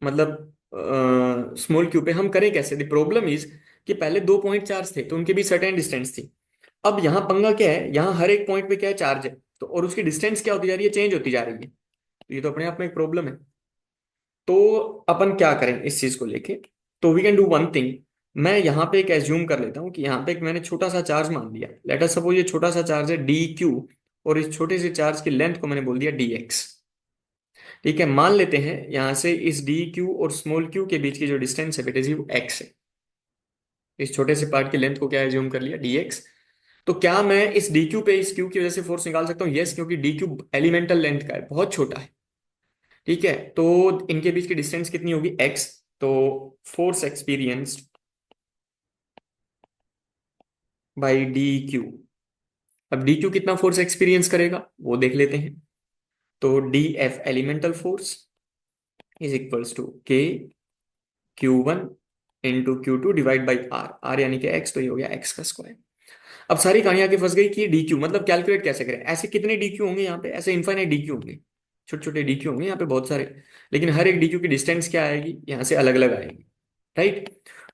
मतलब स्मॉल क्यू पे हम करें कैसे, द प्रॉब्लम इज कि पहले दो पॉइंट चार्ज थे तो उनके बीच सर्टेन डिस्टेंस थी। अब यहाँ पंगा क्या है, यहाँ हर एक पॉइंट पे क्या है, चार्ज है। तो और उसकी डिस्टेंस क्या होती जा रही है, चेंज होती जा रही है। तो ये तो अपने आप में एक प्रॉब्लम है। तो अपन क्या करें इस चीज को लेके, तो we can do one thing. मैं यहाँ पे एक एज्यूम कर लेता हूँ कि यहाँ पे एक मैंने छोटा सा चार्ज मान लिया, लेट अस सपोज ये छोटा सा चार्ज है डी क्यू, और इस छोटे से चार्ज की लेंथ को मैंने बोल दिया डी एक्स। ठीक है, मान लेते हैं यहाँ से इस डी क्यू और स्मॉल क्यू के बीच की जो डिस्टेंस है बेटे जी वो एक्स है। इस छोटे से पार्ट की लेंथ को क्या एज्यूम कर लिया, डी एक्स। तो क्या मैं इस डी क्यू पे इस क्यू की वजह से फोर्स निकाल सकता हूँ, यस, क्योंकि डी क्यू एलिमेंटल लेंथ का है, बहुत छोटा है। ठीक है, तो इनके बीच की डिस्टेंस कितनी होगी, एक्स। तो force experienced by D Q. अब डी क्यू कितना फोर्स एक्सपीरियंस करेगा वो देख लेते हैं। तो D F elemental force is equals to K Q1 into Q2 divide by R, R यानी कि एक्स, तो ये हो गया एक्स का स्क्वायर। अब सारी कहानी आगे फंस गई कि डी क्यू मतलब कैलकुलेट कैसे करें, ऐसे कितने डी क्यू होंगे यहाँ पे, ऐसे इनफाइनाइट डी क्यू होंगे, छोटे छोटे डी क्यू होंगे यहाँ पे बहुत सारे। लेकिन हर एक डी क्यू की डिस्टेंस क्या आएगी, यहाँ से अलग अलग आएगी। राइट,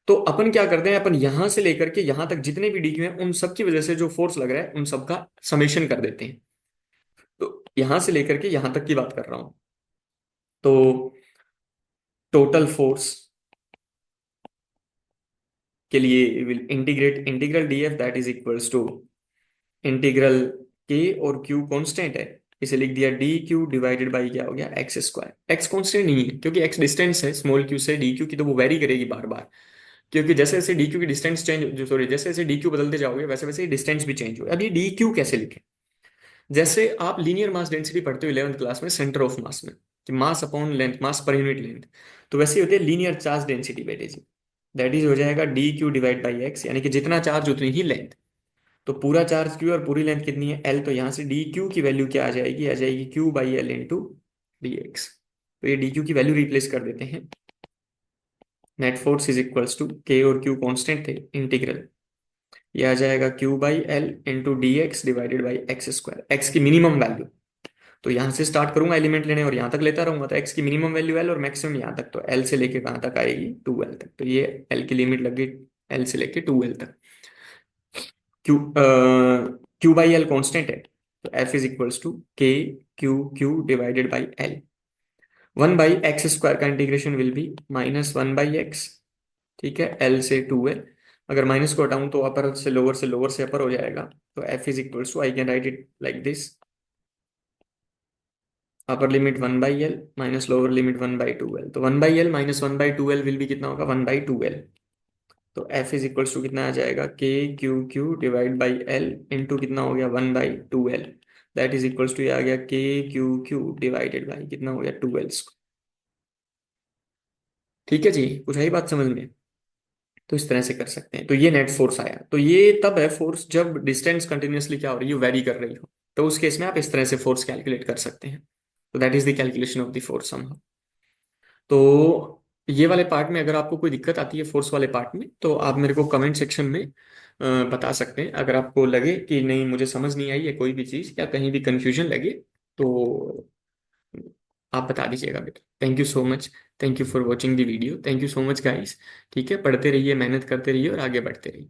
तो अपन क्या करते हैं, अपन यहां से लेकर के यहां तक जितने भी डी क्यू हैं उन सब की वजह से जो फोर्स लग रहा है उन सब का समेशन कर देते हैं। तो यहां से लेकर के यहां तक की बात कर रहा हूं। तो टोटल फोर्स के लिए will integrate integral D F that is equals to integral K, और क्यू कांस्टेंट है, इसे लिख दिया डी क्यू डिवाइडेड बाई क्या हो गया एक्स स्क्वायर। एक्स कांस्टेंट नहीं है क्योंकि एक्स डिस्टेंस है स्मॉल क्यू से डी क्यू की, तो वो वेरी करेगी बार बार, क्योंकि जैसे जैसे डी क्यू की डिस्टेंस चेंज, जो सॉरी जैसे जैसे डी क्यू बदलते जाओगे वैसे वैसे डिस्टेंस भी चेंज होगा। अब ये डी क्यू कैसे लिखें, जैसे आप लीनियर मास डेंसिटी पढ़ते हो 11th क्लास में सेंटर ऑफ मास में, कि मास अपॉन लेंथ, मास पर यूनिट लेंथ, तो वैसे ही होती है लीनियर चार्ज डेंसिटी बेटे जी। दैट इज हो जाएगा D Q divide by x, यानी कि जितना चार्ज उतनी ही लेंथ। तो पूरा चार्ज क्यू और पूरी लेंथ कितनी है एल, तो यहाँ से डी क्यू की वैल्यू क्या आ जाएगी Q by L into D X. तो ये डी क्यू की वैल्यू रिप्लेस कर देते हैं। Net force is equals to K और क्यू कांस्टेंट थे, इंटीग्रल ये आ जाएगा Q by L into D X divided by X square, X की मिनिमम वैल्यू। तो यहाँ से स्टार्ट करूंगा एलिमेंट लेने और यहाँ तक लेता रहूंगा, तो एक्स की मिनिमम वैल्यू एल और मैक्सिमम यहाँ तक, तो एल से लेके कहाँ तक आएगी 2L तक, तो ये एल की लिमिट लग गई एल से लेके 2L तक। Q Q by L constant है, तो F is equals to K Q Q divided by L. 1/x² का इंटीग्रेशन विल बी -1/x, ठीक है, एल से 2L। अगर माइनस को हटाऊं तो अपर से लोअर से अपर हो जाएगा, तो F is equals to, I can write it like this, upper limit 1/L minus lower limit 1/2L। तो 1/L माइनस 1/2L विल भी कितना होगा 1/2L। तो एफ इज इक्वल्स टू कितना आ जाएगा के Q Q divide by L into कितना हो गया 1/2L। That is equals to ये आ गया के क्यू क्यू डिवाइडेड बाई कितना हो गया 2L। ठीक है जी, कुछ आई बात समझ में? तो इस तरह से कर सकते हैं। तो ये नेट फोर्स आया, तो ये तब है फोर्स जब डिस्टेंस कंटिन्यूअसली क्या हो रही है, वेरी कर रही हो, तो उस केस में आप इस तरह से फोर्स कैलकुलेट कर सकते हैं। तो that is the calculation of the force somehow. तो ये वाले पार्ट में अगर आपको कोई दिक्कत आती है फोर्स वाले पार्ट में, तो आप मेरे को कमेंट सेक्शन में बता सकते हैं। अगर आपको लगे कि नहीं मुझे समझ नहीं आई है कोई भी चीज़, या कहीं भी कंफ्यूजन लगे, तो आप बता दीजिएगा बेटा। Thank you so much, thank you for watching the video, thank you so much guys. ठीक है, पढ़ते रहिए, मेहनत करते रहिए और आगे बढ़ते रहिए।